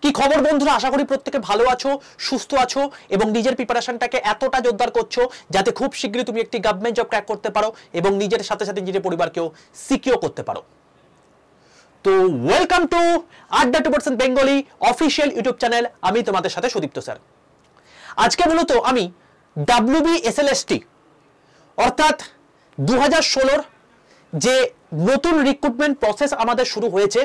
কি খবর বন্ধুরা, আশা করি প্রত্যেকে ভালো আছো, সুস্থ আছো এবং নিজের প্রিপারেশনটাকে এতটা জোরদার করছো যাতে খুব শীঘ্রই তুমি একটি গভর্নমেন্ট জব ক্র্যাক করতে পারো এবং নিজের সাথে সাথে নিজের পরিবারকেও সিকিউর করতে পারো। তো ওয়েলকাম টু আড্ডা 2% বেঙ্গলি অফিসিয়াল ইউটিউব চ্যানেল। আমি তোমাদের সাথে সুদীপ্ত স্যার। আজকে মূলত আমি WBSLST অর্থাৎ 2016 যে নতুন রিক্রুটমেন্ট প্রসেস আমাদের শুরু হয়েছে,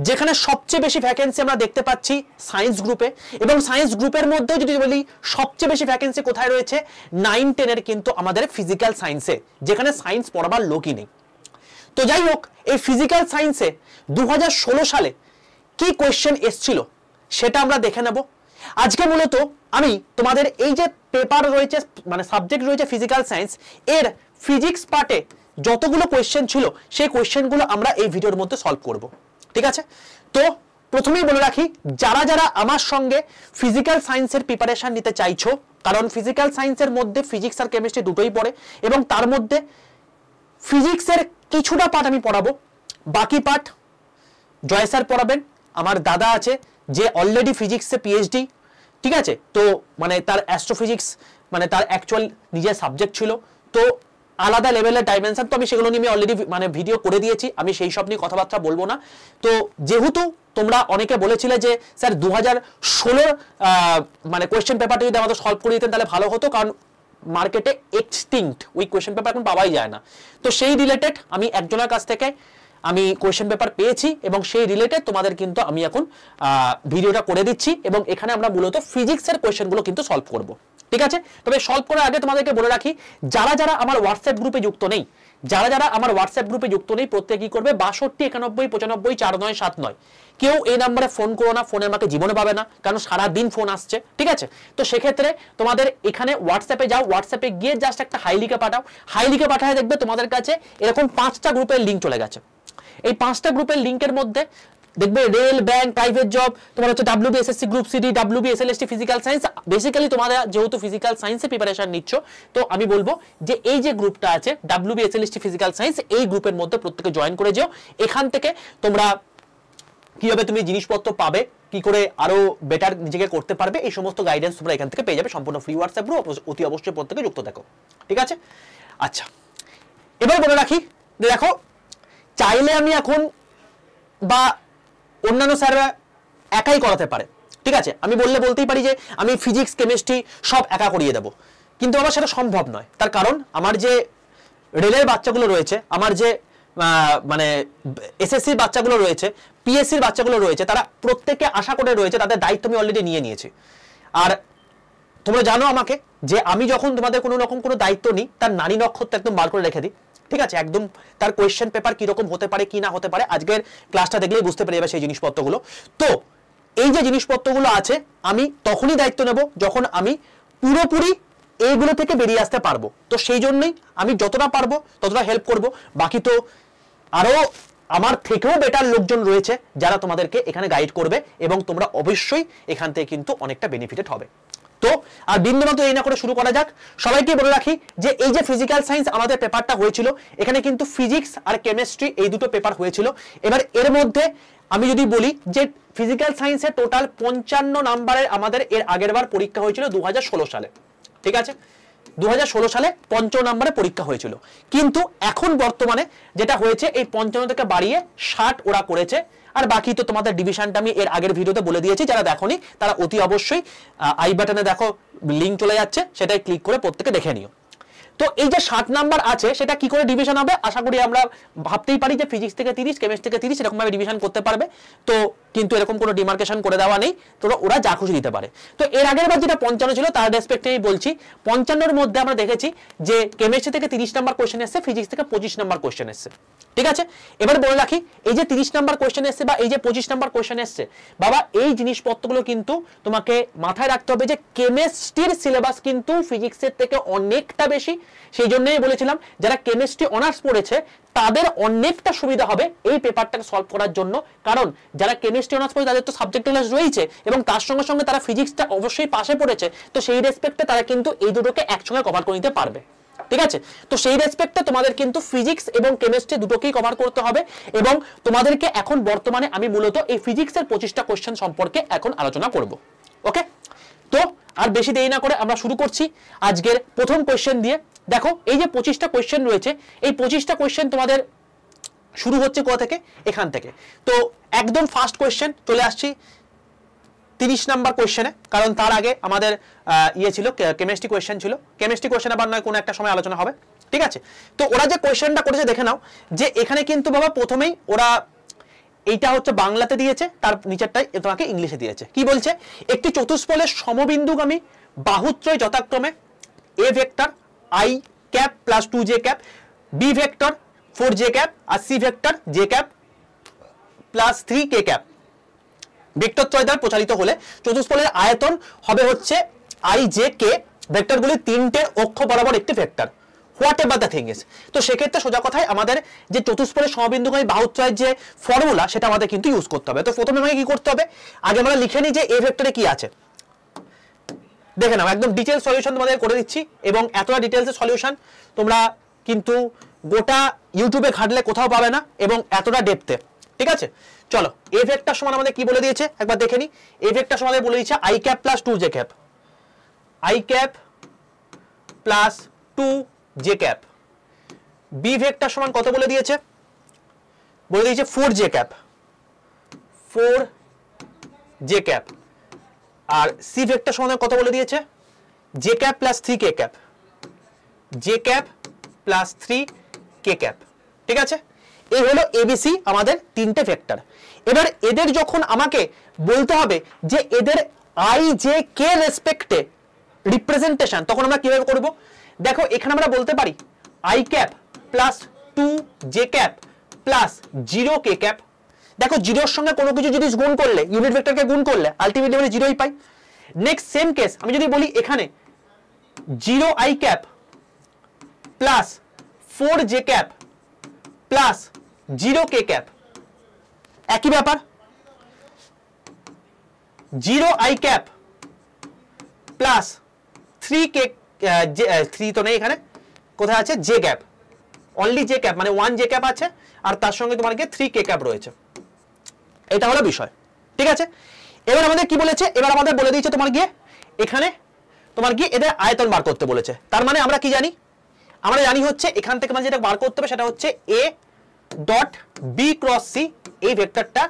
যেখানে সবচেয়ে বেশি ভ্যাকেন্সি আমরা দেখতে পাচ্ছি সায়েন্স গ্রুপে, এবং সায়েন্স গ্রুপের মধ্যেও যদি বলি সবচেয়ে বেশি ভ্যাকেন্সি কোথায় রয়েছে 9-10 এর কিন্তু আমাদের ফিজিক্যাল সায়েন্সে, যেখানে সায়েন্স পড়াবার লোকই নেই। তো যাই হোক, এই ফিজিক্যাল সায়েন্সে 2016 সালে কি কোয়েশ্চেন এসছিল সেটা আমরা দেখে নেব। আজকে মূলত আমি তোমাদের এই যে পেপার রয়েছে, মানে সাবজেক্ট রয়েছে ফিজিক্যাল সায়েন্স, এর ফিজিক্স পার্টে যতগুলো কোয়েশ্চেন ছিল সেই কোয়েশ্চেনগুলো আমরা এই ভিডিওর মধ্যে সলভ করব। ঠিক আছে? তো প্রথমেই বলে রাখি, যারা যারা আমার সঙ্গে ফিজিক্যাল সায়েন্সের প্রিপারেশন নিতে চাইছো, কারণ ফিজিক্যাল সায়েন্সের মধ্যে ফিজিক্স আর কেমিস্ট্রি দুটোই পড়ে এবং তার মধ্যে ফিজিক্সের কিছুটা পার্ট আমি পড়াবো, বাকি পার্ট জয় স্যার পড়াবেন। আমার দাদা আছে যে অলরেডি ফিজিক্সে PhD, ঠিক আছে? তো মানে তার অ্যাস্ট্রোফিজিক্স মানে তার অ্যাকচুয়াল নিজের সাবজেক্ট ছিল, তো আলাদা লেভেলের ডাইমেনশন, তো আমি সেগুলো নিয়ে আমি অলরেডি মানে ভিডিও করে দিয়েছি, আমি সেই সব নিয়ে কথাবার্তা বলবো না। তো যেহেতু তোমরা অনেকে বলেছিলে যে স্যার 2016 মানে কোয়েশ্চেন পেপারটা যদি আমাদের সলভ করে দিতেন তাহলে ভালো হতো, কারণ মার্কেটে এক্সটিংক্ট ওই কোয়েশ্চেন পেপার এখন পাওয়াই যায় না। তো সেই রিলেটেড আমি একজনের কাছ থেকে আমি কোয়েশ্চেন পেপার পেয়েছি এবং সেই রিলেটেড তোমাদের কিন্তু আমি এখন ভিডিওটা করে দিচ্ছি, এবং এখানে আমরা মূলত ফিজিক্সের কোয়েশ্চেনগুলো কিন্তু সলভ করব। ঠিক আছে? তবে সলভ করার আগে তোমাদেরকে বলে রাখি, যারা যারা আমার হোয়াটসঅ্যাপ গ্রুপে যুক্ত নেই, প্রত্যেকে কি করবে 62 91 95 4979, কেউ এই নাম্বারে ফোন করো না, ফোনে আমাকে জীবনে পাবে না, কারণ সারাদিন ফোন আসছে। ঠিক আছে? তো সেক্ষেত্রে তোমাদের এখানে হোয়াটসঅ্যাপে যাও, হোয়াটসঅ্যাপে গিয়ে জাস্ট একটা হাই লিখে পাঠাও, হাই লিখে পাঠায় দেখবে তোমাদের কাছে এরকম 5টা গ্রুপের লিঙ্ক চলে গেছে। এই 5টা গ্রুপের লিঙ্কের মধ্যে দেখবে রেল, ব্যাংক, প্রাইভেট জব, তোমার হচ্ছে WBSSC group CD, WBSLST physical science. Basically তোমরা যেহেতু ফিজিক্যাল সায়েন্সে প্রিপারেশন নিচ্ছ, তো আমি বলবো যে এই যে গ্রুপটা আছে WBSLST ফিজিক্যাল সায়েন্স, এই গ্রুপের মধ্যে প্রত্যেকে জয়েন করে যাও। এখান থেকে তোমরা কিভাবে তুমি জিনিসপত্র পাবে, কি করে আরো বেটার নিজেকে করতে পারবে, এই সমস্ত গাইডেন্স তোমরা এখান থেকে পেয়ে যাবে। সম্পূর্ণ ফ্রি হোয়াটসঅ্যাপ গ্রুপ, অতি অবশ্যই প্রত্যেকে যুক্ত থাকো। ঠিক আছে? আচ্ছা, এবার বলে রাখি, দেখো চাইলে আমি এখন বা অন্যান্য স্যাররা একাই করাতে পারে। ঠিক আছে? আমি বলতেই পারি যে আমি ফিজিক্স কেমিস্ট্রি সব একা করিয়ে দেবো, কিন্তু আমার সেটা সম্ভব নয়। তার কারণ আমার যে রেলের বাচ্চাগুলো রয়েছে, আমার যে মানে SSCর বাচ্চাগুলো রয়েছে, PSCর বাচ্চাগুলো রয়েছে, তারা প্রত্যেকে আশা করে রয়েছে, তাদের দায়িত্ব আমি অলরেডি নিয়ে নিয়েছি। আর তোমরা জানো আমাকে যে আমি যখন তোমাদের কোনো রকম কোনো দায়িত্ব নিই, তার নারী নক্ষত্র একদম বার করে রেখে দিই। ঠিক আছে? একদম তার কোয়েশ্চেন পেপার কিরকম হতে পারে কি না হতে পারে, আজকের ক্লাসটা দেখলেই বুঝতে পেরে যাবে সেই জিনিসপত্রগুলো। তো এই যে জিনিসপত্রগুলো আছে, আমি তখনই দায়িত্ব নেব যখন আমি পুরোপুরি এইগুলো থেকে বেরিয়ে আসতে পারবো। তো সেই জন্যই আমি যতটা পারবো ততটা হেল্প করব। বাকি তো আরো আমার থেকেও বেটার লোকজন রয়েছে যারা তোমাদেরকে এখানে গাইড করবে, এবং তোমরা অবশ্যই এখান থেকে কিন্তু অনেকটা বেনিফিটেড হবে। তো আর বিন্দুমাত্র এই না করে শুরু করা যাক। সবাইকে বলে রাখি যে এই যে ফিজিক্যাল সায়েন্স আমাদের পেপারটা হয়েছিল, এখানে কিন্তু ফিজিক্স আর কেমিস্ট্রি এই দুটো পেপার হয়েছিল। এবার এর মধ্যে আমি যদি বলি যে ফিজিক্যাল সায়েন্সের টোটাল 55 নাম্বারের আমাদের এর আগের বার পরীক্ষা হয়েছিল 2016 সালে। ঠিক আছে? 2016 সালে 55 নম্বরে পরীক্ষা হয়েছিল, কিন্তু এখন বর্তমানে যেটা হয়েছে এই 55 থেকে বাড়িয়ে 60 ওরা করেছে। আর বাকি তো তোমাদের ডিভিশনটা আমি এর আগের ভিডিওতে বলে দিয়েছি, যারা দেখোনি তারা অতি অবশ্যই আই বাটনে দেখো লিঙ্ক চলে যাচ্ছে, সেটাই ক্লিক করে প্রত্যেকে দেখে নিও। তো এই যে 60 নাম্বার আছে সেটা কি করে ডিভিশন হবে, আশা করি আমরা ভাবতেই পারি যে ফিজিক্স থেকে 30, কেমিস্ট্রি থেকে 30 এরকম ভাবে ডিভিশন করতে পারবে। তো কিন্তু এরকম কোনো ডিমার্কেশন করে দেওয়া নেই, তো ওরা যা খুশি দিতে পারে। তো এর আগের বার যেটা 55 ছিল তার রেসপেক্টে আমি বলছি, 55-এর মধ্যে আমরা দেখেছি যে কেমিস্ট্রি থেকে 30 নাম্বার কোয়েশ্চেন এসেছে, ফিজিক্স থেকে 25 নাম্বার কোয়েশ্চেন এসেছে। ঠিক আছে? এবার বলে রাখি, এই যে 30 নাম্বার কোয়েশ্চেন এসেছে বা এই যে 25 নাম্বার কোয়েশ্চেন এসেছে, বাবা এই জিনিসপত্রগুলো কিন্তু তোমাকে মাথায় রাখতে হবে যে কেমিস্ট্রির সিলেবাস কিন্তু ফিজিক্সের থেকে অনেকটা বেশি। সেই জন্যই বলেছিলাম যারা কেমিস্ট্রি অনার্স পড়েছে তাদের অনেকটা সুবিধা হবে এই পেপারটাকে সলভ করার জন্য, কারণ যারা কেমিস্ট্রি অনার্স পড়ে তাদের তো সাবজেক্ট ক্লাস রয়েছে এবং তার সঙ্গে সঙ্গে তারা ফিজিক্সটা অবশ্যই পাশে পড়েছে, তো সেই রেসপেক্টে তারা কিন্তু এই দুটোকে একসঙ্গে কভার করে নিতে পারবে। ঠিক আছে? তো সেই রেসপেক্টে তোমাদের কিন্তু ফিজিক্স এবং কেমিস্ট্রি দুটোকেই কভার করতে হবে এবং তোমাদেরকে এখন বর্তমানে আমি মূলত এই ফিজিক্সের 25টা কোশ্চেন সম্পর্কে এখন আলোচনা করব। ওকে, তো আর বেশি দেরি না করে আমরা শুরু করছি আজকের প্রথম কোশ্চেন দিয়ে। দেখো এই যে 25টা কোশ্চেন রয়েছে, এই 25টা কোশ্চেন তোমাদের শুরু হচ্ছে কোথা থেকে? এখান থেকে। তো একদম ফার্স্ট কোশ্চেন চলে আসছি 30 নাম্বার কোশ্চেনে, কারণ তার আগে আমাদের ছিল কেমিস্ট্রি কোশ্চেন ছিল। কেমিস্ট্রি কোশ্চেন আবার নয় কোনো একটা সময় আলোচনা হবে, ঠিক আছে? তো ওরা যে কোশ্চেনটা করেছে দেখে নাও, যে এখানে কিন্তু বাবা প্রথমেই ওরা এইটা হচ্ছে বাংলাতে দিয়েছে, তার নিচেরটাই তোমাকে ইংলিশে দিয়েছে। কি বলছে? একটি চতুষ্ফলের সমবিন্দুগামী বাহুত্রয় যথাক্রমে A vector i cap plus 2j cap, B vector 4j cap আর C vector j cap plus 3k cap vector ত্রয় দ্বারা প্রচারিত হলে চতুষ্ফলের আয়তন হবে হচ্ছে i j k, ভেক্টরগুলি তিনটে অক্ষ বরাবর একটি vector, what ever the thing is. তো সেক্ষেত্রে সোজা কথায় আমাদের যে চতুষ্ফলের সমবিন্দুগামী বাহুত্রয়ের যে ফর্মুলা সেটা আমাদের কিন্তু ইউজ করতে হবে। তো প্রথমে আমাকে কি করতে হবে? আগে আমরা লিখে নিই যে এ ভেক্টরে কি আছে। দেখে নাও, একদম ডিটেল সলিউশন তোমাদের করে দিচ্ছি এবং এতটা ডিটেলসের সলিউশন তোমরা কিন্তু গোটা ইউটিউবে ঘাটলে কোথাও পাবে না এবং এতটা ডেপথে, ঠিক আছে? চলো, এ ভেক্টর সমান আমাদের কি বলে দিয়েছে একবার দেখে নি। এ ভেক্টর সমান বলে দিয়েছে i cap plus 2j cap, i cap plus 2j cap. B vector সমান কত বলে দিয়েছে? বলে দিয়েছে 4j ক্যাপ, 4j ক্যাপ। আর সি ভেক্টর সমান কত বলে দিয়েছে? j cap plus 3k cap, j cap plus 3k cap, ঠিক আছে? এই হলো এবিসি আমাদের তিনটে ভেক্টর। এবার এদের যখন আমাকে বলতে হবে যে এদের আই জে কে রেসপেক্টে রিপ্রেজেন্টেশন, তখন আমরা কিভাবে করব? দেখো এখানে আমরা বলতে পারি I cap plus 2j cap plus 0k cap. দেখো জিরোর সঙ্গে কোনো কিছু জিনিস গুণ করলে, ইউনিট ভেক্টরকে গুণ করলে আলটিমেটলি আমরা জিরোই পাই। নেক্সট সেম কেস আমি যদি বলি এখানে 0i cap plus 4j cap plus 0k cap, একই ব্যাপার। 0i ক্যাপ প্লাস 3k, 3 তো নেই এখানে, কোথায় আছে? j cap, only j cap মানে 1j ক্যাপ আছে আর তার সঙ্গে তোমার কি 3k ক্যাপ রয়েছে। এটা হলো বিষয়, ঠিক আছে? এবার আমাদের কি বলেছে? এবার আমাদের বলে দিয়েছে তোমার গিয়ে এখানে তোমার গিয়ে এদের আয়তন বার করতে বলেছে। তার মানে আমরা কি জানি? আমরা জানি হচ্ছে এখান থেকে মানে যেটা বার করতে হবে সেটা হচ্ছে a dot B cross C. এই ভেক্টরটা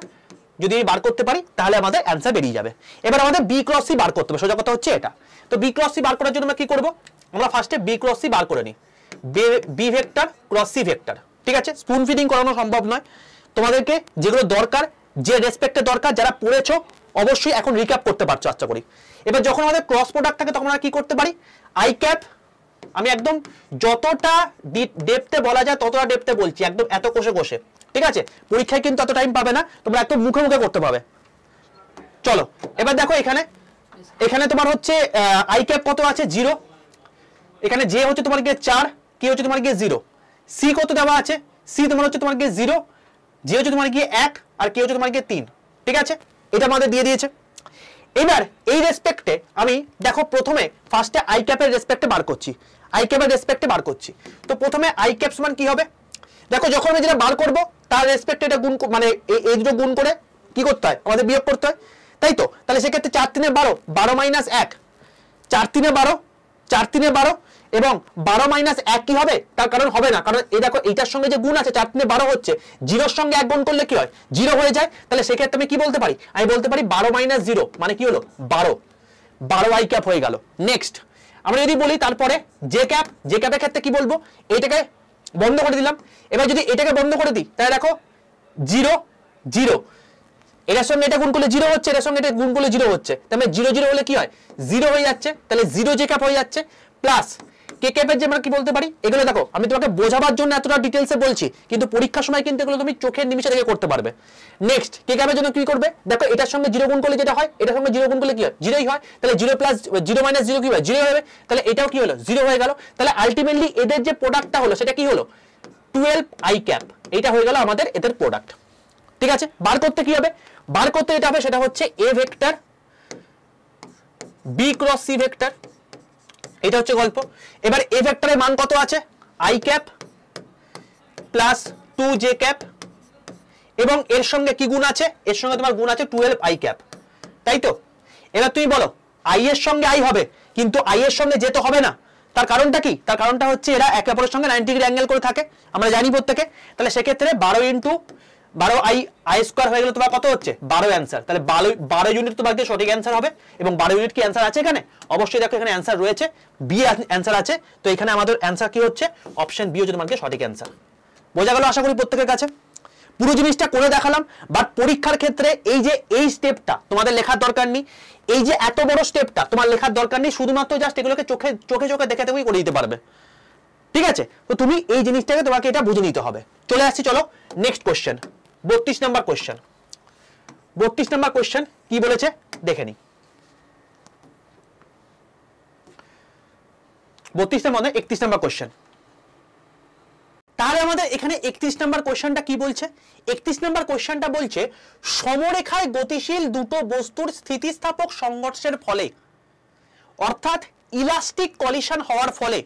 যদি বার করতে পারি তাহলে আমাদের অ্যান্সার বেরিয়ে যাবে। এবার আমাদের বি ক্রস সি বার করতে হবে, সোজা কথা হচ্ছে এটা। তো বি ক্রস সি বার করার জন্য আমরা কি করব? আমরা ফার্স্টে বি ক্রস সি বার করে নিই, B vector cross C vector, ঠিক আছে? স্পুন ফিডিং করানো সম্ভব নয়, তোমাদেরকে যেগুলো দরকার, যে রেসপেক্টে দরকার, যারা পড়েছো অবশ্যই এখন রিক্যাপ করতে পারছো আশা করি। এবার যখন আমাদের ক্রস প্রোডাক্ট থাকে তখন আমরা কি করতে পারি? আই ক্যাপ, আমি একদম যতটা ডেপথে বলা যায় ততটা ডেপথে বলছি, একদম এত কোষে কোষে, ঠিক আছে? পরীক্ষায় কিন্তু এত টাইম পাবে না, তোমরা একদম মুখে মুখে করতে পাবে। চলো এবার দেখো এখানে তোমার হচ্ছে আই ক্যাপ কত আছে? 0। এখানে জে হচ্ছে তোমার গিয়ে 4, কে হচ্ছে তোমার গিয়ে 0, সি কত দেওয়া আছে? সি তোমার হচ্ছে তোমার গিয়ে 0, জে হচ্ছে তোমার গিয়ে 1 আর কে হচ্ছে তোমার গিয়ে 3, ঠিক আছে? এটা আমাদের দিয়ে দিয়েছে। এবার এই রেসপেক্টে আমি দেখো প্রথমে ফার্স্টে আই ক্যাপের রেসপেক্টে বার করছি, আই ক্যাপের রেসপেক্টে বার করছি। তো প্রথমে আই ক্যাপ সমান কি হবে? দেখো যখন আমি যেটা বার করব তার রেসপেক্টে এটা গুণ, মানে এই দুটো গুণ করে কি করতে হয়? আমাদের বিয়োগ করতে হয়, তাই তো? তাহলে সেক্ষেত্রে 4 3 12, 12 মাইনাস 1, 4 3 12, 4 3 12 এবং 12 মাইনাস 1 কি হবে? তার কারণ হবে না, কারণ এই দেখো এইটার সঙ্গে যে গুণ আছে 4 3 12 হচ্ছে, জিরোর সঙ্গে 1 গুণ করলে কি হয়? 0 হয়ে যায়। তাহলে সেক্ষেত্রে আমি কি বলতে পারি? আমি বলতে পারি 12 মাইনাস 0 মানে কি হলো? 12 আই ক্যাপ হয়ে গেল। নেক্সট আমরা যদি বলি তারপরে জে ক্যাপ, জে ক্যাপের ক্ষেত্রে কি বলবো? এইটাকে বন্ধ করে দিলাম। এবার যদি এটাকে বন্ধ করে দিই তাহলে দেখো 0 0, এটার সঙ্গে এটা গুণ করলে 0 হচ্ছে, এটার সঙ্গে এটা গুণ করলে 0 হচ্ছে, তাহলে 0 0 হলে কি হয়? 0 হয়ে যাচ্ছে, তাহলে 0 জে ক্যাপ হয়ে যাচ্ছে। প্লাস কে ক্যাপের যে আমরা কি বলতে পারি? এগুলো দেখো আমি তোমাকে বোঝাবার জন্য এতটা ডিটেলসে বলছি, কিন্তু পরীক্ষার সময় কিন্তু এগুলো তুমি চোখের নিমিষে দেখে করতে পারবে। নেক্সট কে ক্যাপের জন্য কি করবে? দেখো এটার সঙ্গে 0 গুণ করলে যেটা হয়, এটার সঙ্গে 0 গুণ করলে কি হয়? 0ই হয়। তাহলে 0 প্লাস 0 মাইনাস 0 কি হয়? 0 হবে। তাহলে এটাও কি হলো? 0 হয়ে গেল। তাহলে আলটিমেটলি এদের যে প্রোডাক্টটা হলো সেটা কি হলো? 12 আই ক্যাপ। এটা হয়ে গেল আমাদের এদের প্রোডাক্ট, ঠিক আছে? বার করতে কি হবে? বার করতে এটা হবে সেটা হচ্ছে A vector B cross C vector, এটা হচ্ছে গল্প। এবার এ ভেক্টরের মান কত আছে, i cap plus 2j cap, এবং এর সঙ্গে কি গুণ আছে, এর সঙ্গে তোমার গুণ আছে 12i ক্যাপ, তাই তো? এবার তুমি বলো i এর সঙ্গে i হবে, কিন্তু i এর সঙ্গে j তো হবে না। তার কারণটা কি? তার কারণটা হচ্ছে এরা একে অপরের সঙ্গে 90 ডিগ্রি অ্যাঙ্গেল করে থাকে, আমরা জানি প্রত্যেকে। তাহলে সেক্ষেত্রে 12 ইন্টু 12 i স্কোয়ার হয়ে গেলে তোমার কত হচ্ছে 12 অ্যান্সার। তাহলে 12 ইউনিট তোমার সঠিক অ্যান্সার হবে। এবং 12 ইউনিট কি অ্যান্সার আছে এখানে? অবশ্যই দেখো এখানে অ্যান্সার রয়েছে, বি অ্যান্সার আছে। তো এখানে আমাদের অ্যান্সার কি হচ্ছে, অপশন বি হচ্ছে তোমার সঠিক অ্যান্সার। বোঝা গেল আশা করি প্রত্যেকের কাছে? পুরো জিনিসটা করে দেখালাম, বাট পরীক্ষার ক্ষেত্রে এই যে এই স্টেপটা তোমাদের লেখার দরকার নেই, এই যে এত বড় স্টেপটা তোমার লেখার দরকার নেই, শুধুমাত্র জাস্ট এগুলোকে চোখে চোখে দেখে তুমি করে দিতে পারবে, ঠিক আছে? তো তুমি এই জিনিসটাকে তোমাকে এটা বুঝে নিতে হবে। চলে আসছি, চলো নেক্সট কোশ্চেন, 32 নম্বর কোশ্চেন। 32 নম্বর কোশ্চেন কি বলেছে দেখে নি। 32 নম্বর 31 নম্বর কোশ্চেন। তাহলে আমাদের এখানে 31 নম্বর কোশ্চেনটা কি বলছে? 31 নম্বর কোশ্চেনটা বলছে সমরেখায় গতিশীল দুটো বস্তুর স্থিতিস্থাপক সংঘর্ষের ফলে, অর্থাৎ ইলাস্টিক কলিশন হওয়ার ফলে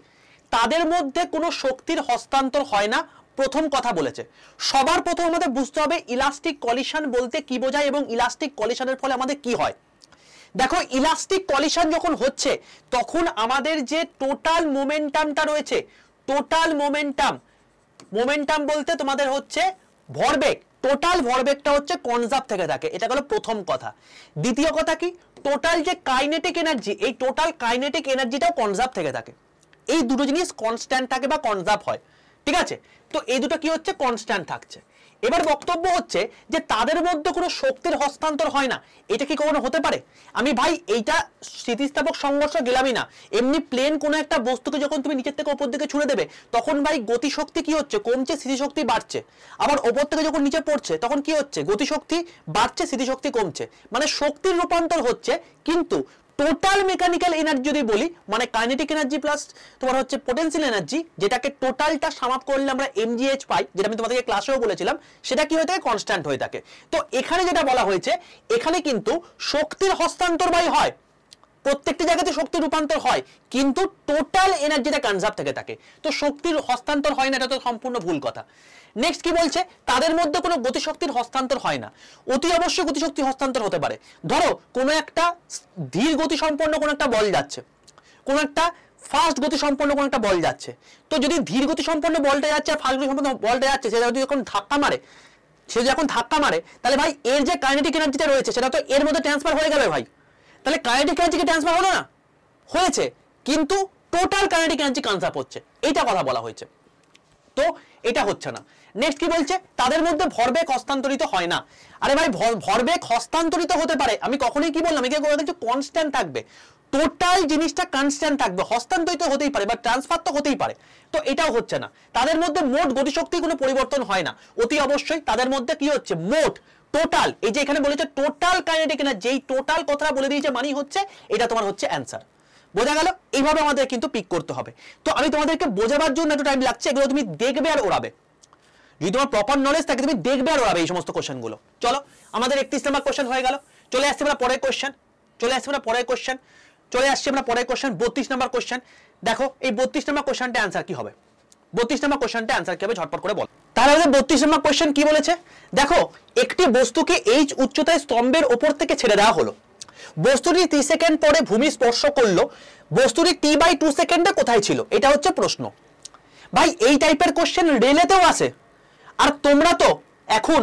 তাদের মধ্যে কোনো শক্তির হস্তান্তর হয় না। প্রথম কথা বলেছে, সবার প্রথম আমাদের বুঝতে হবে ইলাস্টিক কলিশন বলতে কি বোঝায় এবং ইলাস্টিক কলিশনের ফলে আমাদের কি হয়। দেখো, ইলাস্টিক কলিশন যখন হচ্ছে তখন আমাদের যে টোটাল মোমেন্টামটা রয়েছে, টোটাল মোমেন্টাম বলতে তোমাদের হচ্ছে ভরবেগ, টোটাল ভরবেগটা হচ্ছে কনজার্ভ থেকে থাকে, এটা হলো প্রথম কথা। দ্বিতীয় কথা কি, টোটাল যে কাইনেটিক এনার্জি, এই টোটাল কাইনেটিক এনার্জিটাও কনজার্ভ থেকে থাকে। এই দুটো জিনিস কনস্ট্যান্ট থাকে বা কনজার্ভ হয়, ঠিক আছে? তো এই দুটো কি হচ্ছে, কনস্ট্যান্ট থাকছে। এবার বক্তব্য হচ্ছে যে তাদের মধ্যে কোনো শক্তির হস্তান্তর হয় না, এটা কি কখনো হতে পারে? আমি ভাই এইটা স্থিতিস্থাপক সংঘর্ষ গেলামই না, এমনি প্লেন কোনো একটা বস্তুকে যখন তুমি নিচের থেকে উপর দিকে ছুড়ে দেবে তখন ভাই গতিশক্তি কি হচ্ছে, কমছে, স্থিতিশক্তি বাড়ছে। আবার উপর থেকে যখন নিচে পড়ছে তখন কি হচ্ছে, গতিশক্তি বাড়ছে, স্থিতিশক্তি কমছে, মানে শক্তির রূপান্তর হচ্ছে। কিন্তু টোটাল মেকানিক্যাল এনার্জি যদি বলি, মানে কাইনেটিক এনার্জি প্লাস তোমার হচ্ছে পোটেনশিয়াল এনার্জি, যেটাকে টোটালটা সাম আপ করলে আমরা mgh পাই, যেটা আমি তোমাদেরকে ক্লাসেও বলেছিলাম, সেটা কি হয়ে থাকে, কনস্ট্যান্ট হয়ে থাকে। তো এখানে যেটা বলা হয়েছে, এখানে কিন্তু শক্তির হস্তান্তর ভাই হয়, প্রত্যেকটি জায়গাতে শক্তির রূপান্তর হয়, কিন্তু টোটাল এনার্জিটা কনজার্ভ থেকে থাকে। তো শক্তির হস্তান্তর হয় না, এটা তো সম্পূর্ণ ভুল কথা। নেক্সট কি বলছে, তাদের মধ্যে কোনো গতিশক্তির হস্তান্তর হয় না। অতি অবশ্যই গতিশক্তি হস্তান্তর হতে পারে। ধরো কোনো একটা ধীর গতি সম্পন্ন কোনো একটা বল যাচ্ছে, কোনো একটা ফাস্ট গতি সম্পন্ন কোনো একটা বল যাচ্ছে। তো যদি ধীর গতি সম্পন্ন বলটা যাচ্ছে আর ফাস্ট গতি সম্পন্ন বলটা যাচ্ছে, সেটা যদি যখন ধাক্কা মারে, তাহলে ভাই এর যে কাইনেটিক এনার্জিটা রয়েছে সেটা তো এর মধ্যে ট্রান্সফার হয়ে গেল ভাই। তাহলে কাইনেটিক এনার্জি কি ট্রান্সফার হলো না? হয়েছে, কিন্তু টোটাল কাইনেটিক এনার্জি কনজার্ভ হচ্ছে, এইটা কথা বলা হয়েছে। তো এটা হচ্ছে না। নেক্সট কি বলছে, তাদের মধ্যে ভরবেগ হস্তান্তরিত হয় না। আরে ভাই, ভরবেগ হস্তান্তরিত হতে পারে, আমি কখনোই কি বললাম, একে বলা হচ্ছে কনস্ট্যান্ট থাকবে, টোটাল জিনিসটা কনস্ট্যান্ট থাকবে, হস্তান্তরিত হতেই পারে বা ট্রান্সফার তো হতেই পারে। তো এটাও হচ্ছে না। তাদের মধ্যে মোট গতিশক্তির কোনো পরিবর্তন হয় না। অতি অবশ্যই তাদের মধ্যে কি হচ্ছে, মোট টোটাল, এই যে এখানে বলেছে টোটাল কাইনেটিক এনার্জি, যেই টোটাল কথাটা বলে দিয়েছে মানেই হচ্ছে এটা তোমার হচ্ছে অ্যান্সার। বোঝা গেল? এইভাবে আমাদের কিন্তু পিক করতে হবে। তো আমি তোমাদেরকে বোঝাবার জন্য একটু টাইম লাগছে, এগুলো তুমি দেখবে আর ওড়াবে। যদি তোমার প্রপার নলেজ থাকে তুমি দেখবে আর ওড়াবে এই সমস্ত কোশ্চেনগুলো। চলো, আমাদের 31 নম্বর কোশ্চেন হয়ে গেল। চলে আসছে আমরা পরের কোশ্চেন, চলে আসছি আমরা পরের কোশ্চেন 32 নম্বর কোশ্চেন। দেখো এই 32 নম্বর কোশ্চেনটা অ্যান্সার কি হবে, 32 নম্বর কোশ্চেনটা অ্যান্সার কি হবে ঝটপট করে বল। তাহলে 32 নম্বর কোশ্চেন কি বলেছে, দেখো একটি বস্তুকে h উচ্চতায় স্তম্ভের উপর থেকে ছেড়ে দেওয়া হলো, বস্তুটি 3 সেকেন্ড পরে ভূমি স্পর্শ করলো, বস্তুটি t/2 সেকেন্ডে কোথায় ছিল, এটা হচ্ছে প্রশ্ন। ভাই এই টাইপের কোশ্চেন রেলেতেও আসে, আর তোমরা তো এখন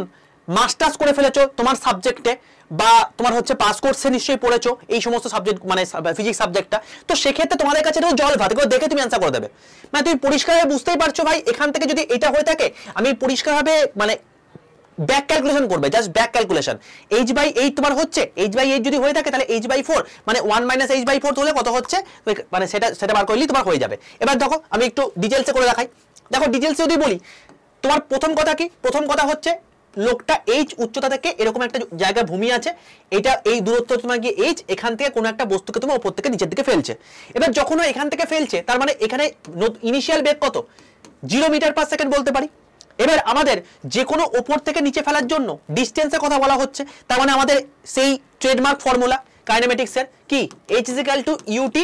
মাস্টার্স করে ফেলেছো তোমার সাবজেক্টে, বা তোমার হচ্ছে পাস কোর্সে নিশ্চয়ই পড়েছো এই সমস্ত সাবজেক্ট, মানে ফিজিক্স সাবজেক্টটা। তো সেক্ষেত্রে তোমাদের কাছে এটা জল ভাত, এগুলো দেখে তুমি অ্যান্সার করে দেবে। মানে তুমি পরিষ্কারভাবে বুঝতেই পারছো ভাই, এখান থেকে যদি এটা হয়ে থাকে, আমি পরিষ্কারভাবে মানে ব্যাক ক্যালকুলেশন করবে, জাস্ট ব্যাক ক্যালকুলেশন, h/8 তোমার হচ্ছে, h/8 যদি হয়ে থাকে তাহলে h/4 মানে 1 - h/4 হলে কত হচ্ছে, মানে সেটা বার করলেই তোমার হয়ে যাবে। এবার দেখো আমি একটু ডিটেলসে করে দেখাই। দেখো ডিটেলসে যদি বলি, তোমার প্রথম কথা কি, প্রথম কথা হচ্ছে লোকটা h উচ্চতা থেকে এরকম একটা জায়গায় ভূমি আছে, এটা এই দূরত্ব তোমার গিয়ে h, এখান থেকে কোনো একটা বস্তুকে তোমার উপর থেকে নিচের দিকে ফেলছে। এবার যখন এখান থেকে ফেলছে, তার মানে এখানে ইনিশিয়াল বেগ কত, 0 মিটার/সেকেন্ড বলতে পারি। এবার আমাদের যে কোনো উপর থেকে নিচে ফেলার জন্য ডিস্টেন্সের কথা বলা হচ্ছে, তার মানে আমাদের সেই ট্রেডমার্ক ফর্মুলা কাইনেমেটিক্সের কি, h = ut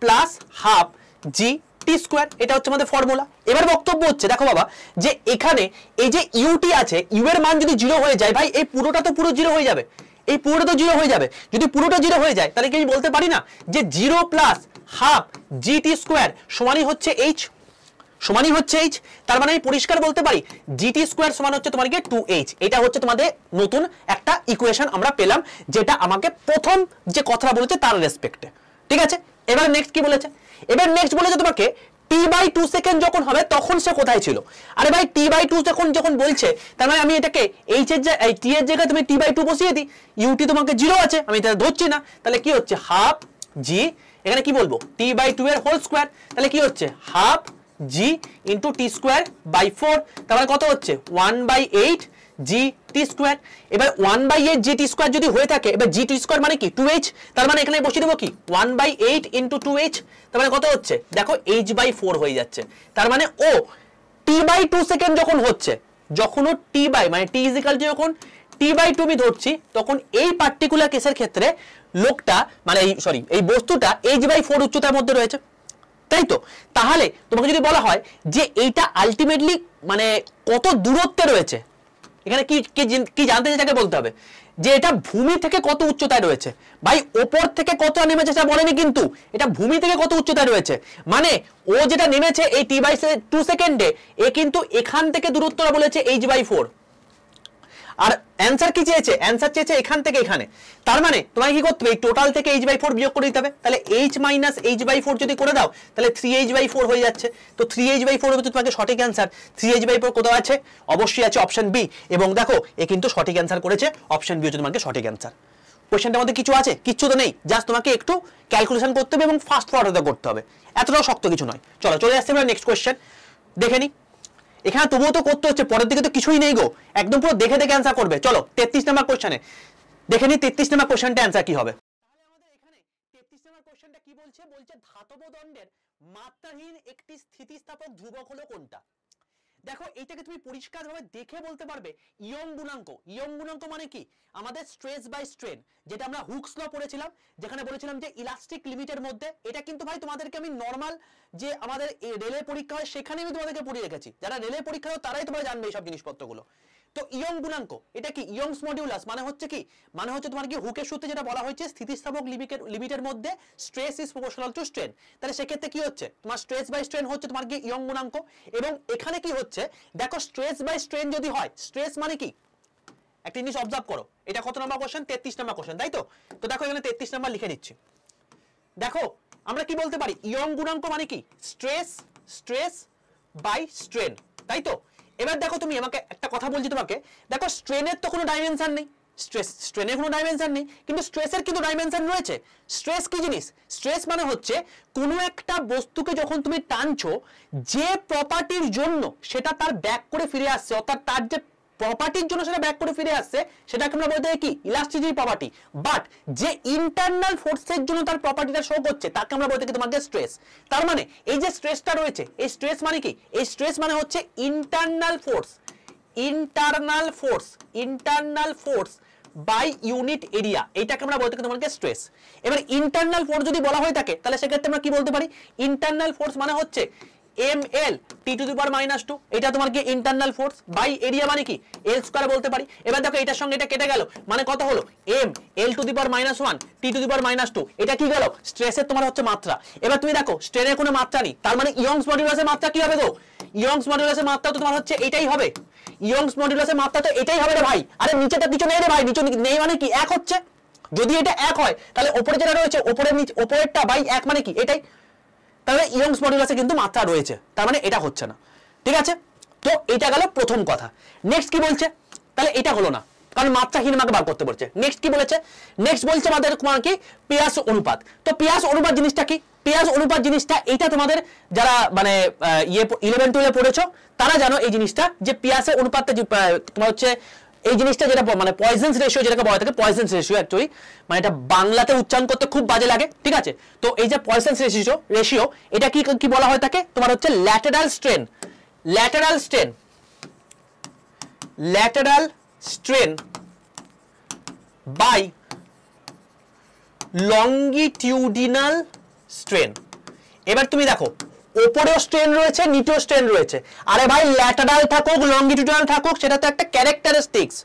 প্লাস হাফ জি টি স্কোয়ার, এটা হচ্ছে আমাদের ফর্মুলা। এবার বক্তব্য হচ্ছে দেখো বাবা, যে এখানে এই যে ইউটি আছে, ইউ এর মান যদি 0 হয়ে যায়, ভাই এই পুরোটা তো পুরো 0 হয়ে যাবে, এই পুরোটা তো 0 হয়ে যাবে। যদি পুরোটা 0 হয়ে যায় তাহলে কি আমি বলতে পারি না যে 0 প্লাস হাফ জি টি স্কোয়ার সমানই হচ্ছে এইচ, সমানই হচ্ছে এইচ। তার মানে আমি পরিষ্কার বলতে পারি জিটি স্কোয়ার সমান হচ্ছে তোমার কি 2h। এটা হচ্ছে তোমাদের নতুন একটা ইকুয়েশন আমরা পেলাম, যেটা আমাকে প্রথম যে কথাটা বলেছে তার রেসপেক্টে। ঠিক আছে, এবার নেক্সট কি বলেছে? এবার নেক্সট বলেছে তোমাকে t/2 সেকেন্ড যখন হবে তখন সে কোথায় ছিল। আরে ভাই t/2 যখন বলছে, তার মানে আমি এটাকে h এর এই t এর জায়গায় তুমি t/2 বসিয়ে দিই, ut তোমাকে 0 আছে, আমি এটা ধরছি না, তাহলে কি হচ্ছে হাফ জি, এখানে কি বলবো t/2 এর হোল স্কোয়ার, তাহলে কি হচ্ছে half G into T square by 4, তারপরে কত হচ্ছে 1/8 জি টি স্কোয়ার। এবার 1/8 জি টি স্কোয়ার যদি হয়ে থাকে, এবার জি টি স্কোয়ার মানে কি 2h, তার মানে এখানে বসিয়ে দেবো কি 1/8 ইন্টু 2h, তার মানে কত হচ্ছে দেখো h/4 হয়ে যাচ্ছে। তার মানে ও t/2 সেকেন্ড যখন হচ্ছে, যখন ও মানে t ইজিক্যাল যখন t/2 আমি ধরছি, তখন এই পার্টিকুলার কেসের ক্ষেত্রে লোকটা মানে এই বস্তুটা h/4 উচ্চতার মধ্যে রয়েছে, তাই তো? তাহলে তোমাকে যদি বলা হয় যে এইটা আলটিমেটলি মানে কত দূরত্বে রয়েছে, এখানে কি জানতে চাই, তাকে বলতে হবে যে এটা ভূমি থেকে কত উচ্চতায় রয়েছে। ভাই ওপর থেকে কত নেমেছে সেটা বলেনি, কিন্তু এটা ভূমি থেকে কত উচ্চতায় রয়েছে, মানে ও যেটা নেমেছে এই t/2 সেকেন্ডে, এ কিন্তু এখান থেকে দূরত্বটা বলেছে h/4, আর অ্যানসার কি চেয়েছে? অ্যানসার চেয়েছে এখান থেকে এখানে। তার মানে তোমাকে কি করতে হবে, এই টোটাল থেকে h/4 বিয়োগ করে দিতে হবে। তাহলে h মাইনাস h/4 যদি করে দাও তাহলে 3h/4 হয়ে যাচ্ছে। তো 3h/4 হবে তোমাকে সঠিক অ্যানসার। 3h/4 কোথাও আছে? অবশ্যই আছে অপশন বি, এবং দেখো এ কিন্তু সঠিক অ্যানসার করেছে, অপশন বি হচ্ছে তোমাকে সঠিক অ্যানসার। কোশ্চেনটার মধ্যে কিছু আছে? কিচ্ছু তো নেই, জাস্ট তোমাকে একটু ক্যালকুলেশন করতে হবে এবং ফাস্ট ফরওয়ার্ড করতে হবে, এতটাও শক্ত কিছু নয়। চলো চলে আসছে আমরা নেক্সট কোশ্চেন, দেখে নি। এখানে তবুও তো করতে হচ্ছে, পরের দিকে তো কিছুই নেই গো, একদম পুরো দেখে দেখে অ্যানসার করবে। চলো 33 নম্বর কোশ্চেনে দেখে নি 33 নম্বর কোশ্চেনটা অ্যানসার কি হবে। তাহলে আমাদের এখানে 33 নম্বর কোশ্চেনটা কি বলছে? বলছে ধাতব দণ্ডের মাত্রাহীন একটি স্থিতিস্থাপক ধ্রুবক হলো কোনটা? দেখো এইটাকে তুমি পরিষ্কারভাবে দেখে বলতে পারবে ইয়ং গুণাঙ্ক। ইয়ং গুণাঙ্ক মানে কি? আমাদের স্ট্রেস বাই স্ট্রেন, যেটা আমরা হুকস ল পড়েছিলাম, যেখানে বলেছিলাম যে ইলাস্টিক লিমিটের মধ্যে। এটা কিন্তু ভাই তোমাদেরকে আমি নর্মাল যে আমাদের রেলের পরীক্ষা হয় সেখানে আমি তোমাদেরকে পড়িয়ে রেখেছি, যারা রেলের পরীক্ষা হয় তারাই তোমরা জানবে এইসব জিনিসপত্রগুলো। তো ইয়ং গুণাঙ্ক এটা কি? ইয়ংস মডিউলাস মানে হচ্ছে কি? মানে হচ্ছে তোমার কি হুকের সূত্রে যেটা বলা হয়েছে স্থিতিস্থাপক লিমিটের মধ্যে stress is proportional to strain. তাহলে সেক্ষেত্রে কি হচ্ছে তোমার স্ট্রেস বাই স্ট্রেন হচ্ছে তোমার কি ইয়ং গুণাঙ্ক। এবং এখানে কি হচ্ছে দেখো, স্ট্রেস বাই স্ট্রেন যদি হয়, স্ট্রেস মানে কি একটা জিনিস অবজার্ভ করো, এটা কত নম্বর কোশ্চেন? 33 নম্বর কোশ্চেন, তাই তো? তো দেখো এখানে 33 নম্বর লিখে দিচ্ছি। দেখো আমরা কি বলতে পারি, ইয়ং গুণাঙ্ক মানে কি স্ট্রেস বাই স্ট্রেন, তাই তো? এবার দেখো তুমি আমাকে একটা কথা বলছি তোমাকে, দেখো স্ট্রেনের তো কোনো ডাইমেনশন নেই, স্ট্রেনের কোনো ডাইমেনশন নেই, কিন্তু স্ট্রেসের কিন্তু ডাইমেনশন রয়েছে। স্ট্রেস কি জিনিস? স্ট্রেস মানে হচ্ছে কোনো একটা বস্তুকে যখন তুমি টানছো, যে প্রপার্টির জন্য সেটা তার ব্যাক করে ফিরে আসছে, অর্থাৎ তার যে প্রপার্টির জন্য সেটা ব্যাক করে ফিরে আসছে, সেটাকে আমরা বলতে কি ইলাস্টিসিটি প্রপার্টি। বাট যে ইন্টারনাল ফোর্সের জন্য তার প্রপার্টিটা শো করছে, তাকে আমরা বলতে কি তোমাকে স্ট্রেস। তার মানে এই যে স্ট্রেসটা রয়েছে, এই স্ট্রেস মানে কি? এই স্ট্রেস মানে হচ্ছে internal force by unit area, এইটাকে আমরা বলতে কি তোমাকে স্ট্রেস। এবার ইন্টারনাল ফোর্স যদি বলা হয়ে থাকে তাহলে সেক্ষেত্রে আমরা কি বলতে পারি? ইন্টারনাল ফোর্স মানে হচ্ছে ml t⁻², এটা তোমার কি ইন্টারনাল ফোর্স বাই এরিয়া মানে কি l স্কয়ার বলতে পারি। এবার দেখো এটার সঙ্গে এটা কেটে গেল, মানে কত হলো m l⁻⁻1 t⁻², এটা কি গেল? স্ট্রেসের তোমার হচ্ছে মাত্রা। এবার তুমি দেখো স্ট্রেনের কোনো মাত্রা নেই, তার মানে ইয়ংস মডুলাসের মাত্রা কি হবে গো? ইয়ংস মডুলাসের মাত্রা তো তোমার হচ্ছে এটাই হবে, ইয়ংস মডুলাসের মাত্রা তো এটাই হবে রে ভাই। আরে নিচেটা কিছু নেই রে ভাই, নিচে নেই মানে কি এক হচ্ছে। যদি এটা এক হয় তাহলে উপরে যেটা রয়েছে উপরেরটা বাই এক মানে কি এটাই, তাহলে ইয়ংস মডুলাসে কিন্তু মাত্রা রয়েছে, তার মানে এটা হচ্ছে না। ঠিক আছে, তো এটা গেল প্রথম কথা। নেক্সট কি বলছে? তাহলে এটা হলো না, কারণ মাত্রাহীন আমাকে বার করতে বলছে। নেক্সট কি বলেছে? নেক্সট বলছে আমাদের তোমার কি পিয়াস অনুপাত। তো পিয়াস অনুপাত জিনিসটা কি? পিয়াস অনুপাত জিনিসটা এইটা তোমাদের যারা মানে 11-12 পড়েছো তারা জানো এই জিনিসটা, যে পিয়াসের অনুপাতটা তোমার হচ্ছে এই জিনিসটা যেটা মানে পয়জনস রেশিও যেটাকে বলা থাকে, পয়জনস রেশিও অ্যাকচুয়ালি মানে এটা বাংলাতে উচ্চারণ করতে খুব বাজে লাগে, ঠিক আছে? তো এই যে পয়জনস রেশিও এটা কি বলা হয় থাকে তোমার হচ্ছে lateral strain by longitudinal strain. এবার তুমি দেখো ওপরেও স্ট্রেন রয়েছে নিচেও স্ট্রেন রয়েছে। আরে ভাই ল্যাটারাল থাকুক লংগিটিউডাল থাকুক সেটা তো একটা ক্যারেক্টারিস্টিক্স।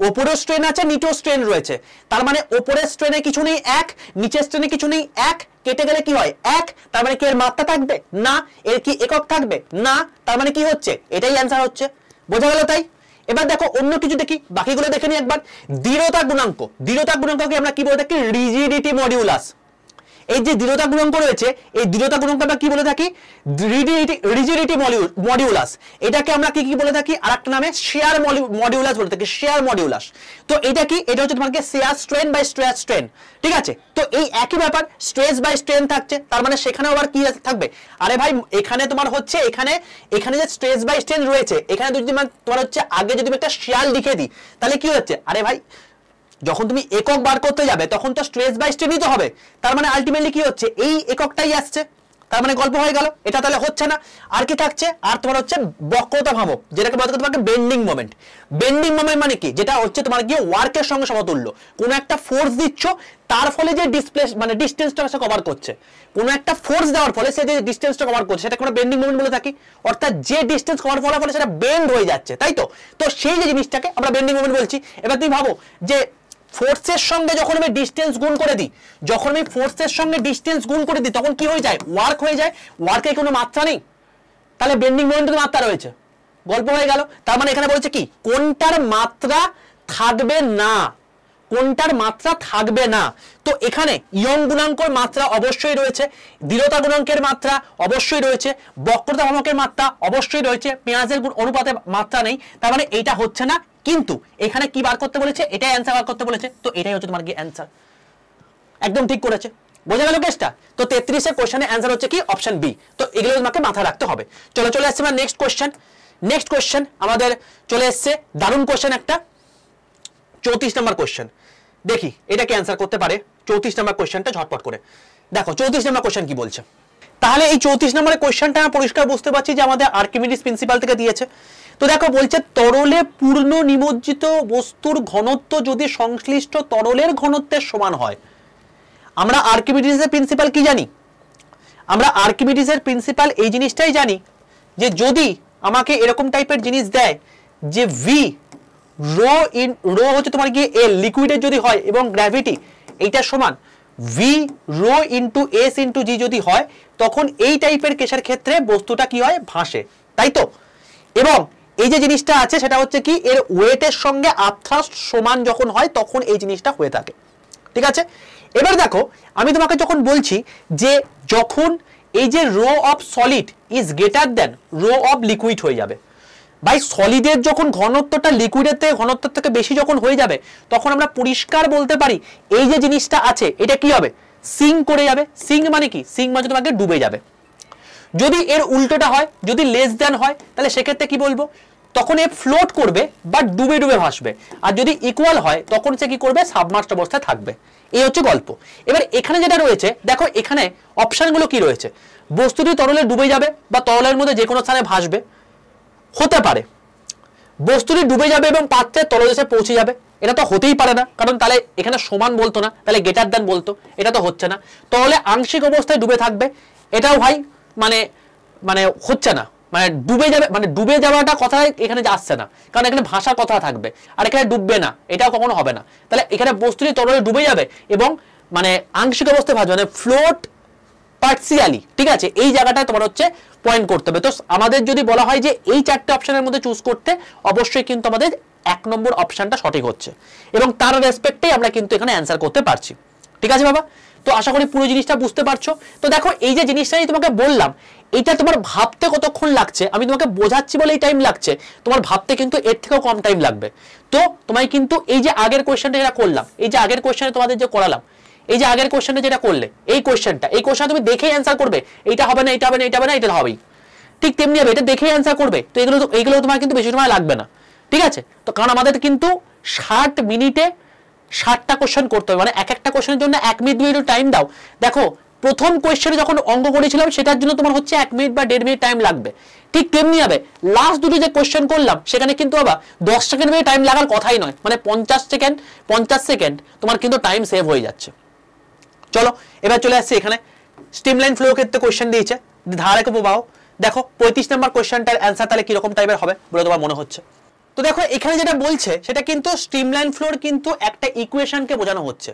ওপরেও স্ট্রেন আছে নিচেও স্ট্রেন রয়েছে, তার মানে ওপরের স্ট্রেনে কিছু নেই এক, নিচের স্ট্রেনে কিছু নেই এক, কেটে গেলে কি হয় এক, তার মানে কি এর মাত্রা থাকবে না, এর কি একক থাকবে না, তার মানে কি হচ্ছে এটাই অ্যান্সার হচ্ছে। বোঝা গেল? তাই এবার দেখো অন্য কিছু দেখি, বাকিগুলো দেখে নি একবার। দৃঢ়তা গুণাঙ্ক, দৃঢ়তা গুণাঙ্ককে আমরা কি বলে থাকি? Rigidity modulus. এই যে দৃঢ়তা গুণাঙ্ক রয়েছে এই দৃঢ়তা গুণাঙ্ক আমরা কি বলে থাকি? Rigidity modulus. এটাকে আমরা কি কি বলে থাকি? আরেকটা নামে শেয়ার মডিউলাস বলে থাকি, শেয়ার মডিউলাস। তো এটা কি? এটা হচ্ছে তোমাকে shear strain by stress strain, ঠিক আছে? তো এই একই ব্যাপার, স্ট্রেস বাই স্ট্রেন থাকছে, তার মানে সেখানেও আবার কি থাকবে? আরে ভাই এখানে তোমার হচ্ছে এখানে যে স্ট্রেস বাই স্ট্রেন রয়েছে এখানে যদি তোমার হচ্ছে আগে যদি একটা শেয়ার লিখে দিই তাহলে কি হচ্ছে? আরে ভাই যখন তুমি একক বার করতে যাবে তখন তো স্ট্রেস বাই স্ট্রেন নিতে হবে, তার মানে আলটিমেটলি কি হচ্ছে? এই এককটাই আসছে, তার মানে গল্প হয়ে গেল। এটা তাহলে হচ্ছে না। আর কি থাকছে? আর তোমার হচ্ছে বক্রতা ভ্রামক, যেটাকে বলতে তোমাকে বেন্ডিং মোমেন্ট। বেন্ডিং মোমেন্ট মানে কি? যেটা হচ্ছে তোমার গিয়ে ওয়ার্কের সঙ্গে সমতুল্য। কোনো একটা ফোর্স দিচ্ছ তার ফলে যে ডিস্টেন্সটা সে কভার করছে, কোনো একটা ফোর্স দেওয়ার ফলে সে যে ডিস্টেন্সটা কভার করছে সেটাকে আমরা বেন্ডিং মোমেন্ট বলে থাকি। অর্থাৎ যে ডিস্টেন্স কভার করার ফলে সেটা বেন্ড হয়ে যাচ্ছে, তাই তো? তো সেই যে জিনিসটাকে আমরা বেন্ডিং মোমেন্ট বলছি। এবার তুমি ভাবো যে ফোর্সের সঙ্গে যখন আমি ডিস্টেন্স গুণ করে দিই, যখন আমি ফোর্সের সঙ্গে ডিস্টেন্স গুণ করে দিই তখন কি হয়ে যায়? ওয়ার্ক হয়ে যায়। ওয়ার্কের কোনো মাত্রা নেই, তাহলে বেন্ডিং মোমেন্টের মাত্রা রয়েছে, গল্প হয়ে গেল। তার মানে এখানে বলছে কি? কোনটার মাত্রা থাকবে না, কোনটার মাত্রা থাকবে না। তো এখানে ইয়ং গুণাঙ্কের মাত্রা অবশ্যই রয়েছে, দৃঢ়তা গুণাঙ্কের মাত্রা অবশ্যই রয়েছে, বক্রতা ভ্রামকের মাত্রা অবশ্যই রয়েছে, পেঁয়াজের অনুপাতে মাত্রা নেই, তার মানে এইটা হচ্ছে না। কিন্তু এখানে কি বার করতে বলেছে? এটাই অ্যান্সার বার করতে বলেছে, তো এটাই হচ্ছে তোমার কি অ্যান্সার। একদম ঠিক করেছে। বোঝা গেল কেসটা? তো 33 এর কোশ্চেনের অ্যান্সার হচ্ছে কি? Option B. তো এগুলো তোমাকে মাথায় রাখতে হবে। চলে আসছে আমরা নেক্সট কোশ্চেন। নেক্সট কোশ্চেন আমাদের চলে এসছে, দারুণ কোশ্চেন একটা, 34 নম্বর কোশ্চেন। দেখি এটা কি অ্যান্সার করতে পারে 34 নম্বর কোশ্চেনটা ঝটপট করে। দেখো 34 নম্বর কোশ্চেন কি বলছে। তাহলে এই 34 নম্বরের কোশ্চেনটা আমরা পরিষ্কার বুঝতে পারছি যে আমাদের আর্কিমিডিস প্রিন্সিপাল থেকে দিয়েছে। তো দেখো বলছে তরলে পূর্ণ নিমজ্জিত বস্তুর ঘনত্ব যদি সংশ্লিষ্ট তরলের ঘনত্বের সমান হয়। আমরা আর্কিমিডিসের প্রিন্সিপাল কি জানি? আমরা আর্কিমিডিসের প্রিন্সিপাল এই জিনিসটাই জানি যে যদি আমাকে এরকম টাইপের জিনিস দেয় যে ভি রো হচ্ছে তোমার গিয়ে এল লিকুইডের যদি হয় এবং গ্র্যাভিটি এইটার সমান v rho into s into g যদি হয়, তখন এই টাইপের কেসের ক্ষেত্রে বস্তুটা কি হয়? ভাসে, তাই তো? এবং এই যে জিনিসটা আছে সেটা হচ্ছে কি? এর ওয়েটের সঙ্গে আপথ্রাস্ট সমান যখন হয় তখন এই জিনিসটা হয়ে থাকে, ঠিক আছে? এবার দেখো আমি তোমাকে যখন বলছি যে যখন এই যে rho of solid is greater than rho of liquid হয়ে যাবে, ভাই সলিডের যখন ঘনত্বটা লিকুইডের থেকে ঘনত্বের থেকে বেশি যখন হয়ে যাবে তখন আমরা পরিষ্কার বলতে পারি এই যে জিনিসটা আছে এটা কি হবে? সিঙ্ক করে যাবে। সিঙ্ক মানে কি? সিঙ্ক মানে তোমাকে ডুবে যাবে। যদি এর উল্টোটা হয়, যদি লেস দেন হয়, তাহলে সেক্ষেত্রে কি বলবো? তখন এ ফ্লোট করবে বা ডুবে ডুবে ভাসবে। আর যদি ইকুয়াল হয় তখন সে কি করবে? সাবমার্সড অবস্থায় থাকবে। এই হচ্ছে গল্প। এবার এখানে যেটা রয়েছে দেখো, এখানে অপশনগুলো কি রয়েছে? বস্তুটি তরলে ডুবে যাবে বা তরলের মধ্যে যে কোনো স্থানে ভাসবে, হতে পারে বস্তুটি ডুবে যাবে এবং পাত্রের তলদেশে পৌঁছে যাবে, এটা তো হতেই পারে না, কারণ তাহলে এখানে সমান বলতো না, তাহলে গ্রেটার দ্যান বলতো, এটা তো হচ্ছে না। তাহলে আংশিক অবস্থায় ডুবে থাকবে, এটাও ভাই মানে হচ্ছে না, মানে ডুবে যাবে, মানে ডুবে যাওয়াটা কথা এখানে আসছে না, কারণ এখানে ভাষার কথা থাকবে, আর এখানে ডুববে না, এটাও কখনো হবে না। তাহলে এখানে বস্তুটি তরলে ডুবে যাবে এবং মানে আংশিক অবস্থায় ভাসবে, মানে ফ্লোট পার্সিয়ালি, ঠিক আছে? এই জায়গাটায় তোমার হচ্ছে পয়েন্ট করতে হবে। তো আমাদের যদি বলা হয় যে এই চারটে অপশনের মধ্যে চুজ করতে, অবশ্যই কিন্তু আমাদের 1 নম্বর অপশনটা সঠিক হচ্ছে এবং তার রেসপেক্টেই আমরা কিন্তু এখানে অ্যান্সার করতে পারছি, ঠিক আছে বাবা? তো আশা করি পুরো জিনিসটা বুঝতে পারছো। তো দেখো এই যে জিনিসটাই তোমাকে বললাম, এটা তোমার ভাবতে কতক্ষণ লাগছে, আমি তোমাকে বোঝাচ্ছি বলে এই টাইম লাগছে, তোমার ভাবতে কিন্তু এর থেকেও কম টাইম লাগবে। তো তোমায় কিন্তু এই যে আগের কোয়েশ্চেনটা যেটা করলাম, এই যে আগের কোয়েশ্চেনে তোমাদের যে করালাম, এই যে আগের কোশ্চেনটা যেটা করলে, এই কোশ্চেনটা তুমি দেখেই অ্যান্সার করবে, এইটা হবে না, এটা হবে না, এটা হবে না, এটা হবেই, ঠিক তেমনি হবে, এটা দেখেই অ্যান্সার করবে। তো এইগুলো তোমার কিন্তু বেশি সময় লাগবে না, ঠিক আছে? তো কারণ আমাদের কিন্তু 60 মিনিটে 60টা কোশ্চেন করতে হবে, মানে এক একটা কোশ্চেনের জন্য 1 মিনিট 2 মিনিট টাইম দাও। দেখো প্রথম কোশ্চেনে যখন অঙ্ক করেছিলাম সেটার জন্য তোমার হচ্ছে 1 মিনিট বা 1.5 মিনিট টাইম লাগবে, ঠিক তেমনি হবে লাস্ট দুটো যে কোশ্চেন করলাম সেখানে কিন্তু আবার 10 সেকেন্ড টাইম লাগার কথাই নয়, মানে 50 সেকেন্ড তোমার কিন্তু টাইম সেভ হয়ে যাচ্ছে। চলো এবার চলে আসছে এখানে স্ট্রিমলাইন ফ্লো ক্ষেত্রে কোশ্চেন দিয়েছে ধারারেখ প্রবাহ। দেখো 35 নম্বর কোশ্চেনটার অ্যান্সার তাহলে কিরকম টাইপের হবে বলে তোমার মনে হচ্ছে? তো দেখো এখানে যেটা বলছে সেটা কিন্তু স্ট্রিমলাইন ফ্লোর কিন্তু একটা ইকুয়েশনকে বোঝানো হচ্ছে,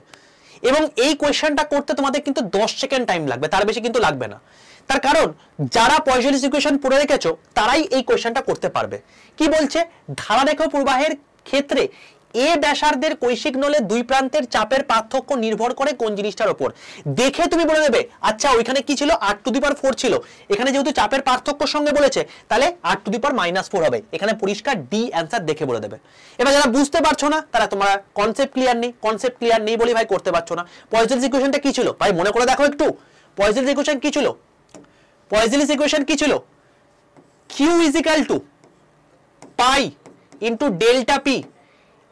এবং এই কোয়েশ্চেনটা করতে তোমাদের কিন্তু 10 সেকেন্ড টাইম লাগবে, তার বেশি কিন্তু লাগবে না। তার কারণ যারা পয়সলিস ইকুয়েশন পড়ে রেখেছো তারাই এই কোয়েশ্চেনটা করতে পারবে। কি বলছে? ধারারেখ প্রবাহের ক্ষেত্রে এ ব্যাসার্ধের কৈশিক নলে দুই প্রান্তের চাপের পার্থক্য নির্ভর করে কোন জিনিসটার উপর। দেখে তুমি বলে দেবে আচ্ছা ওইখানে কি ছিল 8⁴ ছিল, এখানে যেহেতু চাপের পার্থক্যর সঙ্গে বলেছে তাহলে 8⁻⁴ হবে। এখানে পরিষ্কার ডি অ্যান্সার দেখে বলে দেবে। এবার যারা বুঝতে পারছো না তারা তোমরা কনসেপ্ট ক্লিয়ার নেই বলে ভাই করতে পারছো না। পয়সলিস ইকুয়েশনটা কি ছিল ভাই মনে করে দেখো একটু। পয়সলিস ইকুয়েশন কি ছিল? পয়সলিস ইকুয়েশন কি ছিল? Q = pi into delta P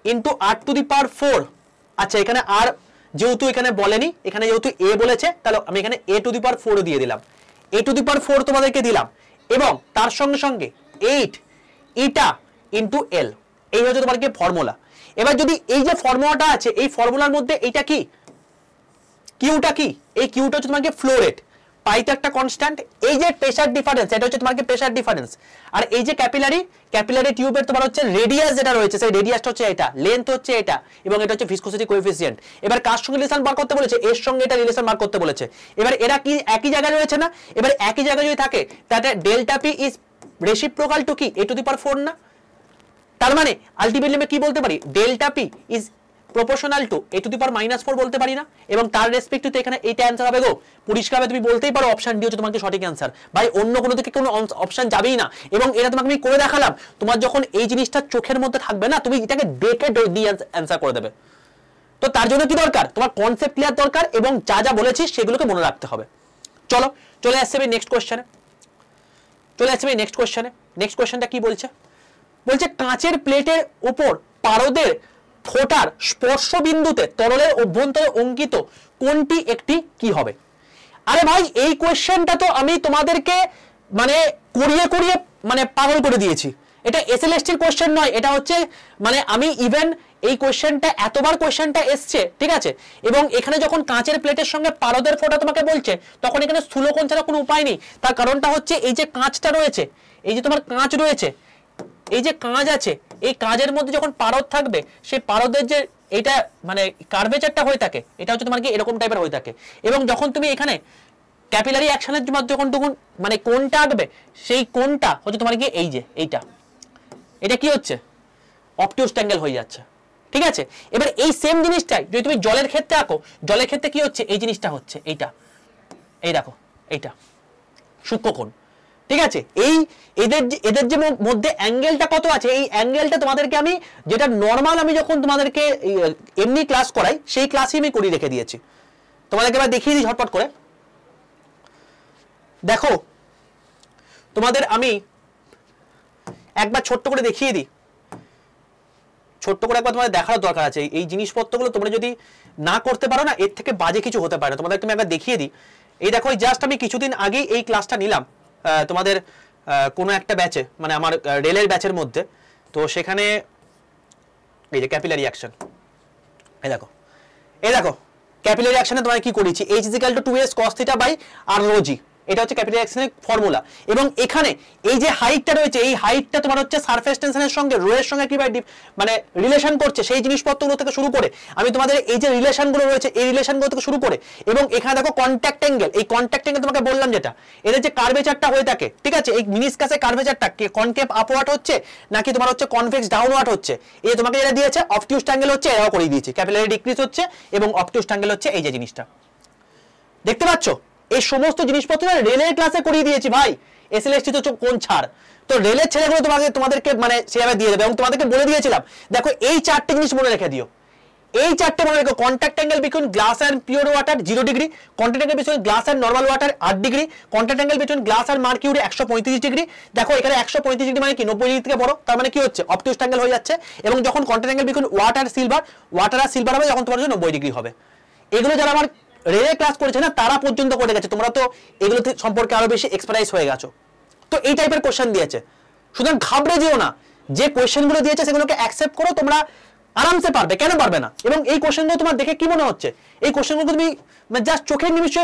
into r⁴। আচ্ছা এখানে আর যেহেতু এখানে বলেনি, এখানে যেহেতু এ বলেছে তাহলে আমি এখানে a⁴ দিয়ে দিলাম, a⁴ তোমাদেরকে দিলাম, এবং তার সঙ্গে সঙ্গে 8 ইটা ইন্টু এল। এই হচ্ছে তোমার কি ফর্মুলা। এবার যদি এই যে ফর্মুলাটা আছে এই ফর্মুলার মধ্যে এইটা কি কিউটা কি, এই কিউটা হচ্ছে তোমাকে ফ্লো রেট, পাইতে একটা কনস্ট্যান্ট, এই যে প্রেসার ডিফারেন্স এটা হচ্ছে তোমাকে প্রেসার ডিফারেন্স, আর এই যে ক্যাপিলারি টিউবের তোমার হচ্ছে রেডিয়াস যেটা রয়েছে সেই রেডিয়াসটা হচ্ছে এটা, লেন্থ হচ্ছে এটা, এবং এটা হচ্ছে ভিসকোসিটি কোএফিসিয়েন্ট। এবার কার সঙ্গে রিলেশন বার করতে বলেছে? এর সঙ্গে এটা রিলেশন বার করতে বলেছে। এবার এরা কি একই জায়গায় রয়েছে না? এবার একই জায়গায় যদি থাকে তাহলে delta P is reciprocal to কি a⁴ না? তার মানে আলটিমেটলি আমি কি বলতে পারি? Delta P is proportional to a⁻⁴ বলতে পারি না? এবং তার রেসপেক্টিভে এখানে এইটা অ্যান্সার হবে গো। পরিষ্কারভাবে তুমি বলতেই পারো অপশন ডি হচ্ছে তোমাকে সঠিক অ্যান্সার। ভাই অন্য কোনো দিকে কোনো অপশন যাবেই না। এবং এটা তোমাকে আমি করে দেখালাম, তোমার যখন এই জিনিসটা চোখের মধ্যে থাকবে না তুমি এটাকে দেখে ডি অ্যান্সার করে দেবে। তো তার জন্য কি দরকার? তোমার কনসেপ্ট ক্লিয়ার দরকার, এবং যা যা বলেছি সেগুলোকে মনে রাখতে হবে। চলো চলে আসছে আমি নেক্সট কোশ্চেনে। নেক্সট কোশ্চেনটা কি বলছে? বলছে কাঁচের প্লেটের উপর পারদের ফোটার স্পর্শ বিন্দুতে তরলের অভ্যন্তরে অঙ্কিত কোনটি একটি কি হবে? আরে ভাই এই কোশ্চেনটা তো আমি তোমাদেরকে মানে করিয়ে মানে পাগল করে দিয়েছি। এটা এসএলএসটির কোশ্চেন নয়, এটা হচ্ছে মানে আমি ইভেন এই কোশ্চেনটা এতবার কোশ্চেনটা এসছে, ঠিক আছে? এবং এখানে যখন কাঁচের প্লেটের সঙ্গে পারদের ফোটা তোমাকে বলছে তখন এখানে স্থূলকোণ ছাড়া কোনো উপায় নেই। তার কারণটা হচ্ছে এই যে কাঁচটা রয়েছে, এই যে তোমার কাঁচ রয়েছে, এই যে কাঁচ আছে, এই কাঁচের মধ্যে যখন পারদ থাকবে সেই পারদের যে এটা মানে কার্ভেচারটা হয়ে থাকে এটা হচ্ছে তোমার কি এরকম টাইপের হয়ে থাকে। এবং যখন তুমি এখানে ক্যাপিলারি অ্যাকশনের জন্য যখন মানে কোনটা আঁকবে সেই কোনটা হচ্ছে তোমার কি এই যে এটা কি হচ্ছে অবটিউস অ্যাঙ্গেল হয়ে যাচ্ছে, ঠিক আছে? এবার এই সেম জিনিসটাই যদি তুমি জলের ক্ষেত্রে আঁকো, জলের ক্ষেত্রে কি হচ্ছে? এই জিনিসটা হচ্ছে এইটা, এই দেখো এইটা সূক্ষ্মকোণ, ঠিক আছে? এই এদের যে মধ্যে অ্যাঙ্গেলটা কত আছে, এই অ্যাঙ্গেলটা তোমাদেরকে আমি যেটা নর্মাল আমি যখন তোমাদেরকে এমনি ক্লাস করাই সেই ক্লাসই আমি করিয়ে রেখে দিয়েছি। তোমাদেরকে এবার দেখিয়ে দিই ঝটপট করে। দেখো তোমাদের আমি একবার ছোট্ট করে দেখিয়ে দিই, ছোট্ট করে একবার তোমাদের দেখার দরকার আছে। এই জিনিসপত্রগুলো তোমরা যদি না করতে পারো না এর থেকে বাজে কিছু হতে পারে না। তোমাদেরকে আমি একবার দেখিয়ে দিই। এই দেখো জাস্ট আমি কিছুদিন আগেই এই ক্লাসটা নিলাম তোমাদের কোনো একটা ব্যাচে, মানে আমার রেলের ব্যাচের মধ্যে। তো সেখানে এই যে ক্যাপিলারি অ্যাকশন, এই দেখো ক্যাপিলারি অ্যাকশনে তোমায় কি করেছি? H = 2s cos θ by r rho g, এটা হচ্ছে ক্যাপিলারি অ্যাকশনের ফর্মুলা। এবং এখানে এই যে হাইটটা রয়েছে এই হাইটটা তোমার হচ্ছে সারফেস টেনশনের সঙ্গে রো এর সঙ্গে কি মানে রিলেশন করছে সেই জিনিসপত্রগুলো থেকে শুরু করে আমি তোমাদের এই যে রিলেশনগুলো রয়েছে এই রিলেশনগুলো থেকে শুরু করে, এবং এখানে দেখো কন্ট্যাক্ট অ্যাঙ্গেল, এই কন্ট্যাক্ট অ্যাঙ্গেল তোমাকে বললাম যেটা এদের যে কার্ভেচারটা হয়ে থাকে, ঠিক আছে? এই মিনিসকাসের কার্ভেচারটা কনকেভ আপওয়ার্ড হচ্ছে নাকি তোমার হচ্ছে কনভেক্স ডাউনওয়ার্ড হচ্ছে, এই তোমাকে যেটা দিয়েছে অবটিউস অ্যাঙ্গেল হচ্ছে এরাও করে দিয়েছি, ক্যাপিলারি ডিক্রিজ হচ্ছে এবং অবটিউস অ্যাঙ্গেল হচ্ছে এই যে জিনিসটা দেখতে পাচ্ছ। এই সমস্ত জিনিসপত্র রেলের ক্লাসে করিয়ে দিয়েছি ভাই, এসএলএসটি তো কোন ছাড়। তো রেলের ছেলেগুলো তোমাদেরকে মানে সেভাবে দিয়ে দেবে। এবং তোমাদেরকে বলে দিয়েছিলাম দেখো এই চারটে জিনিস মনে রেখে দিও, এই চারটে মনে রেখো। Contact angle between glass and pure water 0 degree, contact angle between glass and normal water 8 degree, contact angle between glass and mercury 135 degree. দেখো এখানে 135 ডিগ্রি মানে কি 90 ডিগ্রি থেকে বড়, তার মানে কি হচ্ছে অবটিউস অ্যাঙ্গেল হয়ে যাচ্ছে। এবং যখন কন্ট্যাক্ট অ্যাঙ্গেল বিটুইন ওয়াটার আর সিলভার হবে যখন তোমার জন্য 90 ডিগ্রি হবে। এগুলো যারা আমার রেলের ক্লাস করেছে না তারা পর্যন্ত করে গেছে, তোমরা তো এগুলোতে সম্পর্কে আরো বেশি এক্সপার্টাইজ হয়ে গেছো। তো এই টাইপের কোশ্চেন দিয়েছে, সুতরাং ঘাবড়ে যেও না, যে কোশ্চেনগুলো দিয়েছে সেগুলোকে অ্যাকসেপ্ট করো, তোমরা আরামসে পারবে, কেন পারবে না? এবং এই কোশ্চেনগুলো তোমার দেখে কি মনে হচ্ছে? এই কোশ্চেনগুলো তুমি জাস্ট চোখের নিমিষে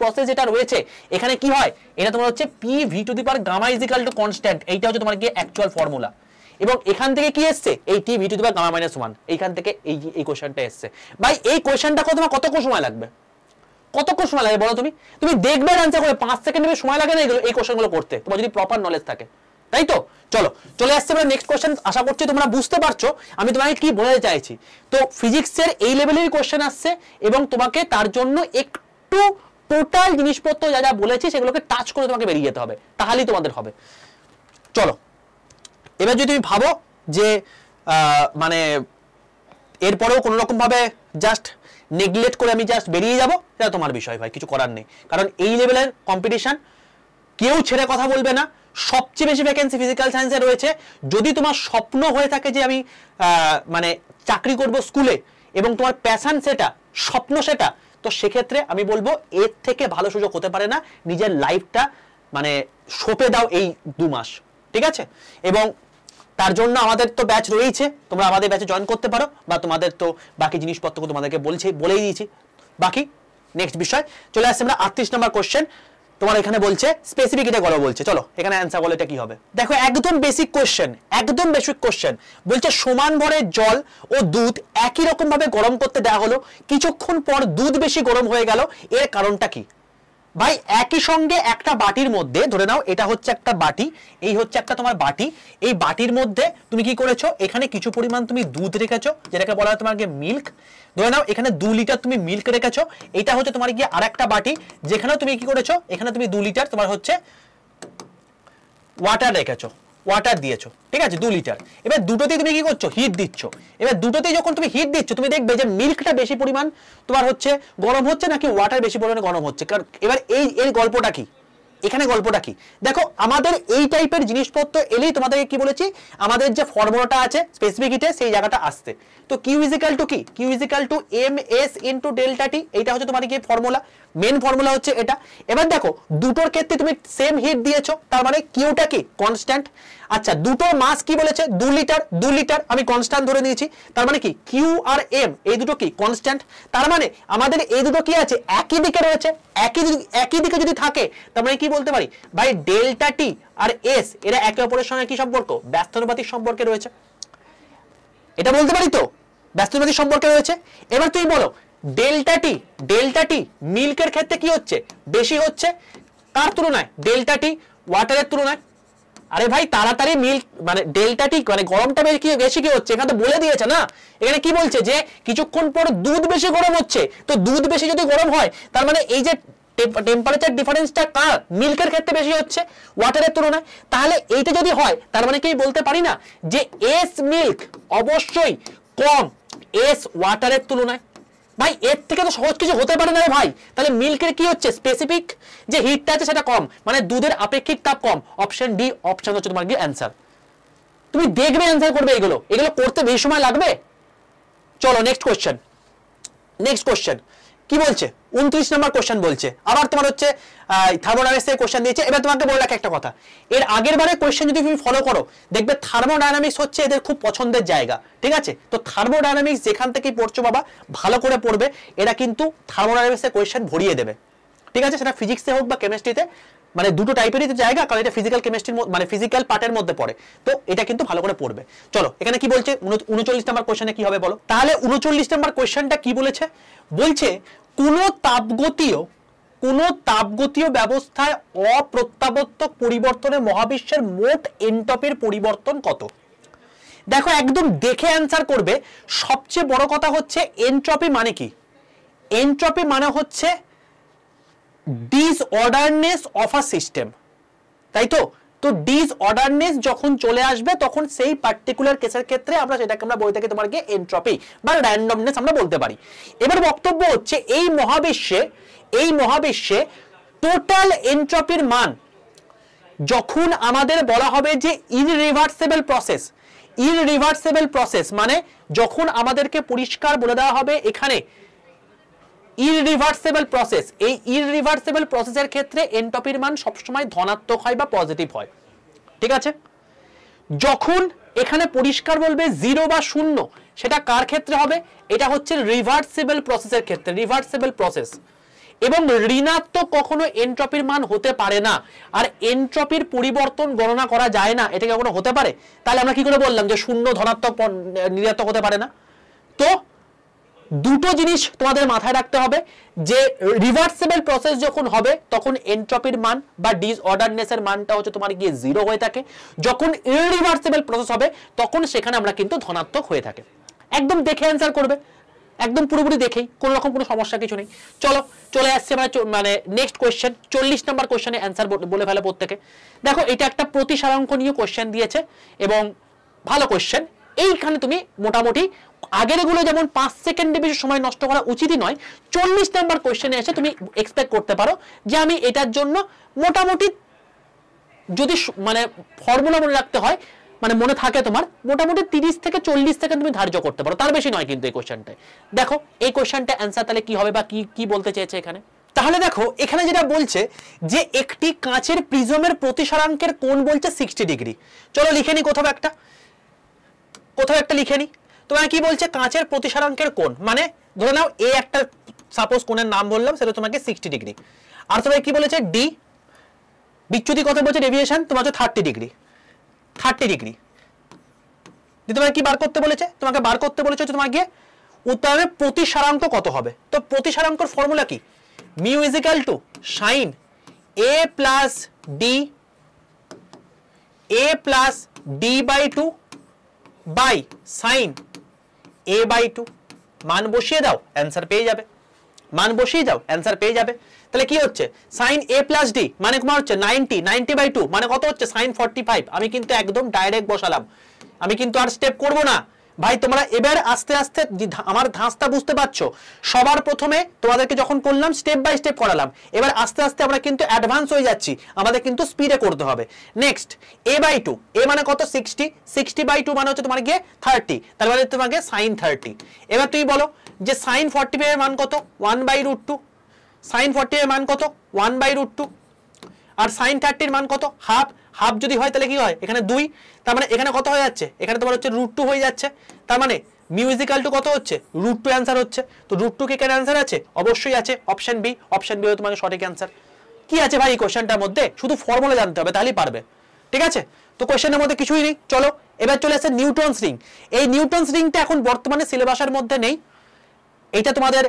প্রসেস যেটা রয়েছে এখানে কি হয়, এটা তোমার হচ্ছে P V to the power gamma is equal to constant, এইটা হচ্ছে তোমার কি অ্যাকচুয়াল ফর্মুলা। এবং এখান থেকে কি এসছে, এই T V to the power gamma minus 1, এইখান থেকে এই কোশ্চেনটা এসছে। ভাই এই কোশ্চেনটা তোমার কতক্ষণ সময় লাগবে, কতক্ষণ সময় লাগে বলো তুমি? তুমি দেখবে অ্যানসার করে 5 সেকেন্ড সময় লাগে না এই কোশ্চেনগুলো করতে, তোমার যদি প্রপার নলেজ থাকে, তাই তো? চলো চলে আসছে আমরা নেক্সট কোশ্চেন। আশা করছি তোমরা বুঝতে পারছো আমি তোমাকে কি বলতে চাইছি। তো ফিজিক্সের এই লেভেলের কোশ্চেন আসছে এবং তোমাকে তার জন্য একটু টোটাল জিনিসপত্র যা যা বলেছি সেগুলোকে টাচ করে তোমাকে বেরিয়ে যেতে হবে, তাহলেই তোমাদের হবে। চলো এবার যদি তুমি ভাবো যে মানে এরপরেও কোনো রকম ভাবে জাস্ট নেগলেক্ট করে আমি জাস্ট বেরিয়ে যাবো, এটা তোমার বিষয় ভাই, কিছু করার নেই। কারণ এই লেভেলের কম্পিটিশন কেউ ছেড়ে কথা বলবে না, সবচেয়ে বেশি ভ্যাকেন্সি ফিজিক্যাল সায়েন্সে রয়েছে। যদি তোমার স্বপ্ন হয়ে থাকে যে আমি মানে চাকরি করব স্কুলে এবং তোমার প্যাশন সেটা, স্বপ্ন সেটা, তো সেক্ষেত্রে আমি বলবো এর থেকে ভালো সুযোগ হতে পারে না। নিজের লাইফটা মানে সঁপে দাও এই 2 মাস, ঠিক আছে? এবং তার জন্য আমাদের তো ব্যাচ রয়েছে, তোমরা আমাদের ব্যাচে জয়েন করতে পারো, বা তোমাদের তো বাকি জিনিসপত্র তোমাদেরকে বলেই দিয়েছি। বাকি নেক্সট বিষয় চলে আসছে আমরা 38 নম্বর কোশ্চেন। তোমার এখানে বলছে স্পেসিফিক এটা করো বলছে, চলো এখানে অ্যান্সার বলো এটা কি হবে। দেখো একদম বেসিক কোশ্চেন, একদম বেসিক কোশ্চেন বলছে সমান ভরের জল ও দুধ একই রকম ভাবে গরম করতে দেওয়া হলো, কিছুক্ষণ পর দুধ বেশি গরম হয়ে গেল, এর কারণটা কি? ভাই একই সঙ্গে একটা বাটির মধ্যে ধরে নাও এটা হচ্ছে একটা বাটি, এই হচ্ছে একটা তোমার বাটি, এই বাটির মধ্যে তুমি কি করেছো, এখানে কিছু পরিমাণ তুমি দুধ রেখেছো যেটাকে বলা হয় তোমাকে মিল্ক। ধরে নাও এখানে 2 লিটার তুমি মিল্ক রেখেছো, এটা হচ্ছে তোমার গিয়ে আরেকটা বাটি যেখানে তুমি কি করেছো, এখানে তুমি 2 লিটার তোমার হচ্ছে ওয়াটার রেখেছো, ওয়াটার দিয়েছো, ঠিক আছে 2 লিটার। এবার দুটোতেই তুমি কি করছো, হিট দিচ্ছ। এবার দুটোতেই যখন তুমি হিট দিচ্ছ তুমি দেখবে যে মিল্কটা বেশি পরিমাণ তোমার হচ্ছে গরম হচ্ছে নাকি ওয়াটার বেশি পরিমাণে গরম হচ্ছে। কারণ এবার এর গল্পটা কি, এখানে গল্পটা কি দেখো, আমাদের এই টাইপের জিনিসপত্র এলেই তোমাদেরকে কি বলেছি, আমাদের যে ফর্মুলাটা আছে স্পেসিফিক হিটে সেই জায়গাটা আসতে। তো কিউ ইজ ইকুয়াল টু কি, q is equal to m s into delta t, এইটা হচ্ছে তোমার কি ফর্মুলা, মেন ফর্মুলা হচ্ছে এটা। এবার দেখো দুটোর ক্ষেত্রে তুমি সেম হিট দিয়েছো, তার মানে কিউটা কি কনস্ট্যান্ট। আচ্ছা দুটোর মাস কি বলেছে 2 লিটার, 2 লিটার আমি কনস্ট্যান্ট ধরে নিয়েছি, তার মানে কি কিউ আর এম এই দুটো কি কনস্ট্যান্ট। তার মানে আমাদের এই দুটো কি আছে, একই দিকে রয়েছে, একই দিকে যদি থাকে তার মানে কি বলতে পারি ভাই ডেল্টা টি আর এস এরা একে অপরের সঙ্গে কি সম্পর্ক, ব্যস্তানুপাতিক সম্পর্কে রয়েছে, এটা বলতে পারি তো ব্যস্তানুপাতিক সম্পর্কে রয়েছে। এবার তুমি বলো ডেল্টা টি মিল্কের ক্ষেত্রে কি হচ্ছে, বেশি হচ্ছে কার তুলনায়, ডেল্টা টি ওয়াটারের তুলনায়। আরে ভাই তাড়াতাড়ি মিল্ক মানে ডেল্টা টি মানে গরমটা বেশি কি হচ্ছে, এখানে তো বলে দিয়েছে না, এখানে কি বলছে যে কিছুক্ষণ পর দুধ বেশি গরম হচ্ছে। তো দুধ বেশি যদি গরম হয় তার মানে এই যে টেম্পারেচার ডিফারেন্সটা কার, মিল্কের ক্ষেত্রে বেশি হচ্ছে ওয়াটারের তুলনায়। তাহলে এইটা যদি হয় তার মানে কি বলতে পারি না যে এস মিল্ক অবশ্যই কম এস ওয়াটারের তুলনায়। ভাই এর থেকে তো সহজ কিছু হতে পারে না রে ভাই। তাহলে মিল্কের কি হচ্ছে, স্পেসিফিক যে হিটটা আছে সেটা কম, মানে দুধের আপেক্ষিক তাপ কম। অপশন ডি অপশন হচ্ছে তোমার কি অ্যান্সার। তুমি দেখবে অ্যান্সার করবে, এগুলো করতে বেশি সময় লাগবে? চলো নেক্সট কোশ্চেন কি বলছে 29 নম্বর কোশ্চেন বলছে, আবার তোমার হচ্ছে থার্মোডাইনামিক্স এর কোশ্চেন দিয়েছে। এবার তোমাকে বলে রাখি একটা কথা, এর আগের বারে কোশ্চেন যদি তুমি ফলো করো দেখবে থার্মোডাইনামিক্স হচ্ছে এদের খুব পছন্দের জায়গা, ঠিক আছে? তো থার্মোডাইনামিক্স যেখান থেকেই পড়ছো বাবা ভালো করে পড়বে, এরা কিন্তু থার্মোডাইনামিক্স এর কোশ্চেন ভরিয়ে দেবে, ঠিক আছে? সেটা ফিজিক্সে হোক বা কেমিস্ট্রিতে, মানে দুটো টাইপেরই জায়গা, কারণ এটা ফিজিক্যাল কেমিস্ট্রির মানে ফিজিক্যাল পার্টের মধ্যে পড়ে, তো এটা কিন্তু ভালো করে পড়বে। চলো এখানে কি বলছে 39 নম্বর কোশ্চেনে কি হবে বলো? তাহলে 39 নম্বর কোশ্চেনটা কি বলেছে? বলছে কোন তাপগতীয় ব্যবস্থায় অপ্রত্যাবর্তক পরিবর্তনে মহাবিশ্বের মোট এনট্রপির পরিবর্তন কত? দেখো একদম দেখে অ্যান্সার করবে। সবচেয়ে বড় কথা হচ্ছে এনট্রপি মানে কি? এনট্রপি মানে হচ্ছে ডিসঅর্ডারনেস অফ আ সিস্টেম, তাই তো? তো ডিসঅর্ডারনেস যখন চলে আসবে তখন সেই পার্টিকুলার কেসের ক্ষেত্রে আমরা সেটাকে আমরা বলে থাকি তোমার কি এনট্রপি বা র্যান্ডমনেস আমরা বলতে পারি। এবার বক্তব্য হচ্ছে এই মহাবিশ্বে টোটাল এনট্রপির মান যখন আমাদের বলা হবে যে ইররিভার্সিবল প্রসেস, মানে যখন আমাদেরকে পরিষ্কার বলে দেওয়া হবে এখানে ইররিভার্সিবল প্রসেস, এই ইররিভার্সিবল প্রসেসের ক্ষেত্রে এনট্রপির মান সবসময় ধনাত্মক হয় বা পজিটিভ হয়, ঠিক আছে? যখন এখানে পরিষ্কার বলবে 0 বা 0, সেটা কার ক্ষেত্রে হবে? এটা হচ্ছে রিভার্সিবল প্রসেসের ক্ষেত্রে, রিভার্সিবল প্রসেস। এবং ঋণাত্মক কখনো এনট্রপির মান হতে পারে না, আর এনট্রপির পরিবর্তন গণনা করা যায় না, এটা কখনো হতে পারে? তাহলে আমরা কি করে বললাম যে 0 ধনাত্মক ঋণাত্মক হতে পারে না? তো দুটো জিনিস তোমাদের মাথায় রাখতে হবে যে রিভার্সিবল প্রসেস যখন হবে তখন এনট্রপির মান বা ডিসঅর্ডারনেসের মানটা হচ্ছে তোমার গিয়ে 0 হয়ে থাকে, যখন ইররিভার্সিবল প্রসেস হবে তখন সেখানে আমরা কিন্তু ধনাত্মক হয়ে থাকে। একদম দেখে অ্যান্সার করবে, একদম পুরোপুরি দেখেই, কোনো রকম কোনো সমস্যা কিছু নেই। চলো চলে আসছে মানে নেক্সট কোশ্চেন 40 নম্বর কোশ্চেনে অ্যান্সার বলে ফেলে প্রত্যেকে। দেখো এটা একটা প্রতিসারাঙ্ক নিয়ে কোশ্চেন দিয়েছে এবং ভালো কোশ্চেন। এইখানে তুমি মোটামুটি আগের এগুলো যেমন 5 সেকেন্ডে বেশি সময় নষ্ট করা উচিতই নয়, 40 নম্বর কোশ্চেনে এসে তুমি এক্সপেক্ট করতে পারো যে আমি এটার জন্য মোটামুটি যদি মানে ফর্মুলা মনে রাখতে হয়, মানে মনে থাকে তোমার, মোটামুটি 30 থেকে 40 সেকেন্ড তুমি ধার্য করতে পারো, তার বেশি নয় কিন্তু এই কোশ্চেনটায়। দেখো এই কোশ্চেনটা অ্যান্সার তাহলে কি হবে বা কি বলতে চেয়েছে এখানে? তাহলে দেখো এখানে যেটা বলছে যে একটি কাঁচের প্রিজমের প্রতিসারাঙ্কের কোণ বলছে 60 ডিগ্রি। চলো লিখে নি কোথাও একটা লিখে নি। তোমার কি বলছে? কাঁচের প্রতিসারাঙ্কের কোণ, মানে ধরে নাও এ একটা সাপোজ কোণের নাম বললাম, সেটা তোমাকে 60 ডিগ্রি। আর তোমাকে কি বলেছে? ডি বিচ্যুতি কত বলছে? ডেভিয়েশন তোমার হচ্ছে 30 ডিগ্রি। তোমাকে কি বার করতে বলেছে? তোমাকে বার করতে বলেছে তোমাকে উত্তরণের প্রতিসারাঙ্ক কত হবে। তো প্রতিসারাঙ্কর ফর্মুলা কি? Mu is equal to sine A plus D by 2 by sine a by 2। মান বসিয়ে দাও, অ্যান্সার পেয়ে যাবে। তাহলে কি হচ্ছে? সাইন a প্লাস ডি মানে তোমার হচ্ছে 90 বাই 2 মানে কত হচ্ছে? সাইন 45। আমি কিন্তু একদম ডাইরেক্ট বসালাম, আমি কিন্তু আর স্টেপ করব না ভাই। তোমরা এবার আস্তে আস্তে আমার ধাঁচটা বুঝতে পারছো। সবার প্রথমে তোমাদেরকে যখন করলাম স্টেপ বাই স্টেপ করালাম, এবার আস্তে আস্তে আমরা কিন্তু অ্যাডভান্স হয়ে যাচ্ছি, আমাদের কিন্তু স্পিডে করতে হবে। নেক্সট a বাই 2, a মানে কত? 60 বাই 2 মানে হচ্ছে তোমার গিয়ে 30, তার মানে তোমাকে সাইন 30। এবার তুমি বলো যে সাইন 45 এর মান কত? 1/√2। সাইন 40 এর মান কত? 1/√2। আর সাইন 30 এর মান কত? হাফ যদি হয় তাহলে কি হয়? এখানে 2, তার মানে এখানে কত হয়ে যাচ্ছে? এখানে তোমার হচ্ছে √2 হয়ে যাচ্ছে। তার মানে মিউ ইজ ইকুয়াল টু কত হচ্ছে? √2 অ্যান্সার হচ্ছে। তো √2 কে কেন অ্যান্সার আছে? অবশ্যই আছে অপশন বি হলো তোমাকে সঠিক অ্যান্সার। কি আছে ভাই এই কোশ্চেনটার মধ্যে? শুধু ফর্মুলা জানতে হবে তাহলেই পারবে, ঠিক আছে? তো কোশ্চেনের মধ্যে কিছুই নেই। চলো এবার চলে আসছে নিউটনস রিং। এই নিউটনস রিংটা এখন বর্তমানে সিলেবাসের মধ্যে নেই, এটা তোমাদের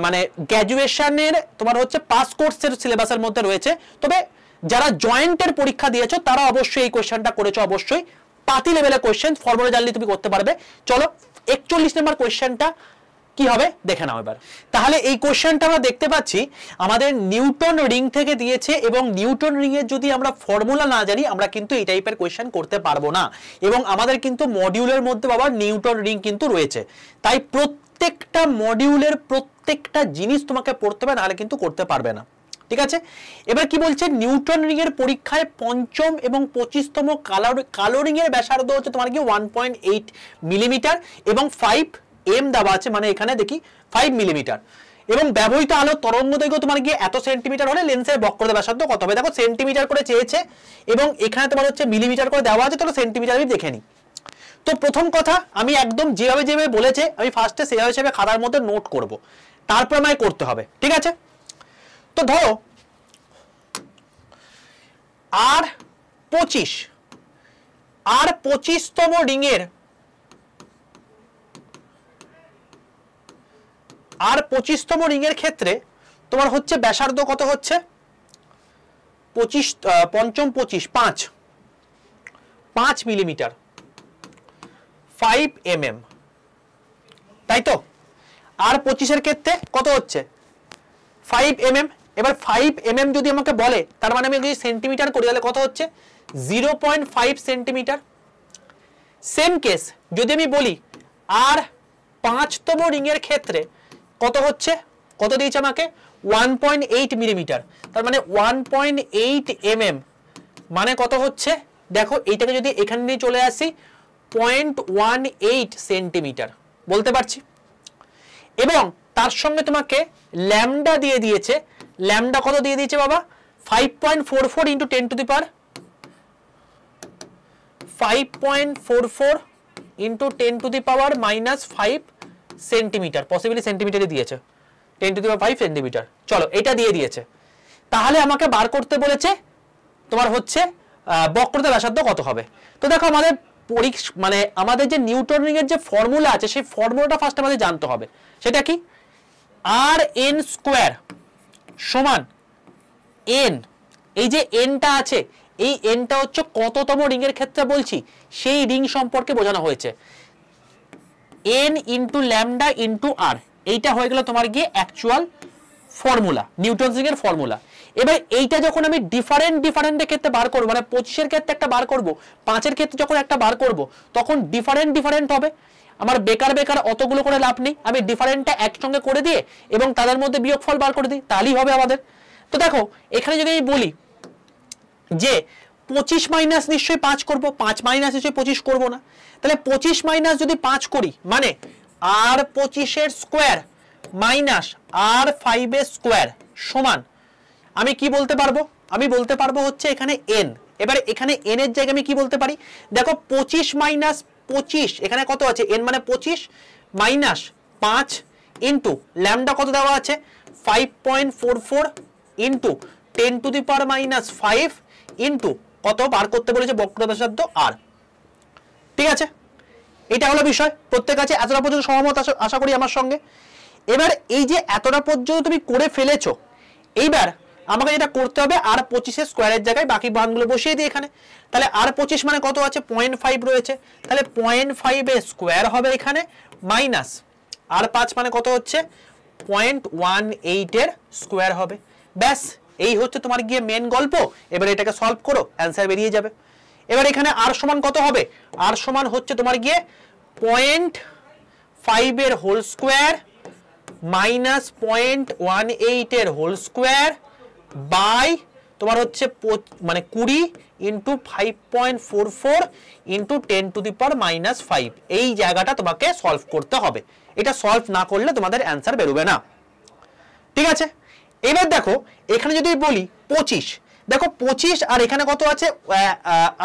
মানে গ্র্যাজুয়েশনের তোমার হচ্ছে পাস কোর্সের সিলেবাসের মধ্যে রয়েছে। তবে যারা জয়েন্টের পরীক্ষা দিয়েছো তারা অবশ্যই এই কোশ্চেনটা করেছো, অবশ্যই পাতি লেভেলের কোশ্চেন, ফর্মুলা জানলে তুমি করতে পারবে। চলো 41 নম্বর কোশ্চেনটা কি হবে দেখে নাও এবার। তাহলে এই কোশ্চেনটা আমরা দেখতে পাচ্ছি আমাদের নিউটন রিং থেকে দিয়েছে, এবং নিউটন রিং এর যদি আমরা ফর্মুলা না জানি আমরা কিন্তু এই টাইপের কোশ্চেন করতে পারবো না। এবং আমাদের কিন্তু মডিউলের মধ্যে বাবা নিউটন রিং কিন্তু রয়েছে, তাই প্রত্যেকটা মডিউলের প্রত্যেকটা জিনিস তোমাকে পড়তে হবে, নাহলে কিন্তু করতে পারবে না, ঠিক আছে? এবার কি বলছে? নিউটন রিং এর পরীক্ষায় 5ম এবং 25তম কালো রিং এর ব্যাসার্ধ হচ্ছে তোমার কি 1.8 মিলিমিটার এবং 5 এম দেওয়া আছে, মানে এখানে দেখি 5 মিলিমিটার, এবং ব্যবহৃত আলো তরঙ্গ দৈর্ঘ্য তোমার গিয়ে এত সেন্টিমিটার হলে লেন্সের বক্রতা ব্যাসার্ধ কত হবে। দেখো সেন্টিমিটার করে চেয়েছে এবং এখানে তোমার হচ্ছে মিলিমিটার করে দেওয়া আছে, তাহলে সেন্টিমিটার আমি দেখে নিই। তো প্রথম কথা আমি একদম যেভাবে যেভাবে বলেছে আমি ফার্স্টে সেভাবে সেভাবে খাতার মধ্যে নোট করব, তারপর আমায় করতে হবে, ঠিক আছে। তো ধরো আর 25তম রিংয়ের ক্ষেত্রে তোমার হচ্ছে ব্যাসার্ধ কত হচ্ছে 5 মিলিমিটার, 5 mm, তাই তো। আর 25 ক্ষেত্রে কত হচ্ছে 5 mm। এবার 5 mm যদি আমাকে বলে, তার মানে আমি যদি সেন্টিমিটার করি তাহলে কত হচ্ছে 0.5 সেন্টিমিটার। সেম কেস যদি আমি বলি আর 5তম রিংয়ের ক্ষেত্রে কত হচ্ছে, কত দিয়েছে আমাকে 1.8 মিলিমিটার, তার মানে 1.8 mm মানে কত হচ্ছে, দেখো এইটাকে যদি এখানে নিয়ে চলে আসি 0.18 সেন্টিমিটার বলতে পারছি। এবং তার সঙ্গে তোমাকে ল্যামডা দিয়ে দিয়েছে, ল্যামডা কত দিয়ে দিয়েছে বাবা 5.44 into 10 to the power 5.44 into 10 to the power -5 centimetre, possibly সেন্টিমিটারে দিয়েছে 10 টু দি পাওয়ার 5 সেন্টিমিটার। চলো এটা দিয়ে দিয়েছে, তাহলে আমাকে বার করতে বলেছে তোমার হচ্ছে বক্রতা ব্যাসার্ধ কত হবে। তো দেখো আমাদের মানে আমাদের যে নিউটন রিং এর যে ফর্মুলা আছে সেই ফর্মুলাটা ফার্স্ট আমাদের জানতে হবে। সেটা কি আর এন স্কোয়ার সমান এন, এই যে এনটা আছে এই এনটা হচ্ছে কততম রিং এর ক্ষেত্রে বলছি সেই রিং সম্পর্কে বোঝানো হয়েছে, এন ইন্টু ল্যামডা ইন্টু আর, এইটা হয়ে গেল তোমার গিয়ে অ্যাকচুয়াল ফর্মুলা, নিউটন রিং এর ফর্মুলা। এবার এইটা যখন আমি ডিফারেন্টের ক্ষেত্রে বার করবো, মানে 25 ক্ষেত্রে একটা বার করব, 5 ক্ষেত্রে যখন একটা বার করব, তখন ডিফারেন্ট হবে। আমার বেকার অতগুলো করে লাভ নেই, আমি ডিফারেন্টটা একসঙ্গে করে দিয়ে এবং তাদের মধ্যে বিয়োগফল বার করে দিই, তাহলেই হবে আমাদের। তো দেখো এখানে যদি আমি বলি যে 25 মাইনাস নিশ্চয়ই 5 করব, 5 মাইনাস নিশ্চয়ই 25 করব না, তাহলে 25 মাইনাস যদি 5 করি মানে আর 25 এর স্কোয়ার মাইনাস আর 5 এর স্কোয়ার সমান, আমি কি বলতে পারবো, আমি বলতে পারবো হচ্ছে এখানে n। এবারে এখানে n এর জায়গায় আমি কি বলতে পারি, দেখো 25 মাইনাস 25 এখানে কত আছে n মানে 25 মাইনাস 5 ইন্টু ল্যামডা কত দেওয়া আছে 5.44 into 10 to the power -5 into কত বার করতে বলেছে বক্রতা ব্যাসার্ধ r, ঠিক আছে। এটা হলো বিষয়, প্রত্যেক আছে এতটা পর্যন্ত সহমত আশা করি আমার সঙ্গে। এবার এই যে এতটা পর্যন্ত তুমি করে ফেলেছো, এইবার আমাকে যেটা করতে হবে আর 25 এর স্কোয়ারের জায়গায় বাকি মানগুলো বসিয়ে দিই এখানে, তাহলে আর 25 মানে কত আছে 0.5 রয়েছে, তাহলে 0.5 এর স্কোয়ার হবে এখানে মাইনাস আর 5 মানে কত হচ্ছে 0.18 এর স্কোয়ার হবে। ব্যাস এই হচ্ছে তোমার গিয়ে মেন গল্প। এবার এটাকে সলভ করো, অ্যান্সার বেরিয়ে যাবে। এবার এখানে আর সমান কত হবে, আর সমান হচ্ছে তোমার গিয়ে 0.5 এর হোল স্কোয়ার মাইনাস 0.18 এর হোল স্কোয়ার বাই তোমার হচ্ছে মানে 20 into 5.44 into 10 to the power -5, এই জায়গাটা তোমাকে সলভ করতে হবে। এটা সলভ না করলে তোমাদের অ্যান্সার বেরোবে না, ঠিক আছে। এবার দেখো এখানে যদি বলি 25, দেখো 25 আর এখানে কত আছে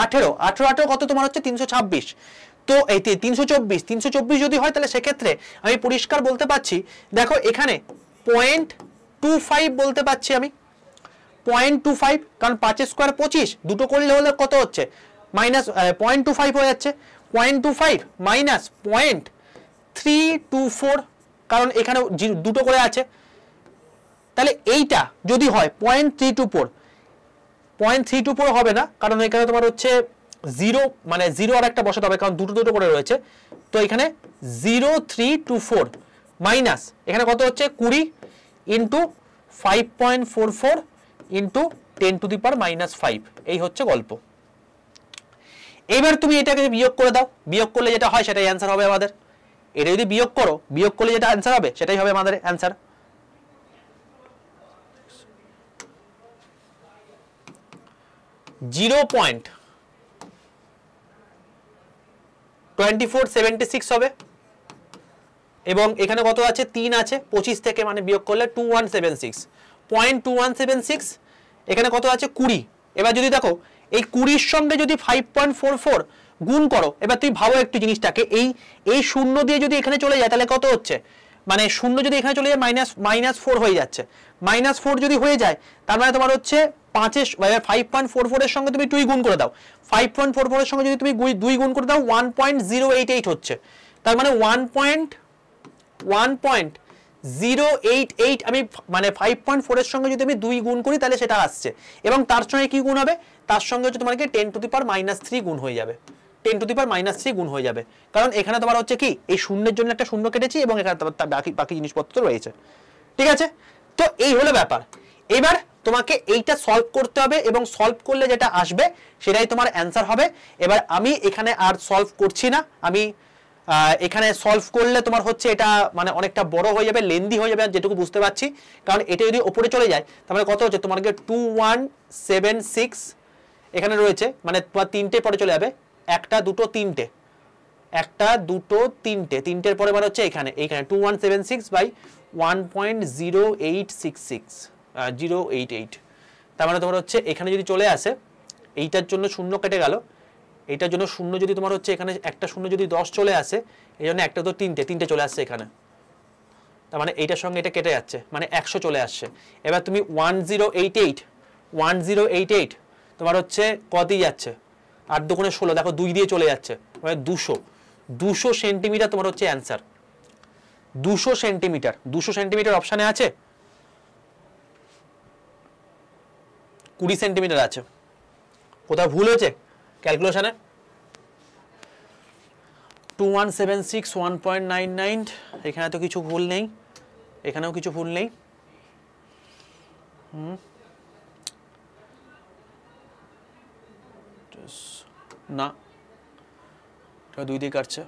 18 কত তোমার হচ্ছে 326, তো এই 324 যদি হয় তাহলে সেক্ষেত্রে আমি পরিষ্কার বলতে পারছি, দেখো এখানে 0.25 বলতে পারছি আমি 0.25, কারণ 5 স্কোয়ার 25 দুটো করলে হলে কত হচ্ছে মাইনাস 0.25 হয়ে যাচ্ছে, 0.25 মাইনাস 0.324, কারণ এখানে দুটো করে আছে, তাহলে এইটা যদি হয় 0.324 হবে না, কারণ এখানে তোমার হচ্ছে 0 মানে 0 আর একটা বসাতে হবে, কারণ দুটো করে রয়েছে, তো এখানে 0324 মাইনাস এখানে কত হচ্ছে 20 into 5.44 into 10 to the power -5, এই হচ্ছে গল্প। এবার তুমি এটাকে বিয়োগ করে দাও, বিয়োগ করলে যেটা হয় সেটাই অ্যান্সার হবে আমাদের। এটা যদি বিয়োগ করো, বিয়োগ করলে যেটা অ্যান্সার হবে সেটাই হবে আমাদের অ্যান্সার। 0.2476 হবে, এবং এখানে কত আছে 3 আছে 25 থেকে মানে বিয়োগ করলে 2176.2176 এখানে কত আছে 20 এবার যদি দেখো এই 20 এর সঙ্গে যদি 5.44 গুণ করো এবার তুমি ভাবো একটু জিনিসটাকে এই শূন্য দিয়ে যদি এখানে চলে যায় তাহলে কত হচ্ছে মানে শূন্য যদি এখানে চলে যায় -4 হয়ে যাচ্ছে -4 যদি হয়ে যায় তার মানে তোমার হচ্ছে 5.44 এর সঙ্গে তুমি 2 গুণ করে দাও 5.44 এর সঙ্গে যদি তুমি 2 গুণ করে দাও 1.088 হচ্ছে তার মানে 1.088 আমি মানে 5.4 এর সঙ্গে যদি আমি 2 গুণ করি তাহলে সেটা আসছে এবং তার সঙ্গে কি গুণ হবে তার সঙ্গে হচ্ছে তোমার কি 10⁻³ গুণ হয়ে যাবে 10⁻³ গুণ হয়ে যাবে কারণ এখানে তোমার হচ্ছে কি এই শূন্যের জন্য একটা শূন্য কেটেছি এবং এখানে বাকি জিনিসপত্র রয়েছে ঠিক আছে তো এই হলো ব্যাপার এবার তোমাকে এইটা সলভ করতে হবে এবং সলভ করলে যেটা আসবে সেটাই তোমার অ্যান্সার হবে এবার আমি এখানে আর সলভ করছি না আমি এখানে সলভ করলে তোমার হচ্ছে এটা মানে অনেকটা বড় হয়ে যাবে লেন্দি হয়ে যাবে যেটুকু বুঝতে পারছি কারণ এটা যদি উপরে চলে যায় তাহলে কত হচ্ছে তোমাকে 2176 এখানে রয়েছে মানে তোমার তিনটে পরে চলে যাবে একটা দুটো তিনটে তিনটের পরে মানে হচ্ছে এখানে 2176 বাই 1.0866 তার মানে তোমার হচ্ছে এখানে যদি চলে আসে এইটার জন্য শূন্য কেটে গেল এইটার জন্য শূন্য যদি তোমার হচ্ছে এখানে একটা শূন্য যদি 10 চলে আসে এই জন্য একটা তো তিনটে চলে আসছে এখানে তার মানে এইটার সঙ্গে এটা কেটে যাচ্ছে মানে 100 চলে আসছে এবার তুমি 1088 তোমার হচ্ছে কত দিয়ে যাচ্ছে 8 দুগুণে 16 দেখো 2 দিয়ে চলে যাচ্ছে মানে 200 সেন্টিমিটার তোমার হচ্ছে অ্যান্সার 200 সেন্টিমিটার অপশানে আছে 20 সেন্টিমিটার আছে কোথাও ভুল হয়েছে ক্যালকুলেশনে 2176 1.99 এখানে তো কিছু ভুল নেই এখানেও কিছু ভুল নেই না এটা 2 দিয়ে কাটছে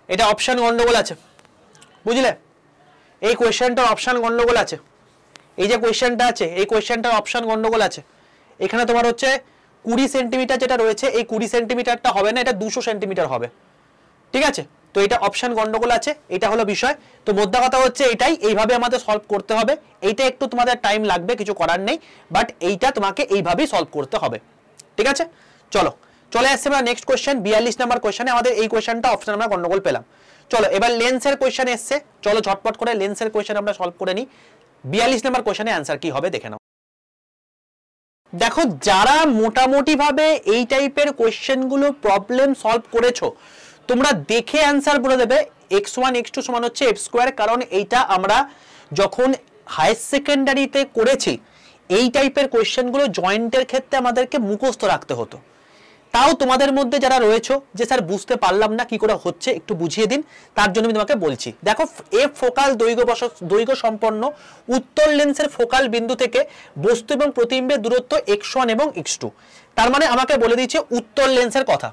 এটা অপশন গন্ডগোল আছে বুঝলে এই কোশ্চেনটার অপশন গন্ডগোল আছে এই যে কোশ্চেনটা আছে এই কোশ্চেনটার অপশন গন্ডগোল আছে এখানে তোমার হচ্ছে 20 সেন্টিমিটার যেটা রয়েছে এই 20 সেন্টিমিটারটা হবে না এটা 200 সেন্টিমিটার হবে ঠিক আছে তো এটা অপশন গন্ডগোল আছে এটা হলো বিষয় তো মোদ্দা কথা হচ্ছে এটাই এইভাবে আমাদের সলভ করতে হবে এইটা একটু তোমাদের টাইম লাগবে কিছু করার নেই বাট এইটা তোমাকে এইভাবেই সলভ করতে হবে ঠিক আছে চলে আসছে আমরা নেক্সট কোশ্চেন 42 নাম্বার কোশ্চেনে আমাদের এই কোশ্চেনটা অপশন আমরা গন্ডগোল পেলাম চলো এবার লেন্সের কোশ্চেন এসছে চলো ঝটপট করে লেন্সের কোশ্চেন আমরা সলভ করে নিই 42 নাম্বার কোশ্চেনে অ্যান্সার কি হবে দেখে নাও দেখো যারা মোটামুটি ভাবে এই টাইপের কোশ্চেনগুলো প্রবলেম সলভ করেছো তোমরা দেখে অ্যান্সার বলে দেবে x1 x2 সমান হচ্ছে f² কারণ এইটা আমরা যখন হায়ার সেকেন্ডারিতে করেছি এই টাইপের কোশ্চেনগুলো জয়েন্টের ক্ষেত্রে আমাদেরকে মুখস্থ রাখতে হতো তাও তোমাদের মধ্যে যারা রয়েছে যে স্যার বুঝতে পারলাম না কি করে হচ্ছে একটু বুঝিয়ে দিন তার জন্য আমি তোমাকে বলছি দেখো এফ ফোকাল দৈর্ঘ্য সম্পন্ন উত্তল লেন্সের ফোকাল বিন্দু থেকে বস্তু এবং প্রতিবিম্বের দূরত্ব x1 এবং x2 তার মানে আমাকে বলে দিচ্ছে উত্তল লেন্সের কথা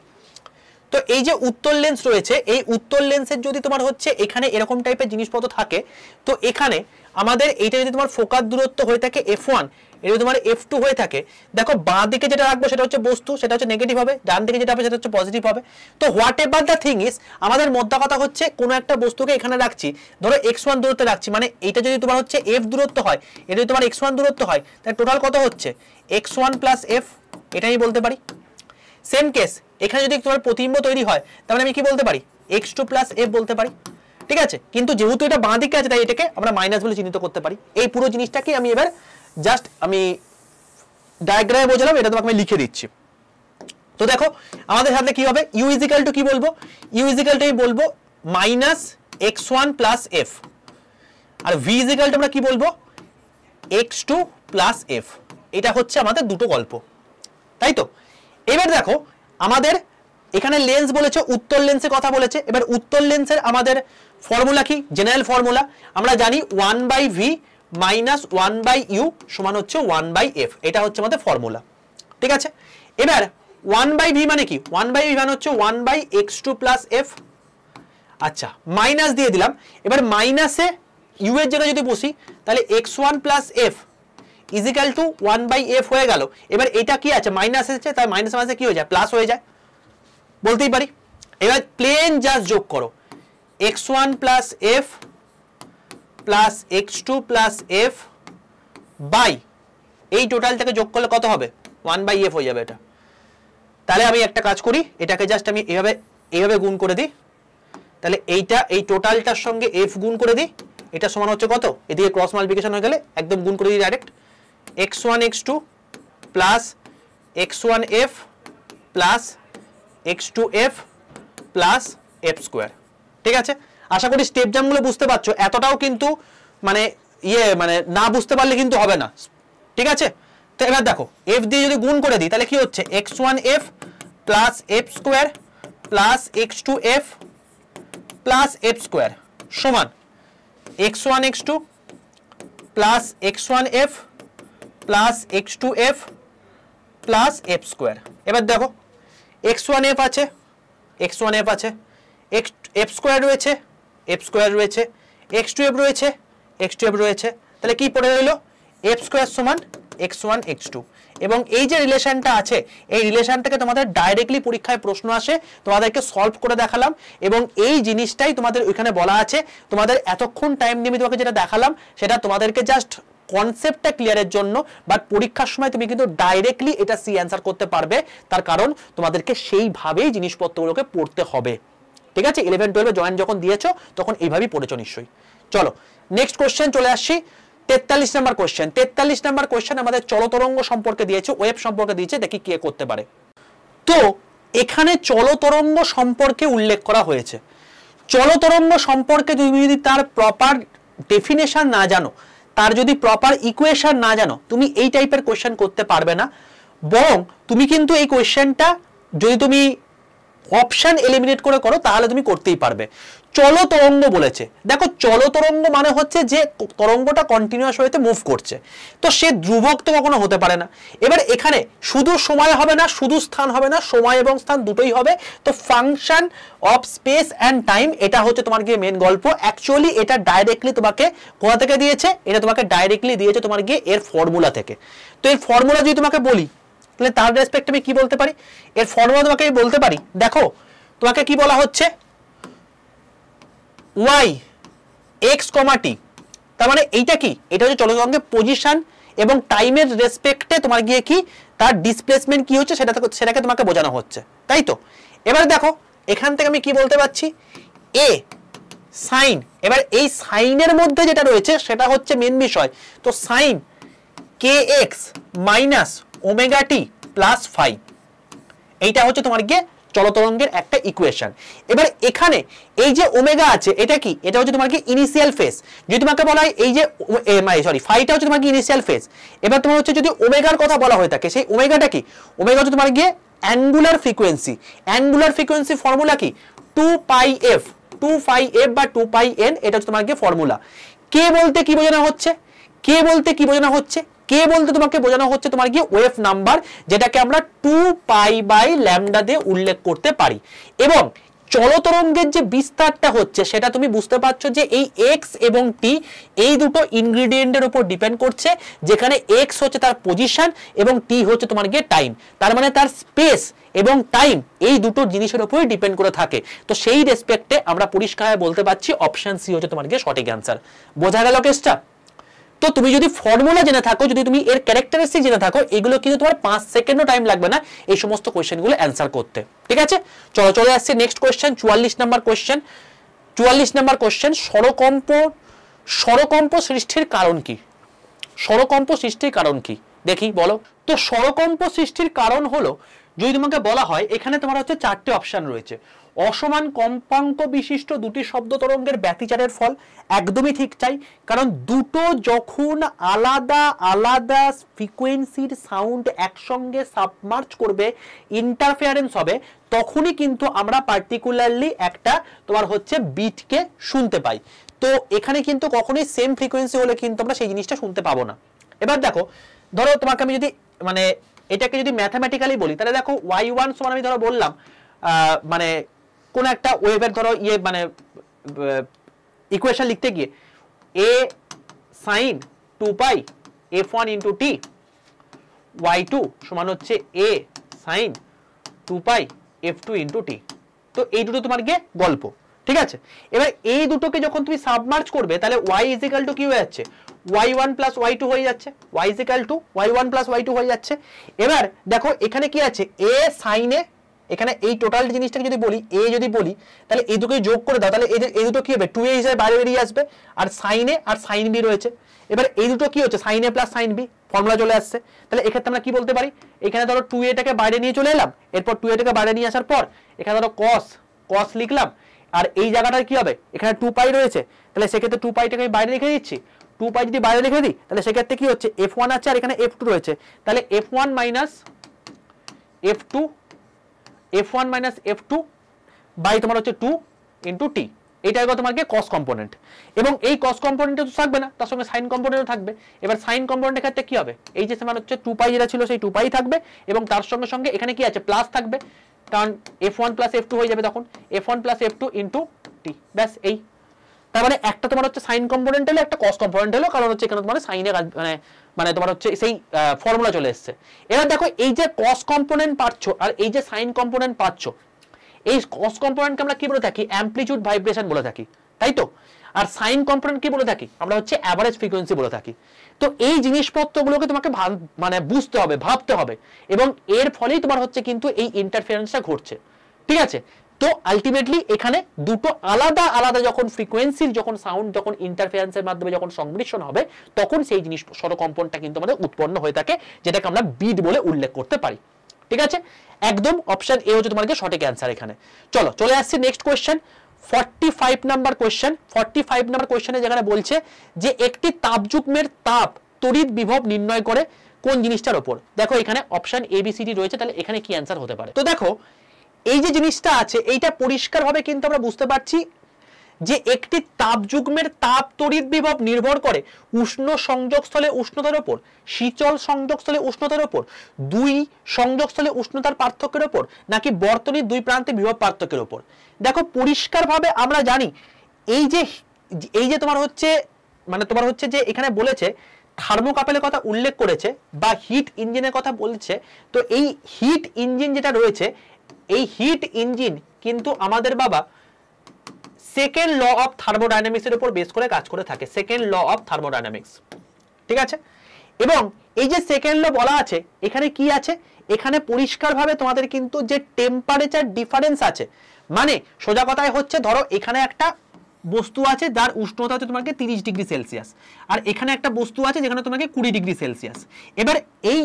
তো এই যে উত্তল লেন্স রয়েছে এই উত্তল লেন্সের যদি তোমার হচ্ছে এখানে এরকম টাইপের জিনিসপত্র থাকে তো এখানে আমাদের এইটা যদি তোমার ফোকাল দূরত্ব হয়ে থাকে f1 এটা তোমার f2 হয়ে থাকে দেখো বাঁ দিকে যেটা রাখবো সেটা হচ্ছে বস্তু সেটা হচ্ছে নেগেটিভ হবে ডান দিকে যেটা হবে সেটা হচ্ছে পজিটিভ হবে তো what ever the thing is আমাদের মোদ্দা কথা হচ্ছে কোনো একটা বস্তুকে এখানে রাখছি ধরো x1 দূরত্বে রাখছি মানে এটা যদি তোমার হচ্ছে f দূরত্ব হয় এটা যদি তোমার x1 দূরত্ব হয় তাহলে টোটাল কত হচ্ছে x1 + f এটা আমি বলতে পারি সেম কেস এখানে যদি তোমার প্রতিবিম্ব তৈরি হয় তাহলে আমি কি বলতে পারি x2 + f বলতে পারি ঠিক আছে কিন্তু যেহেতু এটা বাঁ দিকে আছে তাই এটাকে আমরা মাইনাস বলে চিহ্নিত করতে পারি এই পুরো জিনিসটাকে আমি এবার জাস্ট আমি ডায়াগ্রামে বোঝালাম এটা তোমাকে আমি লিখে দিচ্ছি তো দেখো আমাদের সাথে কি হবে u = কি বলবো u = আমি বলবো -x1 + f আর v = আমরা কি বলবো x2 + f এটা হচ্ছে আমাদের দুটো গল্প তাই তো এবার দেখো আমাদের এখানে লেন্স বলেছে উত্তল লেন্সের কথা বলেছে এবার উত্তল লেন্সের আমাদের ফর্মুলা কি জেনারেল ফর্মুলা আমরা জানি 1/v - 1/u সমান হচ্ছে 1/f এটা হচ্ছে আমাদের ফর্মুলা ঠিক আছে এবার 1/v মানে কি 1/v মানে হচ্ছে 1/x2 + f আচ্ছা মাইনাস দিয়ে দিলাম এবার মাইনাসে u এর জায়গায় যদি বসি তাহলে x1 + f = 1/f হয়ে গেল এবার এটা কি আছে মাইনাস আছে তাই মাইনাস মাইনাসে কি হয়ে যায় প্লাস হয়ে যায় বলতেই পারি এবার প্লেন জাস্ট যোগ করো x1 plus F plus x2 plus F by এই টোটালটাকে যোগ করলে কত হবে 1/f হয়ে যাবে এটা। তাহলে আমি একটা কাজ করি, এটাকে জাস্ট আমি এইভাবে গুণ করে দিই, তাহলে এইটা এই টোটালটার সঙ্গে f গুণ করে দিই, এটা সমান হচ্ছে কত, এদিকে ক্রস মাল্টিপ্লিকেশন হয়ে গেলে একদম গুণ করে দিই direct, x1 x2 plus x1f plus x2f plus f square. ঠিক আছে, আশা করি স্টেপ জাম্পগুলো বুঝতে পারছো, এতটাও কিন্তু মানে মানে না বুঝতে পারলে কিন্তু হবে না। ঠিক আছে, তো এবার দেখো f দিয়ে যদি গুণ করে দিই তাহলে কি হচ্ছে x1f plus f square plus x2f plus f square সমান x1 x2 plus x1f plus x2f plus f square. এবার দেখো x1f আছে, x1f আছে, f স্কোয়ার রয়েছে, f স্কোয়ার রয়েছে, x2f রয়েছে, x2f রয়েছে, তাহলে কি পড়ে রইল f স্কোয়ার সমান x1 x2। এবং এই যে রিলেশনটা আছে এই রিলেশনটাকে তোমাদের ডাইরেক্টলি পরীক্ষায় প্রশ্ন আসে, তোমাদেরকে সলভ করে দেখালাম এবং এই জিনিসটাই তোমাদের ওইখানে বলা আছে। তোমাদের এতক্ষণ টাইম নিয়ে তোমাকে যেটা দেখালাম সেটা তোমাদেরকে জাস্ট কনসেপ্টটা ক্লিয়ারের জন্য, বাট পরীক্ষার সময় তুমি কিন্তু ডাইরেক্টলি এটা সি অ্যান্সার করতে পারবে, তার কারণ তোমাদেরকে সেইভাবেই জিনিসপত্রগুলোকে পড়তে হবে। ঠিক আছে, 11-12 জয়েন যখন দিয়েছো তখন এইভাবেই পড়েছো নিশ্চয়ই। চলো নেক্সট কোশ্চেন চলে আসছি, 43 নম্বর কোশ্চেন। 43 নম্বর কোশ্চেন আমাদের চলতরঙ্গ সম্পর্কে দিয়েছে, ওয়েভ সম্পর্কে দিয়েছে, দেখি কে করতে পারে। তো এখানে চলতরঙ্গ সম্পর্কে উল্লেখ করা হয়েছে। চলতরঙ্গ সম্পর্কে তুমি যদি তার প্রপার ডেফিনেশন না জানো, তার যদি প্রপার ইকুয়েশন না জানো, তুমি এই টাইপের কোশ্চেন করতে পারবে না। বরং তুমি কিন্তু এই কোশ্চেনটা যদি তুমি অপশন এলিমিনেট করে করো তাহলে তুমি করতেই পারবে। চলতরঙ্গ বলেছে, দেখো চলতরঙ্গ মানে হচ্ছে যে তরঙ্গটা কন্টিনিউয়াস ওয়েতে মুভ করছে, তো সে ধ্রুবক তো কখনো হতে পারে না। এবার এখানে শুধু সময় হবে না, শুধু স্থান হবে না, সময় এবং স্থান দুটোই হবে। তো function of speech and time, এটা হচ্ছে তোমার গিয়ে মেন গল্প। অ্যাকচুয়ালি এটা ডাইরেক্টলি তোমাকে কোথা থেকে দিয়েছে, এটা তোমাকে ডাইরেক্টলি দিয়েছে তোমার গিয়ে এর ফর্মুলা থেকে। তো এই ফর্মুলা যদি তোমাকে বলি তাহলে তার রেসপেক্টে আমি কি বলতে পারি, এর ফর্মুলা তোমাকে বলতে পারি। দেখো তোমাকে কি বলা হচ্ছে, y x, t, তার মানে এইটা কি, এটা হচ্ছে চলতরঙ্গের পজিশন এবং টাইমের রেসপেক্টে তোমার গিয়ে কি তার ডিসপ্লেসমেন্ট কি হচ্ছে সেটাকে তোমাকে বোঝানো হচ্ছে, তাই তো। এবার দেখো এখান থেকে আমি কি বলতে পারছি, a সাইন, এবার এই সাইনের মধ্যে যেটা রয়েছে সেটা হচ্ছে মেন বিষয়। তো sign kx minus omega t plus phi, এইটা হচ্ছে তোমার গিয়ে চলতরঙ্গের একটা ইকুয়েশন। এবার এখানে এই যে ওমেগা আছে এটা কি, এটা হচ্ছে তোমার কি ইনিশিয়াল ফেজ। যদি তোমাকে বলা হয় এই যে ফাইটা হচ্ছে তোমার কি ইনিশিয়াল ফেজ। এবার তোমার হচ্ছে যদি ওমেগার কথা বলা হয়ে থাকে, সেই ওমেগাটা কি, ওমেগা হচ্ছে তোমার গিয়ে angular frequency. Angular frequency formula কি 2πf, 2πf বা 2πn, এটা হচ্ছে তোমার গিয়ে ফর্মুলা। কে বলতে কি বোঝানো হচ্ছে, কে বলতে কি বোঝানো হচ্ছে, কে বলতে তোমাকে বোঝানো হচ্ছে তোমার গিয়ে ওয়েভ নাম্বার, যেটাকে আমরা 2π/λ দিয়ে উল্লেখ করতে পারি। এবং চলতরঙ্গের যে বিস্তারটা হচ্ছে সেটা তুমি বুঝতে পারছো যে এই x এবং t এই দুটো ইনগ্রেডিয়েন্টের উপর ডিপেন্ড করছে, যেখানে x হচ্ছে তার পজিশন এবং t হচ্ছে তোমার গিয়ে টাইম। তার মানে তার স্পেস এবং টাইম এই দুটো জিনিসের উপরই ডিপেন্ড করে থাকে। তো সেই রেসপেক্টে আমরা পরিষ্কার বলতে পারছি অপশন সি হচ্ছে তোমার গিয়ে সঠিক অ্যান্সার। বোঝা গেল কেসটা? তো তুমি যদি ফর্মুলা জেনে থাকো, যদি তুমি এর ক্যারেক্টারিস্টিক জেনে থাকো, এগুলো কিন্তু তোমার 5 সেকেন্ডও টাইম লাগবে না এই সমস্ত কোশ্চেনগুলো অ্যান্সার করতে। ঠিক আছে, চলো চলে আসছে নেক্সট কোশ্চেন, 44 নম্বর কোশ্চেন। 44 নম্বর কোশ্চেন, স্বরকম্প সৃষ্টির কারণ কি? স্বরকম্প সৃষ্টির কারণ কি দেখি বলো তো। স্বরকম্প সৃষ্টির কারণ হলো, যদি তোমাকে বলা হয় এখানে তোমার হচ্ছে 4টে অপশন রয়েছে। অসমান কম্পাঙ্ক বিশিষ্ট দুটি শব্দ তরঙ্গের ব্যতিচারের ফল, একদমই ঠিক চাই, কারণ দুটো যখন আলাদা আলাদা ফ্রিকোয়েন্সির সাউন্ড একসঙ্গে সাবমার্জ করবে, ইন্টারফেয়ারেন্স হবে, তখনই কিন্তু আমরা পার্টিকুলারলি একটা তোমার হচ্ছে বিটকে শুনতে পাই। তো এখানে কিন্তু কখনোই সেম ফ্রিকোয়েন্সি হলে কিন্তু আমরা সেই জিনিসটা শুনতে পাবো না। এবার দেখো, ধরো তোমাকে আমি যদি মানে এটাকে যদি ম্যাথামেটিক্যালি বলি, তাহলে দেখো y1 সমান আমি ধরো বললাম মানে কোন একটা ওয়েভের ধরো মানে ইকুয়েশন লিখতে গিয়ে a sin 2π f1 into t, y2 সমান হচ্ছে a sin 2π f2 into t। তো এই দুটো তোমার গিয়ে গল্প, ঠিক আছে, এবার এই দুটোকে যখন তুমি সাবমার্জ করবে তাহলে y ইজিক্যাল টু কি হয়ে যাচ্ছে, y1 প্লাস y2 হয়ে যাচ্ছে, y is equal two y1 plus y2 হয়ে যাচ্ছে। এবার দেখো এখানে কি আছে, a sin a, এখানে এই টোটাল জিনিসটাকে যদি বলি a যদি বলি তাহলে এই দুটোকে যোগ করে দাও, তাহলে এই দুটো কি হবে 2a হিসেবে বাইরে বেরিয়ে আসবে, আর sin a R sin b রয়েছে। এবার এই দুটো কি হচ্ছে sin a plus sin b, formula চলে আসছে। তাহলে এক্ষেত্রে আমরা কি বলতে পারি, এখানে ধরো 2a টাকে বাইরে নিয়ে চলে এলাম, এরপর 2a টাকে বাইরে নিয়ে আসার পর এখানে ধরো cos লিখলাম, আর এই জায়গাটা কি হবে, এখানে 2π রয়েছে, তাহলে সেক্ষেত্রে 2π টাকে আমি বাইরে লিখে দিচ্ছি। 2π যদি বাইরে লিখে দিই তাহলে সেক্ষেত্রে কি হচ্ছে f1 আছে আর এখানে f2 রয়েছে, তাহলে f1 মাইনাস f2 বাই তোমার হচ্ছে 2 ইন্টু টি, এটা হলো তোমার কস কম্পোনেন্ট। এবং এই কস কম্পোনেন্টে তো থাকবে না, তার সঙ্গে সাইন কম্পোনেন্টও থাকবে। এবার সাইন কম্পোনেন্টের ক্ষেত্রে কি হবে, এই যে সমান হচ্ছে 2π যেটা ছিল সেই 2π থাকবে, এবং তার সঙ্গে সঙ্গে এখানে কি আছে প্লাস থাকবে, কারণ f1 প্লাস f2 হয়ে যাবে, তখন f1 plus f2 into T, ব্যাস এই। তার মানে একটা তোমার হচ্ছে সাইন কম্পোনেন্ট হলো, একটা কস কম্পোনেন্ট হলো, কারণ হচ্ছে এখানে তোমার সাইনে মানে তোমার হচ্ছে সেই ফর্মুলা চলে এসেছে। এবার দেখো এই যে কস কম্পোনেন্ট পাচ্ছ আর এই যে সাইন কম্পোনেন্ট পাচ্ছ, এই কস কম্পোনেন্টকে আমরা কি বলে থাকি, অ্যামপ্লিটিউড ভাইব্রেশন বলে থাকি, তাই তো। আর সাইন কম্পোনেন্ট কি বলে থাকি, আমরা হচ্ছে অ্যাভারেজ ফ্রিকোয়েন্সি বলে থাকি। তো এই জিনিসপত্রগুলোকে তোমাকে মানে বুঝতে হবে, ভাবতে হবে, এবং এর ফলেই তোমার হচ্ছে কিন্তু এই ইন্টারফারেন্সটা ঘটছে, ঠিক আছে। তো আলটিমেটলি এখানে দুটো আলাদা আলাদা যখন ফ্রিকোয়েন্সির যখন সাউন্ড যখন ইন্টারফারেন্সের মাধ্যমে যখন সংমিশ্রণ হবে, তখন সেই জিনিস স্বরকম্পনটা কিন্তু আমাদের উৎপন্ন হয়ে থাকে, যেটাকে আমরা বিট বলে উল্লেখ করতে পারি, ঠিক আছে। একদম অপশন এ হচ্ছে তোমার সঠিক অ্যান্সার এখানে। চলো চলে আসছি next question, 45 number question. 45 number কোয়েশ্চেনে যেখানে বলছে যে একটি তাপযুগ্মের তাপ তড়িৎ বিভব নির্ণয় করে কোন জিনিসটার উপর। দেখো এখানে option A B C D রয়েছে, তাহলে এখানে কি অ্যান্সার হতে পারে। তো দেখো এই যে জিনিসটা আছে এইটা পরিষ্কারভাবে কিন্তু আমরা বুঝতে পারছি যে একটি তাপযুগ্মের তাপ তড়িৎ বিভব নির্ভর করে উষ্ণ সংযোগস্থলে উষ্ণতার উপর, শীতল সংযোগস্থলে উষ্ণতার উপর, দুই সংযোগস্থলে উষ্ণতার পার্থক্যের উপর, নাকি বর্তনীর দুই প্রান্তে বিভব পার্থক্যের উপর। দেখো পরিষ্কারভাবে আমরা জানি এই যে তোমার হচ্ছে মানে তোমার হচ্ছে যে এখানে বলেছে থার্মোকাপেলের কথা উল্লেখ করেছে বা হিট ইঞ্জিনের কথা বলছে। তো এই হিট ইঞ্জিন যেটা রয়েছে, এই হিট ইঞ্জিন কিন্তু আমাদের বাবা সেকেন্ড ল অফ থার্মোডাইনামিক্স এর উপর বেস করে কাজ করে থাকে, সেকেন্ড ল অফ থার্মোডাইনামিক্স, ঠিক আছে। এবং এই যে সেকেন্ড ল বলা আছে এখানে কি আছে, এখানে পরিষ্কারভাবে তোমাদের কিন্তু যে টেম্পারেচার ডিফারেন্স আছে, মানে সোজা কথায় হচ্ছে ধরো এখানে একটা বস্তু আছে যার উষ্ণতা হচ্ছে তোমাকে 30 ডিগ্রি সেলসিয়াস, আর এখানে একটা বস্তু আছে যেখানে তোমাকে 20 ডিগ্রি সেলসিয়াস। এবার এই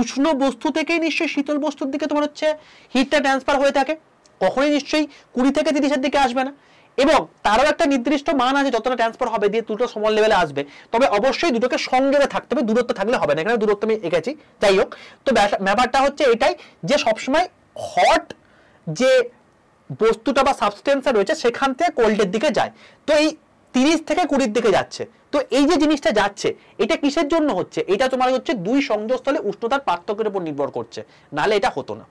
উষ্ণ বস্তু থেকেই নিশ্চয়ই শীতল বস্তুর দিকে তোমার হচ্ছে হিটটা ট্রান্সফার হয়ে থাকে, কখনোই নিশ্চয়ই 20 থেকে 30-এর দিকে আসবে না। এবং তারও একটা নির্দিষ্ট মান আছে যতটা ট্রান্সফার হবে দিয়ে দুটো সমান লেভেলে আসবে, তবে অবশ্যই দুটোকে সঙ্গে থাকতে হবে, দূরত্ব থাকলে হবে না। এখানে দূরত্ব আমি এঁকেছি, যাই হোক। তো ব্যাপারটা হচ্ছে এটাই যে সবসময় হট যে বস্তুটা বা সাবস্টেন্সটা রয়েছে সেখান থেকে কোল্ডের দিকে যায়, তো এই 30 থেকে 20-এর দিকে যাচ্ছে। তো এই যে জিনিসটা যাচ্ছে এটা কিসের জন্য হচ্ছে, এটা তোমার হচ্ছে দুই সংযোগস্থলে উষ্ণতার পার্থক্যের উপর নির্ভর করছে, নাহলে এটা হতো না,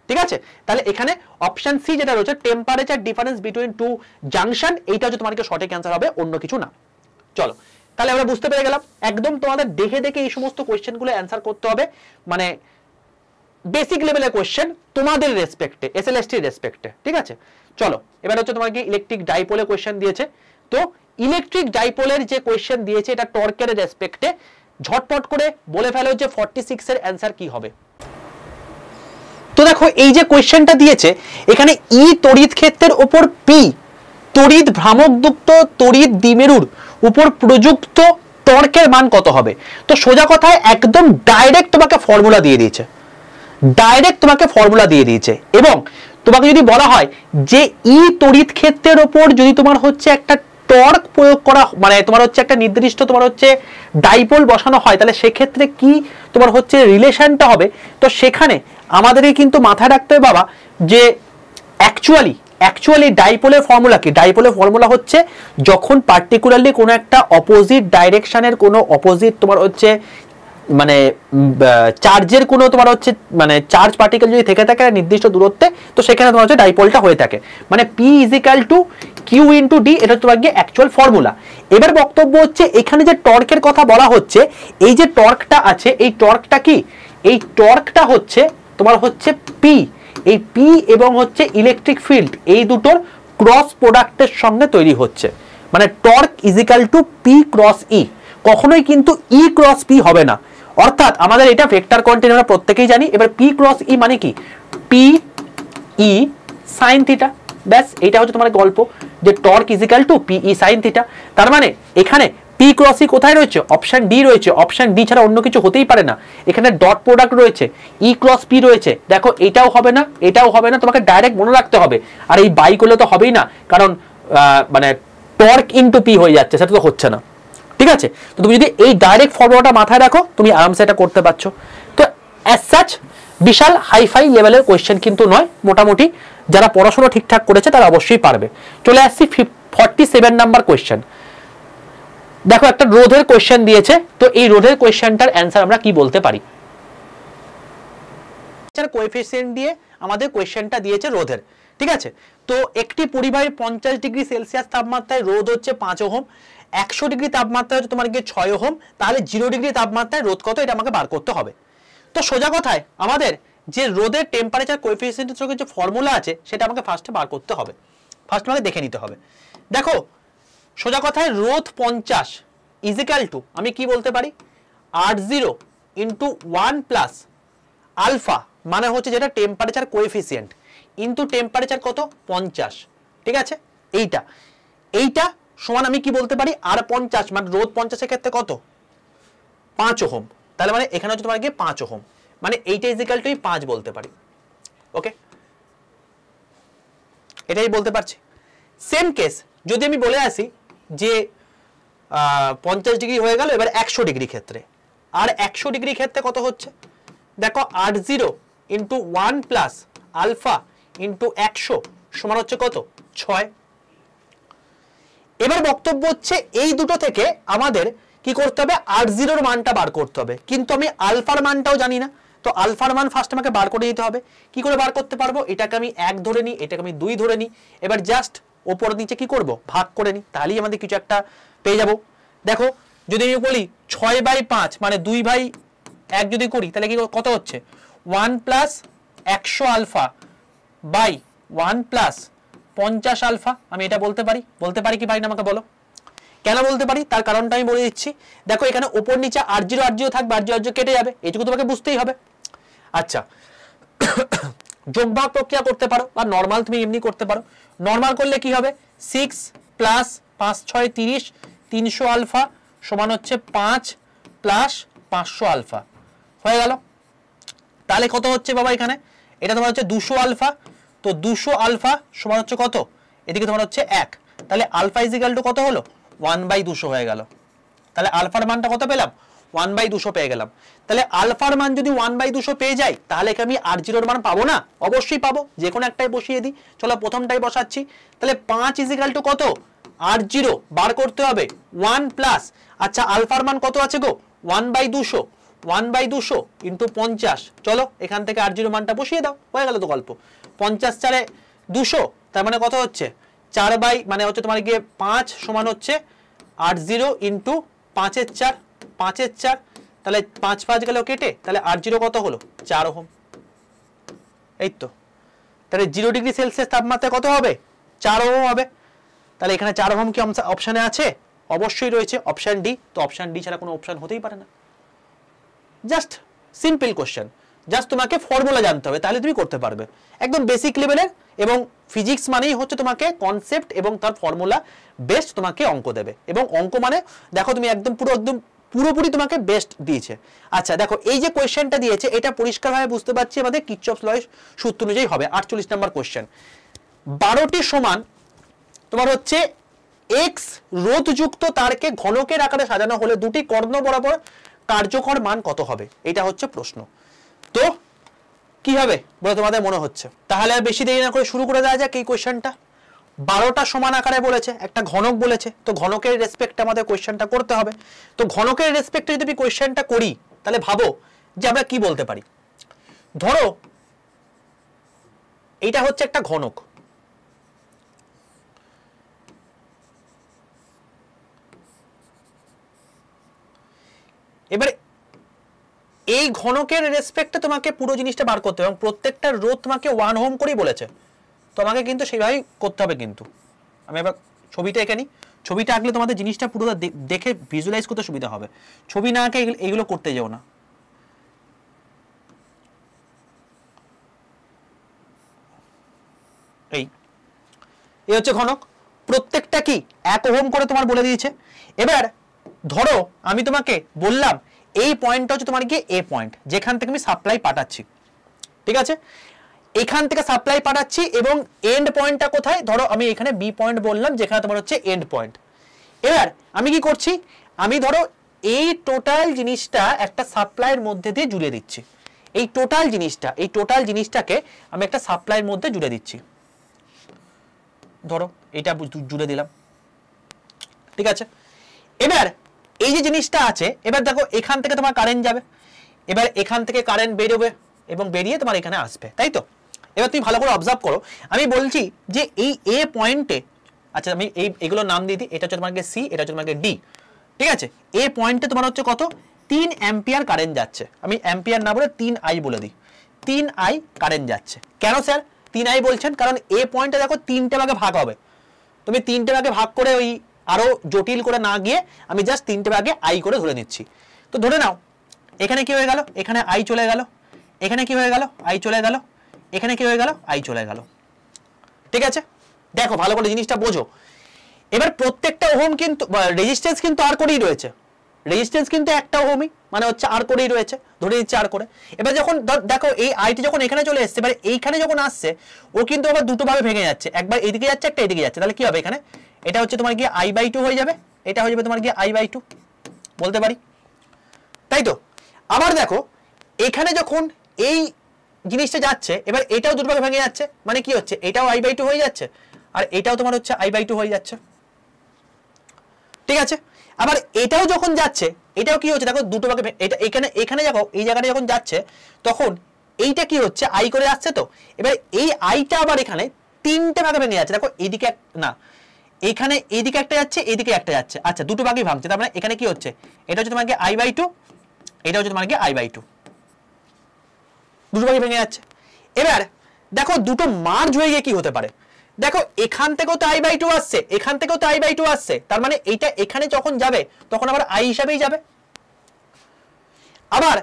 ঠিক আছে। তাহলে এখানে অপশন সি যেটা রয়েছে temperature difference between two junction, এইটা হচ্ছে তোমার সঠিক অ্যান্সার হবে, অন্য কিছু না। চলো তাহলে আমরা বুঝতে পেরে গেলাম, একদম তোমাদের দেখে দেখে এই সমস্ত কোয়েশ্চেনগুলো অ্যান্সার করতে হবে, মানে বেসিক লেভেলের কোয়েশ্চেন তোমাদের রেসপেক্টে, এসএলএসটি রেসপেক্টে, ঠিক আছে। চলো এবার হচ্ছে তোমাকে ইলেকট্রিক ডাইপোলে কোয়েশ্চেন দিয়েছে। তো ইলেকট্রিক ডাইপোলের যে কোয়েশ্চেন দিয়েছে এটা টর্কের রেসপেক্টে, ঝটপট করে বলে ফেলো যে 46 এর অ্যান্সার কি হবে। তো দেখো এই যে কোয়েশ্চেনটা দিয়েছে এখানে ই তড়িৎ ক্ষেত্রের উপর পি তড়িৎ ভ্রামকযুক্ত তড়িৎ দ্বিমেরুর উপর প্রযুক্ত টর্কের মান কত হবে। তো সোজা কথায় একদম ডাইরেক্ট তোমাকে ফর্মুলা দিয়ে দিয়েছে, এবং তোমাকে যদি বলা হয় যে ই তড়িৎ ক্ষেত্রের উপর যদি তোমার হচ্ছে একটা টর্ক প্রয়োগ করা, মানে তোমার হচ্ছে একটা নির্দিষ্ট তোমার হচ্ছে ডাইপোল বসানো হয়, তাহলে সেক্ষেত্রে কি তোমার হচ্ছে রিলেশনটা হবে। তো সেখানে আমাদেরই কিন্তু মাথায় রাখতে হবে বাবা যে অ্যাকচুয়ালি ডাইপোলের ফর্মুলা কি, ডাইপোলের ফর্মুলা হচ্ছে যখন পার্টিকুলারলি কোনো একটা অপোজিট ডাইরেকশনের কোনো অপোজিট তোমার হচ্ছে মানে চার্জের কোনো তোমার হচ্ছে মানে চার্জ পার্টিকেল যদি থেকে থাকে নির্দিষ্ট দূরত্বে, তো সেখানে তোমার হচ্ছে ডাইপোলটা হয়ে থাকে, মানে P = Q × D, এটা তোমার গিয়ে অ্যাকচুয়াল ফর্মুলা। এবার বক্তব্য হচ্ছে এখানে যে টর্কের কথা বলা হচ্ছে, এই যে টর্কটা আছে এই টর্কটা কি, এই টর্কটা হচ্ছে তোমার হচ্ছে P, এই P এবং হচ্ছে ইলেকট্রিক ফিল্ড এই দুটোর ক্রস প্রোডাক্টের সঙ্গে তৈরি হচ্ছে, মানে torque is equal to p cross E, কখনোই কিন্তু ই ক্রস পি হবে না। অর্থাৎ আমাদের এটা ভেক্টর কোয়ান্টিটি আমরা প্রত্যেকেই জানি। এবার পি ক্রস ই মানে কি, পি ই সাইন থিটা, ব্যাস এটা হচ্ছে তোমার গল্প, যে torque is equal to P E sine theta. তার মানে এখানে পি ক্রস ই কোথায় রয়েছে, অপশন ডি রয়েছে, অপশন ডি ছাড়া অন্য কিছু হতেই পারে না। এখানে ডট প্রোডাক্ট রয়েছে, ই ক্রস পি রয়েছে, দেখো এটাও হবে না এটাও হবে না, তোমাকে ডাইরেক্ট মনে রাখতে হবে। আর এই বাই করলে তো হবেই না, কারণ মানে টর্ক ইনটু পি হয়ে যাচ্ছে, সেটা তো হচ্ছে না, ঠিক আছে। তো তুমি যদি এই ডাইরেক্ট ফর্মুলাটা মাথায় রাখো, তুমি আরামসে এটা করতে পারছো। তো অ্যাজ সাচ বিশাল হাইফাই লেভেলের কোয়েশ্চেন কিন্তু নয়, মোটামুটি যারা পড়াশোনা ঠিকঠাক করেছে তারা অবশ্যই পারবে। চলে আসছি 47 নাম্বার কোয়েশ্চেন। দেখো একটা রোধের কোয়েশ্চেন দিয়েছে, তো এই রোধের কোয়েশ্চেনটার অ্যান্সার আমরা কি বলতে পারি। কোএফিসিয়েন্ট দিয়ে আমাদের কোয়েশ্চেনটা দিয়েছে রোধের, ঠিক আছে। তো একটি পরিবাহী 50 ডিগ্রি সেলসিয়াস তাপমাত্রায় রোধ হচ্ছে 5 ওহম, 100 ডিগ্রি তাপমাত্রায় হচ্ছে তোমার গিয়ে 6 ওহম, তাহলে 0 ডিগ্রি তাপমাত্রায় রোধ কত, এটা আমাকে বার করতে হবে। তো সোজা কথায় আমাদের যে রোধের টেম্পারেচার কোএফিসিয়েন্টের সঙ্গে যে ফর্মুলা আছে সেটা আমাকে ফার্স্টে বার করতে হবে, ফার্স্ট আমাকে দেখে নিতে হবে। দেখো সোজা কথায় রোধ 50 ইজিক্যাল টু আমি কি বলতে পারি, R0 ইন্টু 1 প্লাস আলফা, মানে হচ্ছে যেটা টেম্পারেচার কোএফিসিয়েন্ট, ইন্টু টেম্পারেচার কত 50, ঠিক আছে। এইটা সমান আমি কি বলতে পারি, আর 50 মানে রোধ 50 এর ক্ষেত্রে কত 5 ওহম, তাহলে মানে এখানে হচ্ছে তোমার গিয়ে 5 ওহম, মানে এইটা ইজিক্যাল টু 5 বলতে পারি। ওকে, এটাই বলতে পারছি। সেম কেস যদি আমি বলে আসি যে 50 ডিগ্রি হয়ে গেল, এবার 100 ডিগ্রি ক্ষেত্রে, আর 100 ডিগ্রি ক্ষেত্রে কত হচ্ছে, দেখো R0 into 1 plus alpha into 100 সমান হচ্ছে কত 6। এবার বক্তব্য হচ্ছে এই দুটো থেকে আমাদের কি করতে হবে, R0 এর মানটা বার করতে হবে, কিন্তু আমি আলফার মানটাও জানি না। তো আলফার মান ফার্স্ট আমাকে বার করে নিতে হবে। কি করে বার করতে পারবো, এটাকে আমি 1 ধরে নিই, এটাকে আমি 2 ধরে নিই, এবার জাস্ট ওপর নিচে কি করব, ভাগ করে নিই, তাহলেই আমাদের কিছু একটা পেয়ে যাব। দেখো যদি আমি বলি 6/5 মানে 2/1 যদি করি, তাহলে কি কত হচ্ছে 1 plus 100 alpha by 1 plus 50 alpha. আমি এটা বলতে পারি কি পারি না, আমাকে বলো। কেন বলতে পারি তার কারণটা আমি বলে দিচ্ছি। দেখো এখানে উপর নিচে R0 থাকবে, R0 কেটে যাবে, এইটুকু তোমাকে বুঝতেই হবে। আচ্ছা যোগভাগ প্রক্রিয়া করতে পারো, বা নরমাল তুমি এমনি করতে পারো। নরমাল করলে কি হবে, 6 প্লাস 5 6 30, 300 আলফা সমান হচ্ছে 5 প্লাস 500 আলফা হয়ে গেল। তাহলে কত হচ্ছে বাবা, এখানে এটা তোমার হচ্ছে 200 আলফা, তো 200 আলফা সমান হচ্ছে কত, এদিকে তোমার হচ্ছে 1, তাহলে আলফা ইজিক্যাল টু কত হলো 1/200 হয়ে গেল। তাহলে আলফার মানটা কত পেলাম, 1/200 পেয়ে গেলাম। তাহলে আলফার মান যদি 1/200 পেয়ে যাই, তাহলে কি আমি R0 এর মান পাবো না, অবশ্যই পাবো, যে কোনো একটাই বসিয়ে দিই। চলো প্রথমটাই বসাচ্ছি, তাহলে 5 ইজিক্যাল টু কত, R0 বার করতে হবে 1 প্লাস, আচ্ছা আলফার মান কত আছে গো 1/200 ইন্টু 50, চলো এখান থেকে R0 মানটা বসিয়ে দাও, হয়ে গেল তো গল্প। 50 4 200, তার মানে কত হচ্ছে 4 মানে হচ্ছে তোমার গিয়ে 5 সমান হচ্ছে R0 ইন্টু 5 এর 4, 5 এর 4, তাহলে 5 5 গেল কেটে, তাহলে R0 কত হলো 4 ওহম। এই তো, তাহলে 0 ডিগ্রি সেলসিয়াস তাপমাত্রায় কত হবে 4 ওহম হবে। তাহলে এখানে 4 ওহম কি অপশনে আছে, অবশ্যই রয়েছে, অপশন ডি। তো অপশন ডি ছাড়া কোনো অপশন হতেই পারে না। জাস্ট সিম্পল কোশ্চেন, জাস্ট তোমাকে ফর্মুলা জানতে হবে, তাহলে তুমি করতে পারবে, একদম বেসিক লেভেলের। এবং ফিজিক্স মানেই হচ্ছে তোমাকে কনসেপ্ট এবং তার ফর্মুলা বেস্ট তোমাকে অঙ্ক দেবে, এবং অঙ্ক মানে দেখো তুমি একদম পুরোপুরি তোমাকে বেস্ট দিয়েছে। আচ্ছা দেখো এই যে কোয়েশ্চেনটা দিয়েছে, এটা পরিষ্কারভাবে বুঝতে পারছি আমাদের কিরচফস লয়ের সূত্র অনুযায়ী হবে। 48 নম্বর কোয়েশ্চেন, 12টি সমান তোমার হচ্ছে এক্স রোধযুক্ত তারকে ঘনকের আকারে সাজানো হলে দুটি কর্ণ বরাবর কার্যকর মান কত হবে, এটা হচ্ছে প্রশ্ন। তো কি হবে বলে তোমাদের মনে হচ্ছে, তাহলে আর বেশি দেরি না করে শুরু করে দেওয়া যাক এই কোয়েশ্চেনটা। 12টা সমান আকারে বলেছে, একটা ঘনক বলেছে, তো ঘনকের রেসপেক্টে আমাদের কোয়েশ্চেনটা করতে হবে। তো ঘনকের রেসপেক্টে যদি আমি কোয়েশ্চেনটা করি, তাহলে ভাবো যে আমরা কি বলতে পারি। ধরো এইটা হচ্ছে একটা ঘনক, এবারে এই ঘনকের রেসপেক্টে তোমাকে পুরো জিনিসটা বার করতে হবে, এবং প্রত্যেকটা রোধ তোমাকে 1 ওহম করেই বলেছে, তোমাকে কিন্তু সেইভাবেই করতে হবে। কিন্তু আমি এবার ছবিটা এঁকে নিই, ছবিটা আঁকলে তোমাদের জিনিসটা পুরোটা দেখে ভিজুয়ালাইজ করতে সুবিধা হবে। ছবি না আঁকে এগুলো করতে যাও না। এই হচ্ছে ঘনক, প্রত্যেকটা কি 1 ওহম করে তোমার বলে দিয়েছে। এবার ধরো আমি তোমাকে বললাম এই পয়েন্টটা হচ্ছে তোমার কি এ পয়েন্ট, যেখান থেকে আমি সাপ্লাই পাঠাচ্ছি, ঠিক আছে, এখান থেকে সাপ্লাই পাঠাচ্ছি এবং এন্ড পয়েন্টটা কোথায়, ধরো আমি এখানে বি পয়েন্ট বললাম, যেখানে তোমার হচ্ছে এন্ড পয়েন্ট। এবার আমি কি করছি, আমি ধরো এই টোটাল জিনিসটা একটা সাপ্লাইয়ের মধ্যে দিয়ে জুড়ে দিচ্ছি, এই টোটাল জিনিসটাকে আমি একটা সাপ্লাইয়ের মধ্যে জুড়ে দিচ্ছি। ধরো এটা জুড়ে দিলাম, ঠিক আছে। এবার এই যে জিনিসটা আছে, এবার দেখো এখান থেকে তোমার কারেন্ট যাবে, এবার এখান থেকে কারেন্ট বেরোবে এবং বেরিয়ে তোমার এখানে আসবে, তাই তো। এবার তুমি ভালো করে অবজার্ভ করো, আমি বলছি যে এই এ পয়েন্টে, আচ্ছা আমি এইগুলোর নাম দিয়ে দিই, এটা হচ্ছে তোমাকে সি, এটা হচ্ছে তোমাকে ডি, ঠিক আছে। এ পয়েন্টে তোমার হচ্ছে কত, 3 অ্যাম্পিয়ার কারেন্ট যাচ্ছে, আমি অ্যাম্পিয়ার না বলে 3 আই বলে দিই, 3 আই কারেন্ট যাচ্ছে। কেন স্যার 3 আই বলছেন, কারণ এ পয়েন্টে দেখো 3টে ভাগে ভাগ হবে, তুমি 3টে ভাগে ভাগ করে ওই আরো জটিল করে না গিয়ে আমি জাস্ট 3টে ভাগে আই করে ধরে নিচ্ছি। তো ধরে নাও এখানে কি হয়ে গেল, এখানে আই চলে গেল, এখানে কি হয়ে গেল, আই চলে গেল, এখানে কি হয়ে গেল, আই চলে গেল, ঠিক আছে। দেখো ভালো করে জিনিসটা বোঝো। এবার প্রত্যেকটা ওহম কিন্তু রেজিস্ট্যান্স কিন্তু আর করেই রয়েছে, রেজিস্ট্যান্স কিন্তু একটা ওহমই, মানে হচ্ছে আর করেই রয়েছে, ধরে নিচ্ছে আর করে। এবার যখন দেখো এই আইটি যখন এখানে চলে এসছে, এবার এইখানে যখন আসছে ও কিন্তু আবার দুটো ভাবে ভেঙে যাচ্ছে, একবার এইদিকে যাচ্ছে একটা এদিকে যাচ্ছে, তাহলে কি হবে এখানে, এটা হচ্ছে তোমার গিয়ে I/2 হয়ে যাবে, এটা হয়ে যাবে তোমার গিয়ে I/2 বলতে পারি, তাই তো। আবার দেখো এখানে যখন এই জিনিসটা যাচ্ছে, এবার এটাও দুটো ভাগে ভেঙে যাচ্ছে, মানে কি হচ্ছে, এটাও I/2 হয়ে যাচ্ছে আর এটাও তোমার হচ্ছে I/2 হয়ে যাচ্ছে, ঠিক আছে। আবার এটাও যখন যাচ্ছে, এটাও কি হচ্ছে দেখো দুটো ভাগে, এটা এখানে দেখো এই জায়গাটা যখন যাচ্ছে তখন এইটা কি হচ্ছে আই করে আসছে, তো এবার এই আইটা আবার এখানে 3টে ভাগে ভেঙে যাচ্ছে, দেখো এইদিকে না, এখানে এইদিকে একটা যাচ্ছে, এইদিকে একটা যাচ্ছে, আচ্ছা দুটো ভাগই ভাঙছে, তার মানে এখানে কি হচ্ছে, এটা হচ্ছে তোমার I/2, এটা হচ্ছে তোমার I/2, দুটো ভাগে ভেঙে যাচ্ছে। এবার দেখো দুটো মার্জ হয়ে গিয়ে কি হতে পারে, দেখো এখান থেকেও তো I/2 আসছে, এখান থেকেও তো I/2 আসছে, তার মানে এইটা এখানে যখন যাবে তখন আবার আই হিসাবেই যাবে। আবার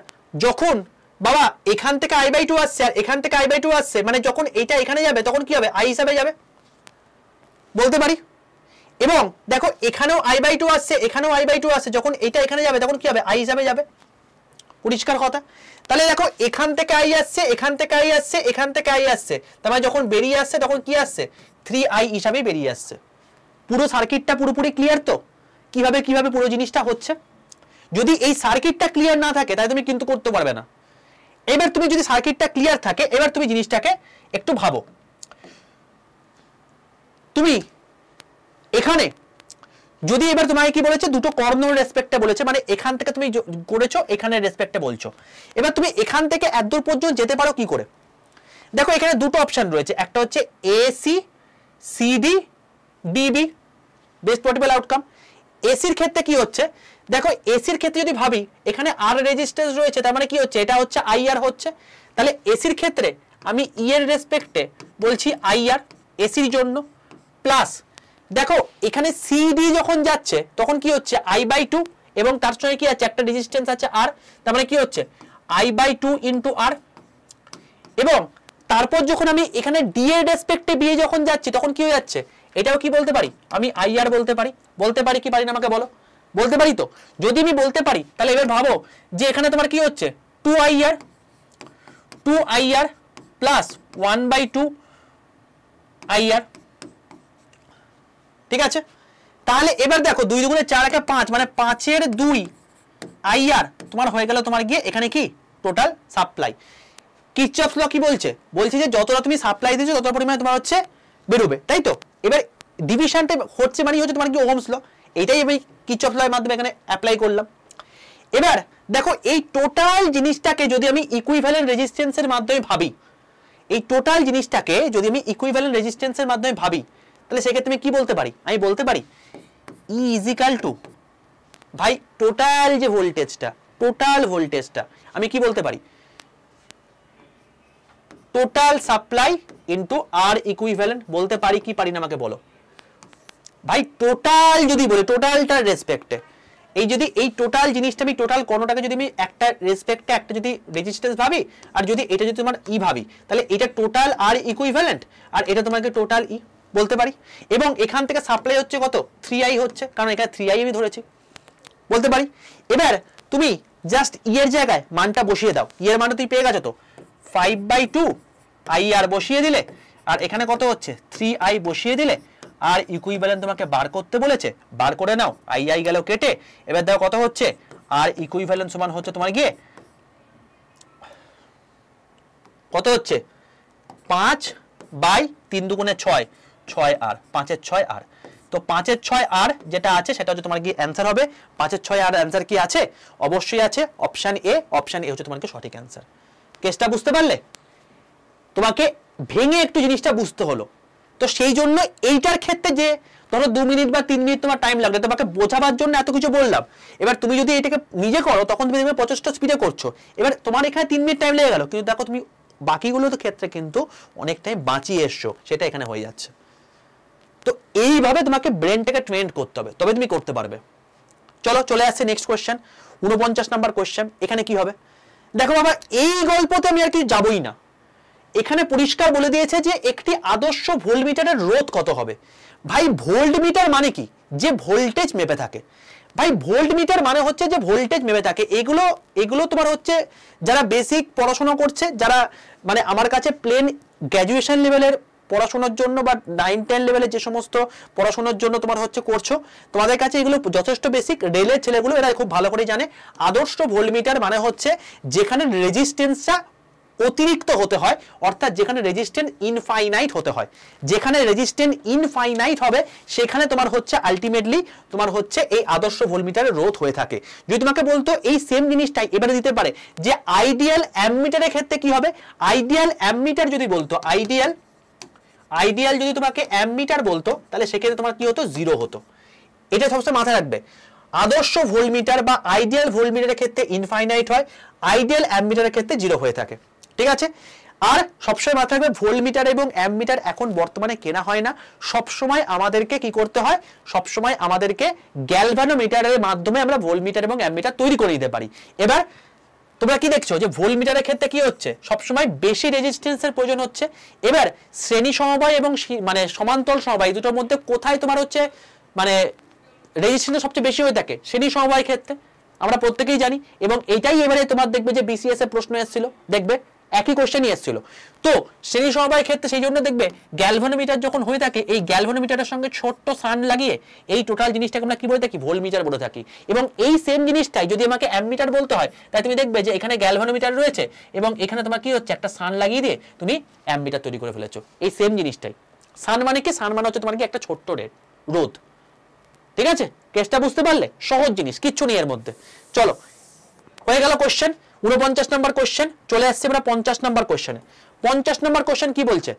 যখন বাবা এখান থেকে I/2 আসছে আর এখান থেকে I/2 আসছে, মানে যখন এটা এখানে যাবে তখন কি হবে, আই হিসাবে যাবে বলতে পারি। এবং দেখো এখানেও I/2 আসছে, এখানেও I/2 আসছে, যখন এটা এখানে যাবে তখন কি হবে, আই হিসাবে যাবে, পরিষ্কার কথা। তাহলে দেখো এখান থেকে আই আসছে, এখান থেকে আই আসছে, এখান থেকে আই আসছে, তার মানে যখন বেরিয়ে আসছে তখন কি আসছে, 3I হিসাবে বেরিয়ে আসছে। পুরো সার্কিটটা পুরোপুরি ক্লিয়ার তো, কিভাবে পুরো জিনিসটা হচ্ছে। যদি এই সার্কিটটা ক্লিয়ার না থাকে তাহলে তুমি কিন্তু করতে পারবে না। এবার তুমি যদি সার্কিটটা ক্লিয়ার থাকে, এবার তুমি জিনিসটাকে একটু ভাবো, তুমি এখানে যদি এবার তোমাকে কি বলেছে, দুটো কর্নার রেসপেক্টে বলেছে, মানে এখান থেকে তুমি করেছো, এখানে রেসপেক্টে বলছো। এবার তুমি এখান থেকে এতদূর পর্যন্ত যেতে পারো কি করে, দেখো এখানে দুটো অপশন রয়েছে, একটা হচ্ছে AC CD DB, best possible outcome. এসির ক্ষেত্রে কি হচ্ছে, দেখো এসির ক্ষেত্রে যদি ভাবি এখানে আর রেজিস্ট্যান্স রয়েছে, তার মানে কি হচ্ছে, এটা হচ্ছে IR হচ্ছে, তাহলে এসির ক্ষেত্রে আমি ই এর রেসপেক্টে বলছি IR এসির জন্য, প্লাস দেখো এখানে CD যখন যাচ্ছে তখন কি হচ্ছে I/2 এবং তার সঙ্গে কি আছে একটা রেজিস্ট্যান্স আছে R, তার মানে কি হচ্ছে I/2 ইনটু R। এবং তারপর যখন আমি এখানে ডি এর রেসপেক্টে বিয়ে যখন যাচ্ছি তখন কি হয়ে যাচ্ছে, এটাও কি বলতে পারি, আমি IR বলতে পারি কি পারি না, আমাকে বলো, বলতে পারি তো। যদি আমি বলতে পারি তাহলে এবার ভাবো যে এখানে তোমার কি হচ্ছে 2IR প্লাস 1/2 IR, ঠিক আছে। তাহলে এবার দেখো 2 দুগুণে 4 একে 5, মানে 5 এর 2 IR তোমার হয়ে গেল তোমার গিয়ে এখানে কি টোটাল সাপ্লাই। কিরচফস ল কি বলছে, বলছে যে যতটা তুমি সাপ্লাই দিয়েছো তত পরিমাণে তোমার হচ্ছে বেরোবে, তাই তো। এবার ডিভিশনটা হচ্ছে মানে হচ্ছে তোমার কি ওহমস ল, এটাই আমি কিরচফস ল এর মাধ্যমে এখানে অ্যাপ্লাই করলাম। এবার দেখো এই টোটাল জিনিসটাকে যদি আমি ইকুইভ্যালেন্ট রেজিস্ট্যান্সের মাধ্যমে ভাবি, এই টোটাল জিনিসটাকে যদি আমি ইকুইভ্যালেন্ট রেজিস্ট্যান্সের মাধ্যমে ভাবি, তাহলে সেক্ষেত্রে আমি কি বলতে পারি, আমি বলতে পারি E ইজিক্যাল টু ভাই টোটাল যে ভোল্টেজটা, টোটাল ভোল্টেজটা আমি কি বলতে পারি, টোটাল সাপ্লাই ইনটু আর ইকুইভ্যালেন্ট, বলতে পারি কি পারি না আমাকে বলো ভাই। টোটাল যদি বলি, টোটালটার রেসপেক্টে, এই যদি এই টোটাল জিনিসটা আমি টোটাল কোনটাকে যদি আমি একটা রেসপেক্টে একটা যদি রেজিস্ট্যান্স ভাবি, আর যদি এটা যদি তোমার ই ভাবি, তাহলে এটা টোটাল আর ইকুইভ্যালেন্ট, আর এটা তোমাকে টোটাল ই বলতে পারি। এবং এখান থেকে সাপ্লাই হচ্ছে কত 3i হচ্ছে, কারণ এখানে 3i আমি ধরেছি, বলতে পারি। এবার তুমি জাস্ট ই এর জায়গায় মানটা বসিয়ে দাও, ই এর মানটা তুমি পেয়ে গেছো তো, 5/2 i আর বসিয়ে দিলে, আর এখানে কত হচ্ছে 3i বসিয়ে দিলে, আর ইকুইভ্যালেন্ট তোমাকে বার করতে বলেছে, বার করে নাও, i গেল কেটে। এবার দেখো কত হচ্ছে, আর ইকুইভ্যালেন্ট সমান হচ্ছে তোমার গিয়ে কত হচ্ছে 5/3 দুগুণে 6, 6r, 5-এর 6r। তো 5-এর 6r যেটা আছে সেটা হচ্ছে তোমার কি অ্যান্সার হবে। 5-এর 6r অ্যান্সার কি আছে, অবশ্যই আছে অপশন এ। অপশন এ হচ্ছে তোমার কি সঠিক অ্যান্সার। কেসটা বুঝতে পারলে? তোমাকে ভেঙে একটু জিনিসটা বুঝতে হলো। তো সেই জন্য এইটার ক্ষেত্রে যে ধরো 2 মিনিট বা 3 মিনিট তোমার টাইম লাগবে, তোমাকে বোঝাবার জন্য এত কিছু বললাম। এবার তুমি যদি এটাকে নিজে করো তখন তুমি দেখবে 50টা স্পিডে করছো, এবার তোমার এখানে 3 মিনিট টাইম লেগে গেল, কিন্তু দেখো তুমি বাকিগুলোর ক্ষেত্রে কিন্তু অনেক টাইম বাঁচিয়ে এসছো, সেটা এখানে হয়ে যাচ্ছে। তো এইভাবে তোমাকে ব্রেনটাকে ট্রেন করতে হবে, তবে তুমি করতে পারবে। চলো চলে আসছে নেক্সট কোয়েশ্চেন, 49 নাম্বার কোয়েশ্চেন। এখানে কি হবে দেখো বাবা, এই গল্পতে আমি আর কি যাবই না। এখানে পরিষ্কার বলে দিয়েছে যে একটি আদর্শ ভোল্টমিটারের রোধ কত হবে। ভাই ভোল্টমিটার মানে কি, যে ভোল্টেজ মেপে থাকে। ভাই ভোল্টমিটার মানে হচ্ছে যে ভোল্টেজ মেপে থাকে। এগুলো তোমার হচ্ছে যারা বেসিক পড়াশোনা করছে, যারা মানে আমার কাছে প্লেন গ্র্যাজুয়েশন লেভেলের পড়াশোনার জন্য বা 9-10 লেভেলের যে সমস্ত পড়াশোনার জন্য তোমার হচ্ছে করছো, তোমাদের কাছে এগুলো যথেষ্ট বেসিক। রেলের ছেলেগুলো এরা খুব ভালো করে জানে। আদর্শ ভোল্টমিটার মানে হচ্ছে যেখানে রেজিস্ট্যান্সটা অতিরিক্ত হতে হয়, অর্থাৎ যেখানে রেজিস্ট্যান্স ইনফাইনাইট হতে হয়। যেখানে রেজিস্ট্যান্স ইনফাইনাইট হবে সেখানে তোমার হচ্ছে আলটিমেটলি তোমার হচ্ছে এই আদর্শ ভোল্টমিটারের রোধ হয়ে থাকে। যদি তোমাকে বলতো এই সেম জিনিসটাই এবারে দিতে পারে যে আইডিয়াল অ্যামমিটারের ক্ষেত্রে কি হবে। আইডিয়াল অ্যামমিটার যদি বলতো, আইডিয়াল যদি তোমাকে অ্যামমিটার বলতো, তাহলে সেক্ষেত্রে তোমার কি হতো, 0 হতো। এটা সবসময় মাথায় রাখবে। আদর্শ ভোল্টমিটার বা আইডিয়াল ভোল্টমিটারের ক্ষেত্রে ইনফাইনাইট হয়, আইডিয়াল অ্যামমিটারের ক্ষেত্রে 0 হয়ে থাকে। ঠিক আছে? আর সবসময় মাথায় রাখবে ভোল্টমিটার এবং অ্যামমিটার এখন বর্তমানে কেনা হয় না। সবসময় আমাদেরকে কি করতে হয়, সবসময় আমাদেরকে গ্যালভানোমিটারের মাধ্যমে আমরা ভোল্টমিটার এবং অ্যামমিটার তৈরি করে দিতে পারি। এবার তোমরা কি দেখছো যে ভোল্টমিটারের ক্ষেত্রে কি হচ্ছে, সবসময় বেশি রেজিস্ট্যান্সের প্রয়োজন হচ্ছে। এবার শ্রেণী সমবায় এবং মানে সমান্তরাল সমবায় দুটোর মধ্যে কোথায় তোমার হচ্ছে মানে রেজিস্ট্যান্স সবচেয়ে বেশি হয়ে থাকে, শ্রেণী সমবায় ক্ষেত্রে, আমরা প্রত্যেকেই জানি। এবং এইটাই এবারে তোমার দেখবে যে বিসিএস এর প্রশ্ন এসেছিল, দেখবে একই কোশ্চেনই এসেছিল। তো শ্রেণী সমবায় ক্ষেত্রে সেই জন্য দেখবে গ্যালভানোমিটার যখন হয়ে থাকে, এই গ্যালভানোমিটারের সঙ্গে ছোট্ট সান লাগিয়ে এই টোটাল জিনিসটাকে আমরা কি বলে থাকি, ভোল্টমিটার বলে থাকি। এবং এই সেম জিনিসটাই যদি আমাকে অ্যামমিটার বলতে হয়, তাই তুমি দেখবে যে এখানে গ্যালভানোমিটার রয়েছে এবং এখানে তোমার কি হচ্ছে, একটা সান লাগিয়ে দিয়ে তুমি অ্যামমিটার তৈরি করে ফেলেছো। এই সেম জিনিসটাই। সান মানে কি, সান মানে হচ্ছে তোমার কি একটা ছোট্ট রোধ। ঠিক আছে? কেসটা বুঝতে পারলে? সহজ জিনিস, কিচ্ছু নেই এর মধ্যে। চলো হয়ে গেল কোশ্চেন। 49 নম্বর কোশ্চেন। চলে আসছে আমরা 50 নম্বর কোশ্চেনে। 50 নম্বর কোশ্চেন কি বলছে,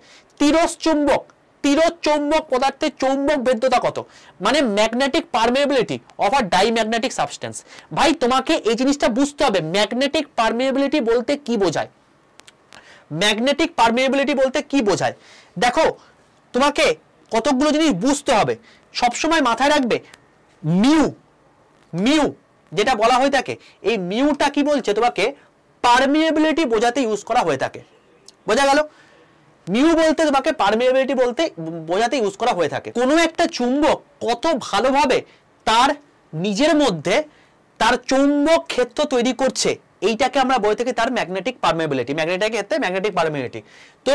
চিরচৌম্বক পদার্থের চৌম্বক ভেদ্যতা কত, মানে magnetic permeability of a diamagnetic substance. ভাই তোমাকে এই জিনিসটা বুঝতে হবে, ম্যাগনেটিক পারমিয়েবিলিটি বলতে কি বোঝায়। ম্যাগনেটিক পারমিয়েবিলিটি বলতে কি বোঝায় দেখো, তোমাকে কতগুলো জিনিস বুঝতে হবে। সবসময় মাথায় রাখবে মিউ যেটা বলা হয়ে থাকে, এই মিউটা কি বলছে তোমাকে, পারমিয়েবিলিটি বোঝাতে ইউজ করা হয়ে থাকে। বোঝা গেল? মিউ বলতে তোমাকে পারমিয়েবিলিটি বলতে বোঝাতে ইউজ করা হয়ে থাকে। কোনো একটা চুম্বক কত ভালোভাবে তার নিজের মধ্যে তার চৌম্বক ক্ষেত্র তৈরি করছে, এইটাকে আমরা বলে থাকি তার ম্যাগনেটিক পারমিয়েবিলিটি। ম্যাগনেটিক ক্ষেত্রে ম্যাগনেটিক পারমিয়েবিলিটি। তো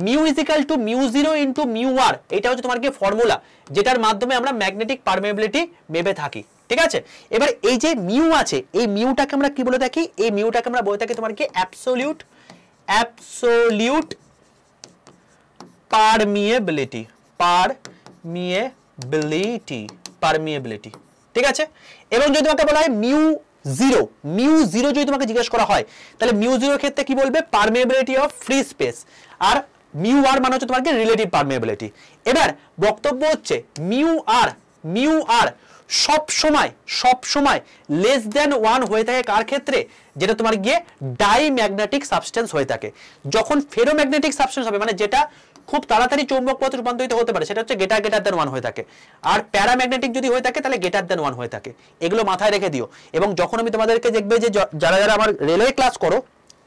mu is equal to μ0 into μr, এটা হচ্ছে তোমার কি ফর্মুলা, যেটার মাধ্যমে আমরা ম্যাগনেটিক পারমিয়েবিলিটি মেপে থাকি। ঠিক আছে? এবার এই যে মিউ আছে, এই মিউটাকে আমরা কি বলে থাকি, এই মিউটাকে আমরা বলে থাকি তোমার কি অ্যাবসোলিউট পারমিয়েবিলিটি। ঠিক আছে? এবং যদি তোমাকে বলা হয় μ0 যদি তোমাকে জিজ্ঞেস করা হয়, তাহলে μ0 এর ক্ষেত্রে কি বলবে, পারমিয়েবিলিটি অফ ফ্রি স্পেস। আর μr মানে হচ্ছে তোমার কি রিলেটিভ পারমিয়েবিলিটি। এবার বক্তব্য হচ্ছে μr সব সময় লেস দেন 1 হয়ে থাকে কার ক্ষেত্রে, যেটা তোমার গিয়ে ডাইম্যাগনেটিক সাবস্টেন্স হয়ে থাকে। যখন ফেরোম্যাগনেটিক সাবস্টেন্স হবে, মানে যেটা খুব তাড়াতাড়ি চৌম্বক পথে রূপান্তরিত হতে পারে, সেটা হচ্ছে গ্রেটার দেন 1 হয়ে থাকে। আর প্যারাম্যাগনেটিক যদি হয়ে থাকে তাহলে গ্রেটার দেন 1 হয়ে থাকে। এগুলো মাথায় রেখে দিও। এবং যখন আমি তোমাদেরকে দেখবে যে যারা যারা আমার রেলওয়ে ক্লাস করো,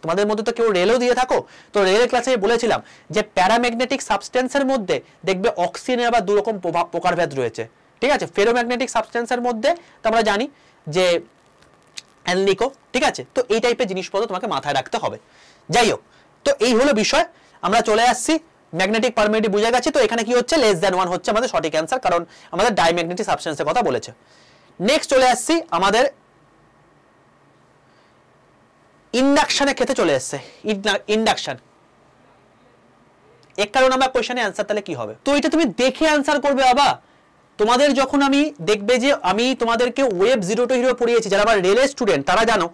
তোমাদের মধ্যে তো কেউ রেলও দিয়ে থাকো, তো রেলের ক্লাসে বলেছিলাম যে প্যারাম্যাগনেটিক সাবস্টেন্সের মধ্যে দেখবে অক্সিজেনের আবার দুরকম প্রকারভেদ রয়েছে, ঠিক আছে। ফেরোম্যাগনেটিক সাবস্টেন্সের মধ্যে তো আমরা জানি যে অ্যালনিকো, ঠিক আছে। তো এই টাইপের জিনিসপত্র তোমাকে মাথায় রাখতে হবে। যাই হোক, তো এই হলো বিষয়। আমরা চলে আসছি ম্যাগনেটিক পারমিটিভিটি বুঝে গেছি। তো এখানে কি হচ্ছে, লেস দ্যান 1 হচ্ছে আমাদের সঠিক অ্যান্সার, কারণ আমাদের ডাইম্যাগনেটিক সাবস্টেন্সের কথা বলেছে। নেক্সট চলে আসছি আমাদের ইন্ডাকশনের ক্ষেত্রে চলে এসছে। ইন্ডাকশন 51 নাম্বার কোশ্চেনের অ্যান্সার তাহলে কি হবে? তো এটা তুমি দেখে অ্যান্সার করবে বাবা। তোমাদের যখন আমি দেখবে যে আমি তোমাদেরকে ওয়েব 0 টু হিরো পড়িয়েছি, যারা আমার রেলের স্টুডেন্ট তারা জানো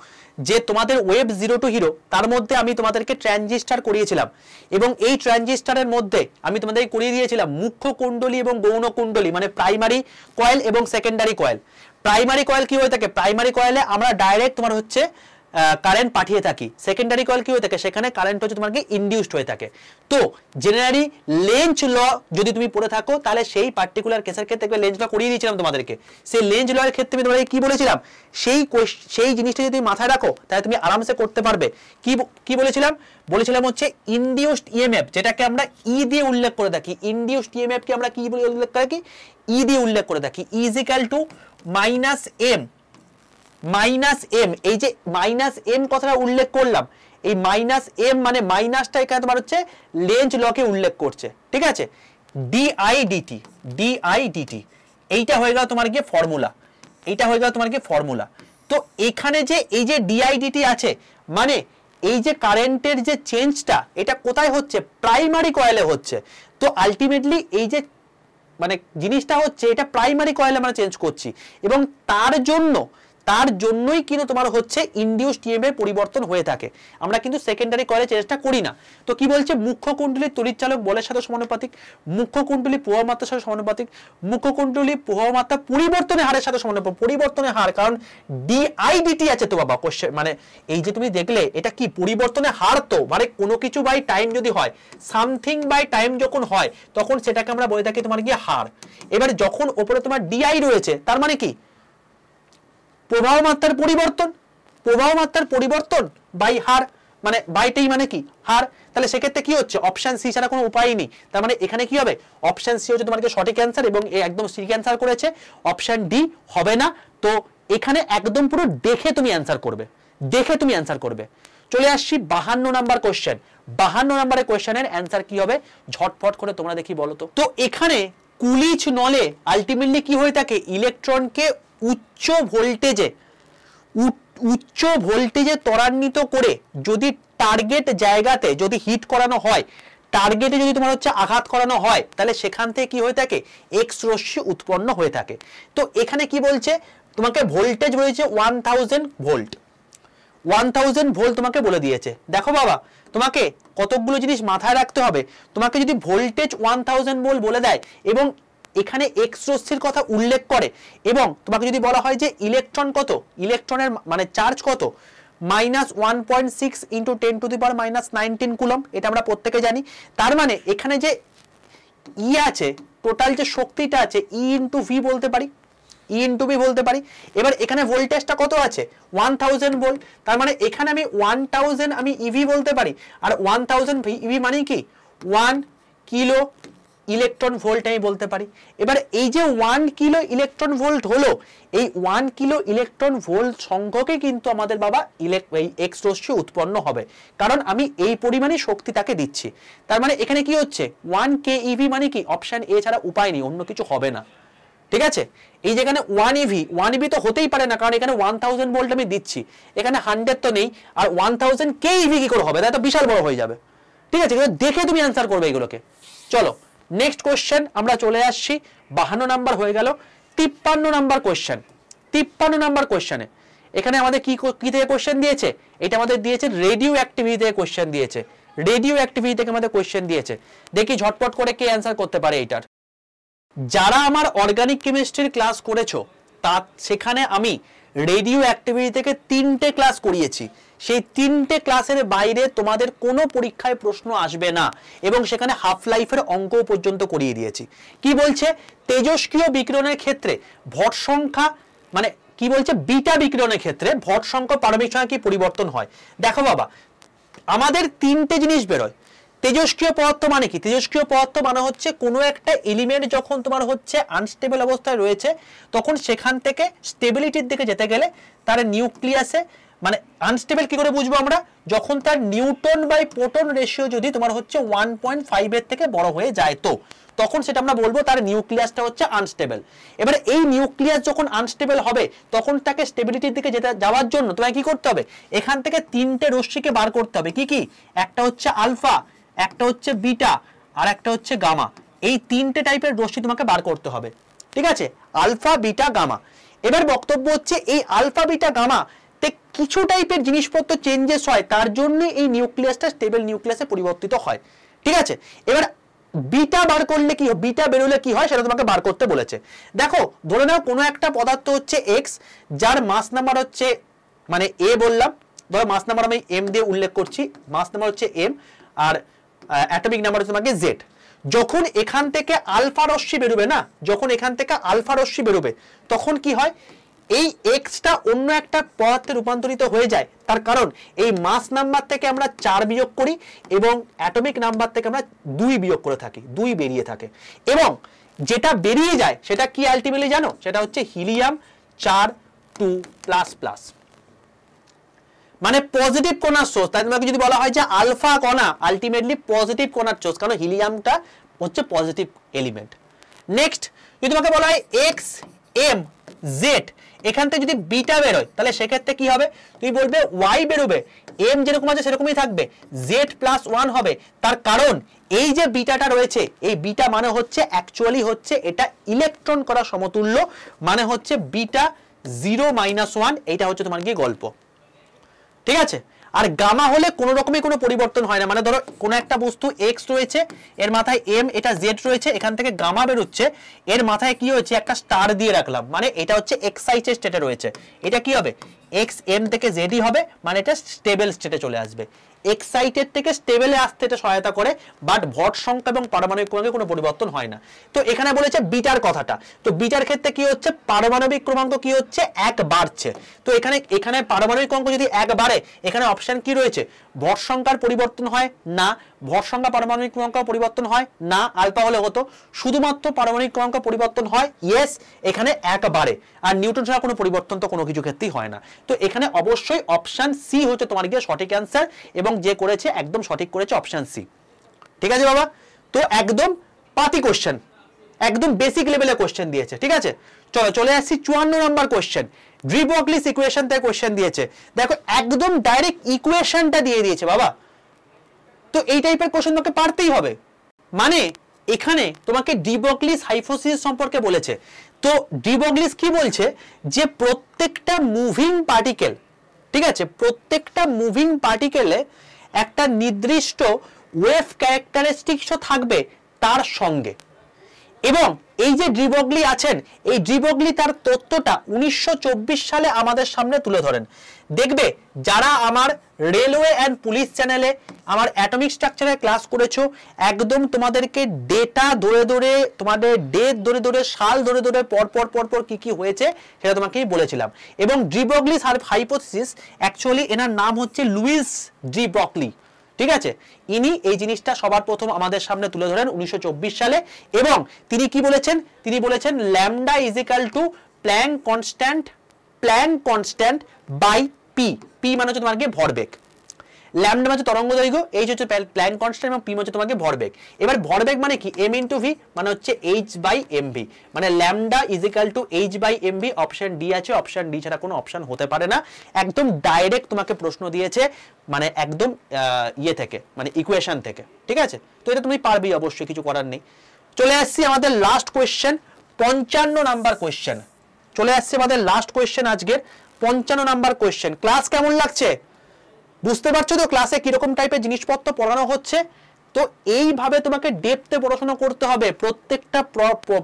যে তোমাদের ওয়েব 0 টু হিরো, তার মধ্যে আমি তোমাদেরকে ট্রানজিস্টার করিয়েছিলাম। এবং এই ট্রানজিস্টারের মধ্যে আমি তোমাদের করিয়ে দিয়েছিলাম মুখ্য কুণ্ডলী এবং গৌণ কুণ্ডলী, মানে প্রাইমারি কয়েল এবং সেকেন্ডারি কয়েল। প্রাইমারি কয়েল কি হয়ে থাকে, প্রাইমারি কয়েলে আমরা ডাইরেক্ট তোমার হচ্ছে কারেন্ট পাঠিয়ে থাকি। সেকেন্ডারি কয়েল কি হয়ে থাকে, সেখানে কারেন্ট হচ্ছে তোমাকে ইনডিউসড হয়ে থাকে। তো জেনারেলি লেঞ্জ ল যদি তুমি পড়ে থাকো, তাহলে সেই পার্টিকুলার কেসের ক্ষেত্রে লেঞ্জ ল করিয়ে দিয়েছিলাম তোমাদেরকে। সেই লেঞ্জ ল এর ক্ষেত্রে আমি তোমাদেরকে কি বলেছিলাম, সেই জিনিসটা যদি তুমি মাথায় রাখো তাহলে তুমি আরামসে করতে পারবে। কি বলেছিলাম হচ্ছে ইনডিউসড ইএমএফ, যেটাকে আমরা ই দিয়ে উল্লেখ করে থাকি। ইনডিউসড ইএমএফ কে আমরা কি বলে উল্লেখ করে থাকি, ই দিয়ে উল্লেখ করে থাকি। Is equal to minus M. এই যে মাইনাস এম কথাটা উল্লেখ করলাম, এই মাইনাস এম মানে মাইনাসটা এখানে তোমার হচ্ছে লেঞ্জ লকে উল্লেখ করছে, ঠিক আছে। ডিআইডিটি এইটা হয়ে গেল তোমার গিয়ে ফর্মুলা। তো এখানে যে এই যে ডিআইডিটি আছে, মানে এই যে কারেন্টের যে চেঞ্জটা এটা কোথায় হচ্ছে, প্রাইমারি কয়েলে হচ্ছে। তো আলটিমেটলি এই যে মানে জিনিসটা হচ্ছে এটা প্রাইমারি কয়েলে আমরা চেঞ্জ করছি, এবং তার জন্যই কিন্তু তোমার হচ্ছে ইনডিউসড ইএমএফ পরিবর্তন হয়ে থাকে। আমরা কিন্তু সেকেন্ডারি কয়েলে চেঞ্জটা করি না। তো কি বলছে, মুখ্য কুণ্ডলী তড়িৎচালক বলের সাথে সমানুপাতিক, মুখ্য কুণ্ডলী প্রবাহ মাত্রার সাথে সমানুপাতিক, মুখ্য কুণ্ডলী প্রবাহ মাত্রা পরিবর্তনের হারের সাথে সমানুপাতিক। পরিবর্তনের হার, কারণ ডিআইডিটি আছে তো বাবা কোশ্চেন, মানে এই যে তুমি দেখলে এটা কি পরিবর্তনের হার। তো মানে কোনো কিছু বাই টাইম যদি হয়, সামথিং বাই টাইম যখন হয়, তখন সেটাকে আমরা বলে থাকি তোমার গিয়ে হার। এবার যখন ওপরে তোমার ডিআই রয়েছে, তার মানে কি প্রবাহ মাত্রার পরিবর্তন বাই হার, মানে বাইটাই মানে কি হার। তাহলে সেক্ষেত্রে কি হচ্ছে, অপশন সি ছাড়া কোনো উপায় নেই। তার মানে এখানে কি হবে, অপশন সি হচ্ছে তোমার সঠিক অ্যান্সার, এবং একদম সঠিক অ্যান্সার করেছে। অপশন ডি হবে না। তো এখানে একদম পুরো দেখে তুমি অ্যান্সার করবে। চলে আসছি 52 নাম্বার কোশ্চেন। 52 নাম্বারের কোশ্চেনের অ্যান্সার কি হবে, ঝটপট করে তোমরা দেখি বলো তো। তো এখানে কুলিচ নলে আলটিমেটলি কি হয়ে থাকে, ইলেকট্রনকে উচ্চ ভোল্টেজে ত্বরান্বিত করে যদি টার্গেট জায়গাতে যদি হিট করানো হয়, টার্গেটে যদি তোমার হচ্ছে আঘাত করানো হয়, তাহলে সেখান থেকে কি হয়ে থাকে, এক্স রশ্মি উৎপন্ন হয়ে থাকে। তো এখানে কি বলছে, তোমাকে ভোল্টেজ বলেছে 1000 ভোল্ট। 1000 ভোল্ট তোমাকে বলে দিয়েছে। দেখো বাবা, তোমাকে কতগুলো জিনিস মাথায় রাখতে হবে। তোমাকে যদি ভোল্টেজ 1000 ভোল্ট বলে দেয় এবং এখানে এক্স রশ্মির কথা উল্লেখ করে, এবং তোমাকে যদি বলা হয় যে ইলেকট্রন কত, ইলেকট্রনের মানে চার্জ কত, -1.6 × 10⁻⁻19 কুলম্ব, এটা আমরা প্রত্যেকে জানি। তার মানে এখানে যে ই আছে, টোটাল যে শক্তিটা আছে, ই × ভি বলতে পারি, এবার এখানে ভোল্টেজটা কত আছে, 1000 ভোল্ট। তার মানে এখানে আমি 1000 আমি ইভি বলতে পারি, আর 1000 ইভি মানে কি 1 কিলো ইলেকট্রন ভোল্ট আমি বলতে পারি। এবার এই যে 1 কিলো ইলেকট্রন ভোল্ট হলো, এই 1 কিলো ইলেকট্রন ভোল্ট সংখ্যকে কিন্তু আমাদের বাবা এক্স রশ্মি উৎপন্ন হবে, কারণ আমি এই পরিমাণে শক্তি তাকে দিচ্ছি। তার মানে এখানে কি হচ্ছে 1 কেইভি মানে কি, অপশন এ ছাড়া উপায় নেই, অন্য কিছু হবে না, ঠিক আছে। এই যেখানে 1 ইভি তো হতেই পারে না, কারণ এখানে 1000 ভোল্ট আমি দিচ্ছি, এখানে 100 তো নেই, আর 1000 কেইভি কি করে হবে, তাই তো বিশাল বড় হয়ে যাবে, ঠিক আছে। দেখে তুমি অ্যান্সার করবে এগুলোকে। চলো নেক্সট কোশ্চেন আমরা চলে আসছি। 52 নাম্বার হয়ে গেল। 53 নাম্বার কোশ্চেন। 53 নাম্বার কোশ্চেনে এখানে আমাদের কি থেকে কোশ্চেন দিয়েছে, এটা আমাদের দিয়েছে রেডিও অ্যাক্টিভিটি থেকে কোশ্চেন দিয়েছে। রেডিও অ্যাক্টিভিটি থেকে আমাদের কোশ্চেন দিয়েছে। দেখি ঝটপট করে কে অ্যান্সার করতে পারে এইটার। যারা আমার অর্গানিক কেমিস্ট্রির ক্লাস করেছো সেখানে আমি রেডিও অ্যাক্টিভিটি থেকে 3টে ক্লাস করিয়েছি। সেই 3টে ক্লাসের বাইরে তোমাদের কোনো পরীক্ষায় প্রশ্ন আসবে না, এবং সেখানে হাফ লাইফের অঙ্ক পর্যন্ত করিয়ে দিয়েছি। কি বলছে, তেজস্ক্রিয় বিকিরণের ক্ষেত্রে ভর সংখ্যা মানে কি বলছে, বিটা বিকিরণের ক্ষেত্রে ভর সংখ্যা পারমাণবিক সংখ্যা কি পরিবর্তন হয়। দেখো বাবা, আমাদের 3টে জিনিস বেরোয়। তেজস্ক্রিয় পদার্থ মানে কি, তেজস্ক্রিয় পদার্থ মানে হচ্ছে কোনো একটা এলিমেন্ট যখন তোমার হচ্ছে আনস্টেবল অবস্থায় রয়েছে, তখন সেখান থেকে স্টেবিলিটির দিকে যেতে গেলে তার নিউক্লিয়াসে, মানে আনস্টেবল কি করে বুঝবো আমরা, যখন তার নিউটন বাই প্রোটন রেশিও যদি তোমার হচ্ছে 1.5 এর থেকে বড় হয়ে যায়, তো তখন সেটা আমরা বলবো তার নিউক্লিয়াসটা হচ্ছে আনস্টেবল। এবারে এই নিউক্লিয়াস যখন আনস্টেবল হবে, তখন তাকে স্টেবিলিটির দিকে যাওয়ার জন্য তোমায় কি করতে হবে, এখান থেকে 3টে রশ্মিকে বার করতে হবে। কি কি, একটা হচ্ছে আলফা, একটা হচ্ছে বিটা, আর একটা হচ্ছে গামা। এই 3টে টাইপের রশ্মি তোমাকে বার করতে হবে, ঠিক আছে, আলফা বিটা গামা। এবার বক্তব্য হচ্ছে এই আলফা বিটা গামা তে কিছু টাইপের জিনিসপত্র চেঞ্জেস হয়, তার জন্য এই নিউক্লিয়াসটা স্টেবল নিউক্লিয়াসে পরিবর্তিত হয়, ঠিক আছে। এবার বিটা বার করলে কি, বিটা বেরোলে কি হয় সেটা তোমাকে বার করতে বলেছে। দেখো ধরে নাও কোনো একটা পদার্থ হচ্ছে এক্স, যার মাস নাম্বার হচ্ছে মানে এ বললাম, ধরো মাস নাম্বার আমি এম দিয়ে উল্লেখ করছি, মাস নাম্বার হচ্ছে এম, আর অ্যাটমিক নাম্বার হচ্ছে তোমাকে জেড। যখন এখান থেকে আলফা রশ্মি বেরোবে না, যখন এখান থেকে আলফা রশ্মি বেরোবে, তখন কি হয়, এই এক্সটা অন্য একটা পদার্থে রূপান্তরিত হয়ে যায়। তার কারণ এই মাস নাম্বার থেকে আমরা 4 বিয়োগ করি, এবং অ্যাটমিক নাম্বার থেকে আমরা 2 বিয়োগ করে থাকি, 2 বেরিয়ে থাকে। এবং যেটা বেরিয়ে যায় সেটা কি আলটিমেটলি জানো, সেটা হচ্ছে হিলিয়াম 4 2++, মানে পজিটিভ কণার সোর্স। তাই তোমাকে যদি বলা হয় যে আলফা কণা আলটিমেটলি পজিটিভ কণার সোর্স, কারণ হিলিয়ামটা হচ্ছে পজিটিভ এলিমেন্ট। নেক্সট যদি তোমাকে বলা হয় এক্স এম জেড, এখান থেকে যদি বিটা বেরোয়, তাহলে সেক্ষেত্রে কি হবে, তুমি বলবে ওয়াই বেরোবে, এম যেরকম আছে সেরকমই থাকবে, Z+1 হবে। তার কারণ এই যে বিটাটা রয়েছে, এই বিটা মানে হচ্ছে অ্যাকচুয়ালি হচ্ছে এটা ইলেকট্রন করা সমতুল্য, মানে হচ্ছে বিটা 0-1, এইটা হচ্ছে তোমার গিয়ে গল্প, ঠিক আছে। আর গামা হলে কোনো রকমই কোনো পরিবর্তন হয় না, মানে ধরো কোনো একটা বস্তু এক্স রয়েছে, এর মাথায় এম, এটা জেড রয়েছে, এখান থেকে গামা বেরোচ্ছে, এর মাথায় কি হয়েছে, একটা স্টার দিয়ে রাখলাম, মানে এটা হচ্ছে এক্সাইটেড স্টেটে রয়েছে, এটা কি হবে, এক্স এম থেকে জেডই হবে, মানে এটা স্টেবল স্টেটে চলে আসবে। এক্সাইটেড থেকে স্টেবলে আসতে এটা সহায়তা করে, বাট ভর সংখ্যা এবং পারমাণবিক ক্রমাঙ্কে কোনো পরিবর্তন হয় না। তো এখানে বলেছে বিটার কথাটা, তো বিটার ক্ষেত্রে কি হচ্ছে, পারমাণবিক ক্রমাঙ্ক কি হচ্ছে, 1 বাড়ছে। তো এখানে পারমাণবিক ক্রমাঙ্ক যদি 1 বাড়ে, এখানে অপশন কি রয়েছে, ভর সংখ্যার পরিবর্তন হয় না, ভর সংখ্যা পারমাণবিক ক্রমাঙ্ক পরিবর্তন হয় না, আলফা হলে হতো, শুধুমাত্র পারমাণবিক ক্রমাঙ্ক পরিবর্তন হয়, ইয়েস, এখানে 1 বাড়ে, আর নিউটন ছাড়া কোনো পরিবর্তন তো কোনো কিছু ক্ষেত্রেই হয় না। তো এখানে অবশ্যই অপশন সি হচ্ছে তোমার গিয়ে সঠিক অ্যান্সার, এবং যে করেছে একদম সঠিক করেছে অপশন সি, ঠিক আছে বাবা। তো একদম পাতি কোশ্চেন, একদম বেসিক লেভেলের কোশ্চেন দিয়েছে, ঠিক আছে। চলো চলে আসছি 54 নম্বর কোশ্চেন, ডি ব্রগলিস ইকুয়েশন থেকে কোশ্চেন দিয়েছে। দেখো একদম ডাইরেক্ট ইকুয়েশনটা দিয়ে দিয়েছে বাবা, তো এই টাইপের কোশ্চেন তোমাকে পারতেই হবে। মানে এখানে তোমাকে ডি ব্রগলিস হাইপোথিসিস সম্পর্কে বলেছে। তো ডি ব্রগলিস কি বলছে, যে প্রত্যেকটা মুভিং পার্টিকেল, ঠিক আছে, প্রত্যেকটা মুভিং পার্টিকেলে একটা নির্দিষ্ট ওয়েভ ক্যারেক্টারিস্টিক্সও থাকবে তার সঙ্গে। এবং এই যে ডি ব্রগলি আছেন, এই ডি ব্রগলি তার তথ্যটা 1924 সালে আমাদের সামনে তুলে ধরেন। দেখবে যারা আমার রেলওয়ে অ্যান্ড পুলিশ চ্যানেলে আমার অ্যাটমিক স্ট্রাকচারের ক্লাস করেছো, একদম তোমাদেরকে ডেটা ধরে ধরে, তোমাদের ডেট ধরে ধরে, সাল ধরে ধরে, পর কি কি হয়েছে সেটা তোমাকেই বলেছিলাম। এবং ডি ব্রগলিস হাইপোথিসিস অ্যাকচুয়ালি এনার নাম হচ্ছে লুইস ডি ব্রগলি, ঠিক আছে। ইনি এই জিনিসটা সবার প্রথম আমাদের সামনে তুলে ধরেন 1924 সালে। এবং তিনি কি বলেছেন, তিনি বলেছেন lambda is equal to Planck constant by P. P মানে হচ্ছে তোমার ভরবেগ, ল্যামডা মানে তরঙ্গ দৈর্ঘ্য, এইচ হচ্ছে প্ল্যাঙ্ক কনস্ট্যান্ট, এবং পি হচ্ছে তোমাকে ভরবেগ। এবার ভরবেগ মানে কি, এম ইন্টু ভি, মানে হচ্ছে এইচ বাই এম ভি, মানে lambda is equal to H by M V. Option D আছে, অপশন ডি ছাড়া কোনো অপশন হতে পারে না। একদম ডাইরেক্ট তোমাকে প্রশ্ন দিয়েছে, মানে একদম ইয়ে থেকে, মানে ইকুয়েশন থেকে, ঠিক আছে। তো এটা তুমি পারবি, অবশ্যই কিছু করার নেই। চলে আসছি আমাদের লাস্ট কোয়েশ্চেন, 55 নাম্বার কোয়েশ্চেন। চলে আসছে আমাদের লাস্ট কোয়েশ্চেন আজকের, 55 নাম্বার কোয়েশ্চেন। ক্লাস কেমন লাগছে, বুঝতে পারছো তো ক্লাসে কিরকম টাইপের জিনিসপত্র পড়ানো হচ্ছে? তো এইভাবে তোমাকে ডেপথে পড়াশোনা করতে হবে, প্রত্যেকটা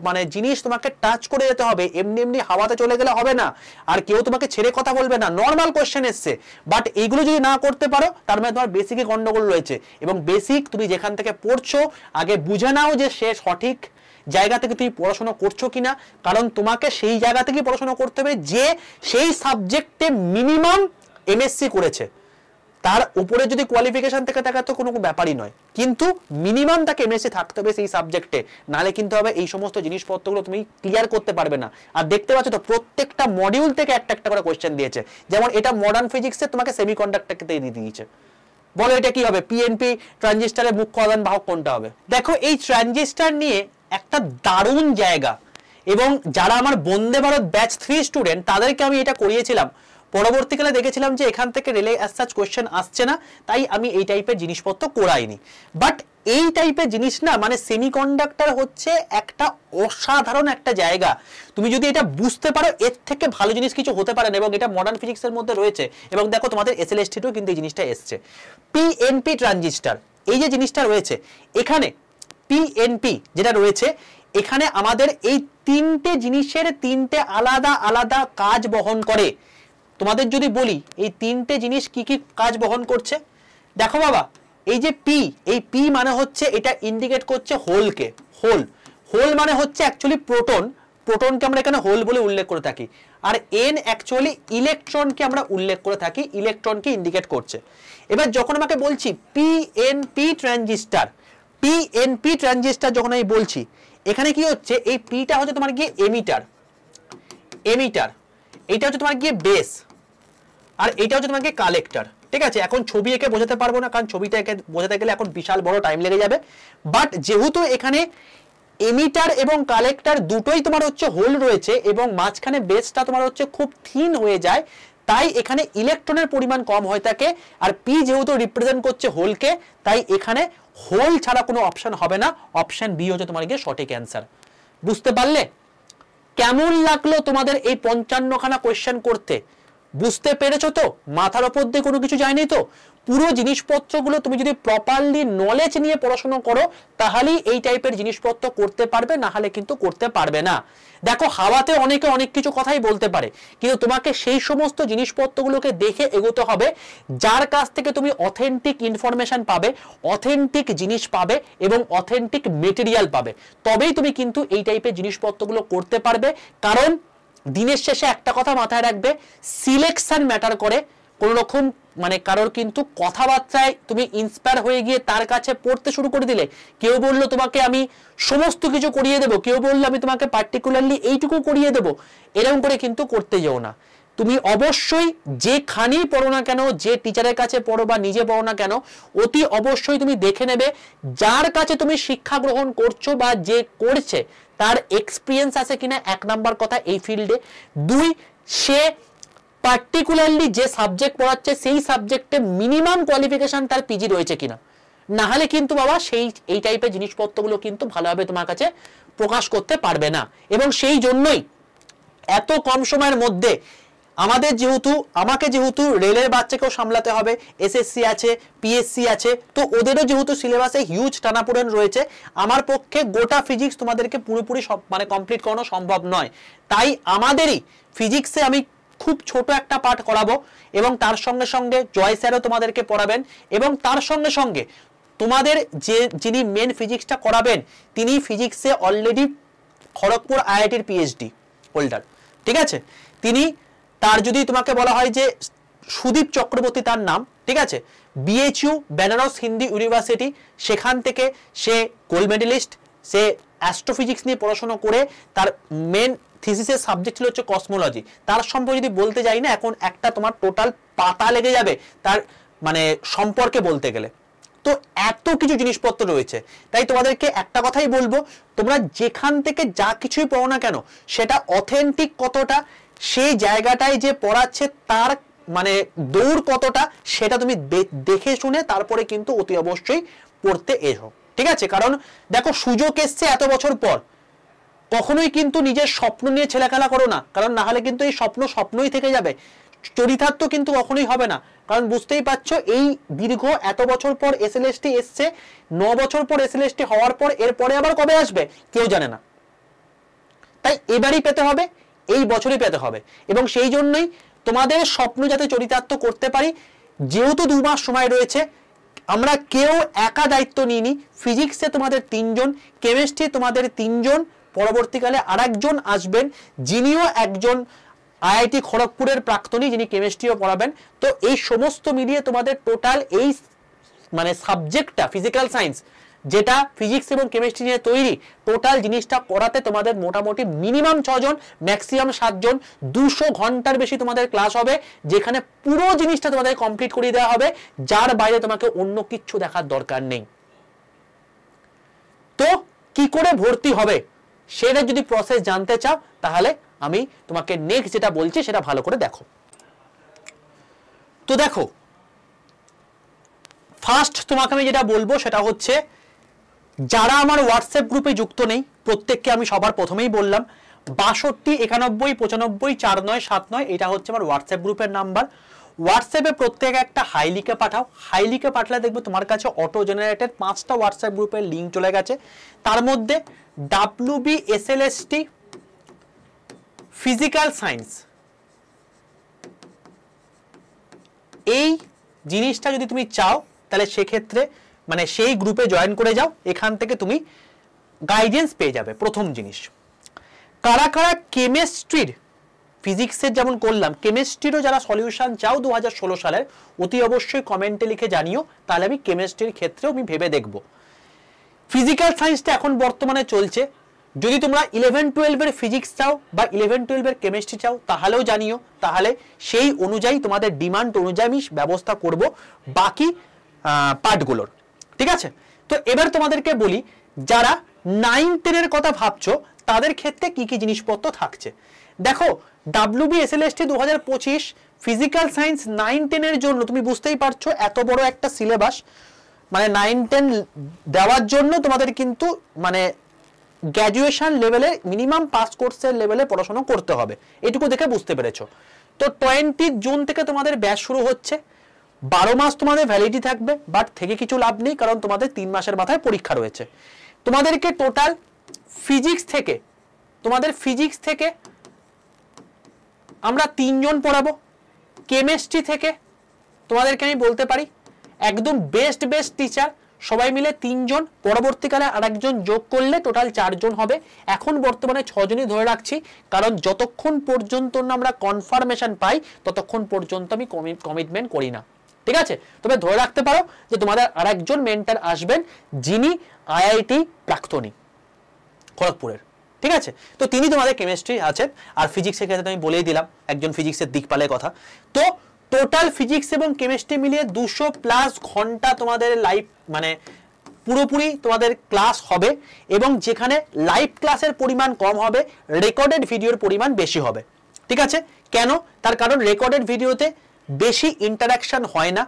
মানে জিনিস তোমাকে টাচ করে যেতে হবে, এমনি এমনি হাওয়াতে চলে গেলে হবে না, আর কেউ তোমাকে ছেড়ে কথা বলবে না। নর্মাল কোশ্চেন এসছে, বাট এইগুলো যদি না করতে পারো তার মানে তোমার বেসিকে গন্ডগোল রয়েছে। এবং বেসিক তুমি যেখান থেকে পড়ছো আগে বুঝে নাও যে সে সঠিক জায়গা থেকে তুমি পড়াশোনা করছো কিনা, কারণ তোমাকে সেই জায়গা থেকে পড়াশোনা করতে হবে যে সেই সাবজেক্টে মিনিমাম এমএসসি করেছে। তার উপরে যদি কোয়ালিফিকেশন থেকে থাকে তো কোনো ব্যাপারই নয়, কিন্তু মিনিমাম তাকে এমএসসি থাকতে হবে সেই সাবজেক্টে, নাহলে কিন্তু হবে এই সমস্ত জিনিসপত্রগুলো তুমি ক্লিয়ার করতে পারবে না। আর দেখতে পাচ্ছ তো প্রত্যেকটা মডিউল থেকে একটা একটা করে কোশ্চেন দিয়েছে, যেমন এটা মডার্ন ফিজিক্সে তোমাকে সেমিকন্ডাক্টরকে দিয়ে দিয়েছে। বলো এটা কি হবে, পিএনপি ট্রানজিস্টারের মুখ্য আদান বাহক কোনটা হবে? দেখো এই ট্রানজিস্টার নিয়ে একটা দারুণ জায়গা, এবং যারা আমার বন্দে ভারত ব্যাচ 3 স্টুডেন্ট তাদেরকে আমি এটা করিয়েছিলাম। পরবর্তীকালে দেখেছিলাম যে এখান থেকে রিলে অ্যাজ সাচ কোশ্চেন আসছে না, তাই আমি এই টাইপের জিনিসপত্র করাইনি। বাট এই টাইপের জিনিস না, মানে সেমিকন্ডাক্টর হচ্ছে একটা অসাধারণ একটা জায়গা। তুমি যদি এটা বুঝতে পারো এর থেকে ভালো জিনিস কিছু হতে পারে না, এবং এটা মডার্ন ফিজিক্সের মধ্যে রয়েছে। এবং দেখো তোমাদের এসএলএসটিতেও কিন্তু এই জিনিসটা এসছে। পিএনপি ট্রানজিস্টার এই যে জিনিসটা রয়েছে, এখানে পিএনপি যেটা রয়েছে, এখানে আমাদের এই তিনটে জিনিসের তিনটে আলাদা আলাদা কাজ বহন করে। তোমাদের যদি বলি এই তিনটে জিনিস কি কি কাজ বহন করছে, দেখো বাবা, এই যে পি, এই পি মানে হচ্ছে এটা ইন্ডিকেট করছে হোলকে। হোল, হোল মানে হচ্ছে অ্যাকচুয়ালি প্রোটন, প্রোটনকে আমরা এখানে হোল বলে উল্লেখ করে থাকি। আর এন অ্যাকচুয়ালি ইলেকট্রনকে আমরা উল্লেখ করে থাকি, ইলেকট্রনকে ইন্ডিকেট করছে। এবার যখন আমাকে বলছি পিএনপি ট্রানজিস্টার, পিএনপি ট্রানজিস্টার যখন আমি বলছি, এখানে কি হচ্ছে, এই পিটা হচ্ছে তোমার গিয়ে এমিটার, এমিটার, এটা হচ্ছে তোমার গিয়ে বেস, আর এটা হচ্ছে তোমাকে কালেক্টর। ঠিক আছে, এখন ছবি এঁকে বোঝাতে পারবো না, কারণ ছবিটা এঁকে বোঝাতে গেলে এখন বিশাল বড় টাইম লেগে যাবে। বাট যেহেতু এখানে এমিটার এবং কালেক্টর দুটোই তোমার হচ্ছে হোল রয়েছে, এবং মাঝখানে বেসটা তোমার হচ্ছে খুব থিন হয়ে যায়, তাই এখানে ইলেকট্রনের পরিমাণ কম হয়ে থাকে। আর পি যেহেতু রিপ্রেজেন্ট করছে হোলকে, তাই এখানে হোল ছাড়া কোনো অপশন হবে না, অপশন বি হচ্ছে তোমার গিয়ে সঠিক অ্যান্সার। বুঝতে পারলে? কেমন লাগলো তোমাদের এই 55খানা কোয়েশ্চেন করতে? বুঝতে পেরেছো তো? মাথার উপর দিয়ে কোনো কিছু যায়নি তো? পুরো জিনিসপত্রগুলো তুমি যদি প্রপারলি নলেজ নিয়ে পড়াশোনা করো তাহলেই এই টাইপের জিনিসপত্র করতে পারবে, না হলে কিন্তু করতে পারবে না। দেখো হাওয়াতে অনেকে অনেক কিছু কথাই বলতে পারে, কিন্তু তোমাকে সেই সমস্ত জিনিসপত্রগুলোকে দেখে এগোতে হবে যার কাছ থেকে তুমি অথেন্টিক ইনফরমেশন পাবে, অথেন্টিক জিনিস পাবে এবং অথেন্টিক মেটেরিয়াল পাবে, তবেই তুমি কিন্তু এই টাইপের জিনিসপত্রগুলো করতে পারবে। কারণ দিনের শেষে একটা কথা মাথায় রাখবে, সিলেকশন ম্যাটার করে। কোন রকম মানে কারোর কিন্তু কথাবার্তায় তুমি ইন্সপায়ার হয়ে গিয়ে তার কাছে পড়তে শুরু করে দিলে, কেউ বললো তোমাকে আমি সমস্ত কিছু করিয়ে দেবো, কেউ বললো আমি তোমাকে পার্টিকুলারলি এইটুকু করিয়ে দেবো, এরকম করে কিন্তু করতে যাও না। তুমি অবশ্যই যেখানেই পড়ো না কেন, যে টিচারের কাছে পড়ো বা নিজে পড়ো না কেন, অতি অবশ্যই তুমি দেখে নেবে যার কাছে তুমি শিক্ষা গ্রহণ করছো বা যে করছে তার এক্সপিরিয়েন্স আছে কিনা, 1 নাম্বার কথা এই ফিল্ডে। 2, সে পার্টিকুলারলি যে সাবজেক্ট পড়াচ্ছে সেই সাবজেক্টে মিনিমাম কোয়ালিফিকেশন তার পিজি রয়েছে কিনা, না হলে কিন্তু বাবা সেই এই টাইপের জিনিসপত্রগুলো কিন্তু ভালোভাবে তোমার কাছে প্রকাশ করতে পারবে না। এবং সেই জন্যই এত কম সময়ের মধ্যে আমাকে যেহেতু রেলের বাচ্চাকেও সামলাতে হবে, এসএসসি আছে, পিএসসি আছে, তো ওদেরও যেহেতু সিলেবাসে হিউজ টানাপোড়েন রয়েছে, আমার পক্ষে গোটা ফিজিক্স তোমাদেরকে পুরোপুরি মানে কমপ্লিট করানো সম্ভব নয়। তাই আমাদেরই ফিজিক্সে আমি খুব ছোট একটা পার্ট করাবো, এবং তার সঙ্গে সঙ্গে জয় স্যারও তোমাদেরকে পড়াবেন, এবং তার সঙ্গে সঙ্গে তোমাদের যিনি মেন ফিজিক্সটা করাবেন তিনি ফিজিক্সে অলরেডি খড়গপুর আইআইটির পিএইচডি হোল্ডার। ঠিক আছে, তিনি, তার যদি তোমাকে বলা হয় যে সুদীপ চক্রবর্তী তার নাম, ঠিক আছে, বিএইচইউ বেনারস হিন্দি ইউনিভার্সিটি, সেখান থেকে সে গোল্ড মেডেলিস্ট। সে অ্যাস্ট্রোফিজিক্স নিয়ে পড়াশোনা করে তার মেন থিসিসের সাবজেক্ট ছিল হচ্ছে কসমোলজি। তার সম্পর্কে যদি বলতে যাই না, এখন একটা তোমার টোটাল পাতা লেগে যাবে তার মানে সম্পর্কে বলতে গেলে। তো এত কিছু জিনিসপত্র রয়েছে, তাই তোমাদেরকে একটা কথাই বলবো, তোমরা যেখান থেকে যা কিছুই পড়ো না কেন সেটা অথেন্টিক কতটা, সেই জায়গাটায় যে পড়াচ্ছে তার মানে দৌড় কতটা, সেটা তুমি দেখে শুনে তারপরে কিন্তু অতি অবশ্যই পড়তে এসো। ঠিক আছে, কারণ দেখো সুযোগ এসছে এত বছর পর, কখনোই কিন্তু নিজের স্বপ্ন নিয়ে ছেলেখেলা করো না, কারণ না হলে কিন্তু এই স্বপ্নই থেকে যাবে। চরিতার্থ কিন্তু কখনোই হবে না, কারণ বুঝতেই পারছো এই দীর্ঘ এত বছর পর এসএলএসটি এসছে, 9 বছর পর এসএলএসটি হওয়ার পর এরপরে আবার কবে আসবে কেউ জানে না। তাই এবারই পেতে হবে, এই বছরই পেতে হবে, এবং সেই জন্যই তোমাদের স্বপ্ন যাতে চরিতার্থ করতে পারি, যেহেতু 2 মাস সময় রয়েছে, আমরা কেউ একা দায়িত্ব নিইনি। ফিজিক্সে তোমাদের 3 জন, কেমিস্ট্রি তোমাদের 3 জন, পরবর্তীকালে আরেকজন আসবেন যিনিও একজন আইআইটি খড়গপুরের প্রাক্তনী, যিনি কেমিস্ট্রিও পড়াবেন। তো এই সমস্ত মিলিয়ে তোমাদের টোটাল এই মানে সাবজেক্টটা ফিজিক্যাল সায়েন্স, যেটা ফিজিক্স এবং কেমিস্ট্রি নিয়ে তৈরি, টোটাল জিনিসটা করাতে তোমাদের মোটামুটি মিনিমাম 6 জন, ম্যাক্সিমাম 7 জন, 200 ঘন্টার বেশি তোমাদের ক্লাস হবে, যেখানে পুরো জিনিসটা তোমাদের কমপ্লিট করিয়ে দেওয়া হবে, যার বাইরে তোমাকে অন্য কিচ্ছু দেখার দরকার নেই। তো কি করে ভর্তি হবে সেটা যদি প্রসেস জানতে চাও, তাহলে আমি তোমাকে নেক্সট যেটা বলছি সেটা ভালো করে দেখো। তো দেখো, ফার্স্ট তোমাকে আমি যেটা বলবো সেটা হচ্ছে, যারা আমার হোয়াটসঅ্যাপ গ্রুপে যুক্ত নেই প্রত্যেককে আমি সবার প্রথমেই বললাম 62 91 95 4979, এটা হচ্ছে আমার হোয়াটসঅ্যাপ গ্রুপের নাম্বার। হোয়াটসঅ্যাপে প্রত্যেকে একটা হাই লিখে পাঠাও, হাই লিখে পাঠালে দেখবে তোমার কাছে অটো জেনারেটেড 5টা হোয়াটসঅ্যাপ গ্রুপের লিঙ্ক চলে গেছে। তার মধ্যে WBSLST ফিজিক্যাল সায়েন্স এই জিনিসটা যদি তুমি চাও, তাহলে সেক্ষেত্রে মানে সেই গ্রুপে জয়েন করে যাও, এখান থেকে তুমি গাইডেন্স পেয়ে যাবে। প্রথম জিনিস, কারা কারা কেমিস্ট্রির, ফিজিক্সের যেমন করলাম, কেমিস্ট্রিরও যারা সলিউশন চাও 2016 সালের, অতি অবশ্যই কমেন্টে লিখে জানিও, তাহলে আমি কেমিস্ট্রির ক্ষেত্রেও আমি ভেবে দেখব। ফিজিক্যাল সায়েন্সটা এখন বর্তমানে চলছে, যদি তোমরা 11-12 এর ফিজিক্স চাও বা 11-12 এর কেমিস্ট্রি চাও তাহলেও জানিও, তাহলে সেই অনুযায়ী তোমাদের ডিমান্ড অনুযায়ী আমি ব্যবস্থা করব বাকি পার্টগুলোর, ঠিক আছে। তো এবার তোমাদেরকে বলি, যারা 9-10 এর কথা ভাবছো তাদের ক্ষেত্রে কি কি জিনিসপত্র থাকছে। দেখো, WBSLST 2025 ফিজিক্যাল সায়েন্স 9-10 এর জন্য তুমি বুঝতেই পারছো এত বড় একটা সিলেবাস, মানে 9-10 দেওয়ার জন্য তোমাদের কিন্তু মানে গ্র্যাজুয়েশন লেভেলে মিনিমাম পাস কোর্সের লেভেলে পড়াশোনা করতে হবে, এটুকু দেখে বুঝতে পেরেছো। তো 20 জুন থেকে তোমাদের ব্যাচ শুরু হচ্ছে, 12 মাস তোমাদের ভ্যালিডিটি থাকবে, বাট থেকে কিছু লাভ নেই, কারণ তোমাদের 3 মাসের মাথায় পরীক্ষা রয়েছে। তোমাদেরকে টোটাল ফিজিক্স থেকে আমরা 3 জন পড়াবো, কেমিস্ট্রি থেকে তোমাদেরকে আমি বলতে পারি একদম বেস্ট টিচার, সবাই মিলে 3 জন, পরবর্তীকালে আরেকজন যোগ করলে টোটাল 4 জন হবে। এখন বর্তমানে 6 জনই ধরে রাখছি, কারণ যতক্ষণ পর্যন্ত না আমরা কনফার্মেশন পাই ততক্ষণ পর্যন্ত আমি কমিটমেন্ট করি না, ঠিক আছে। তবে ধরে রাখতে পারো যে তোমাদের আরেকজন মেন্টর আসবেন, যিনি আইআইটি প্রাক্তনী খড়গপুরের, ঠিক আছে। তো তিনি তোমাদের কেমিস্ট্রি আছেন, আর ফিজিক্সের ক্ষেত্রে আমি বলেই দিলাম একজন ফিজিক্সের দিকপালের কথা। তো টোটাল ফিজিক্স এবং কেমিস্ট্রি মিলিয়ে 200+ ঘন্টা তোমাদের লাইভ মানে পুরোপুরি তোমাদের ক্লাস হবে, এবং যেখানে লাইভ ক্লাসের পরিমাণ কম হবে, রেকর্ডেড ভিডিওর পরিমাণ বেশি হবে, ঠিক আছে। কেন? তার কারণ রেকর্ডেড ভিডিওতে বেশি ইন্টারাকশন হয় না,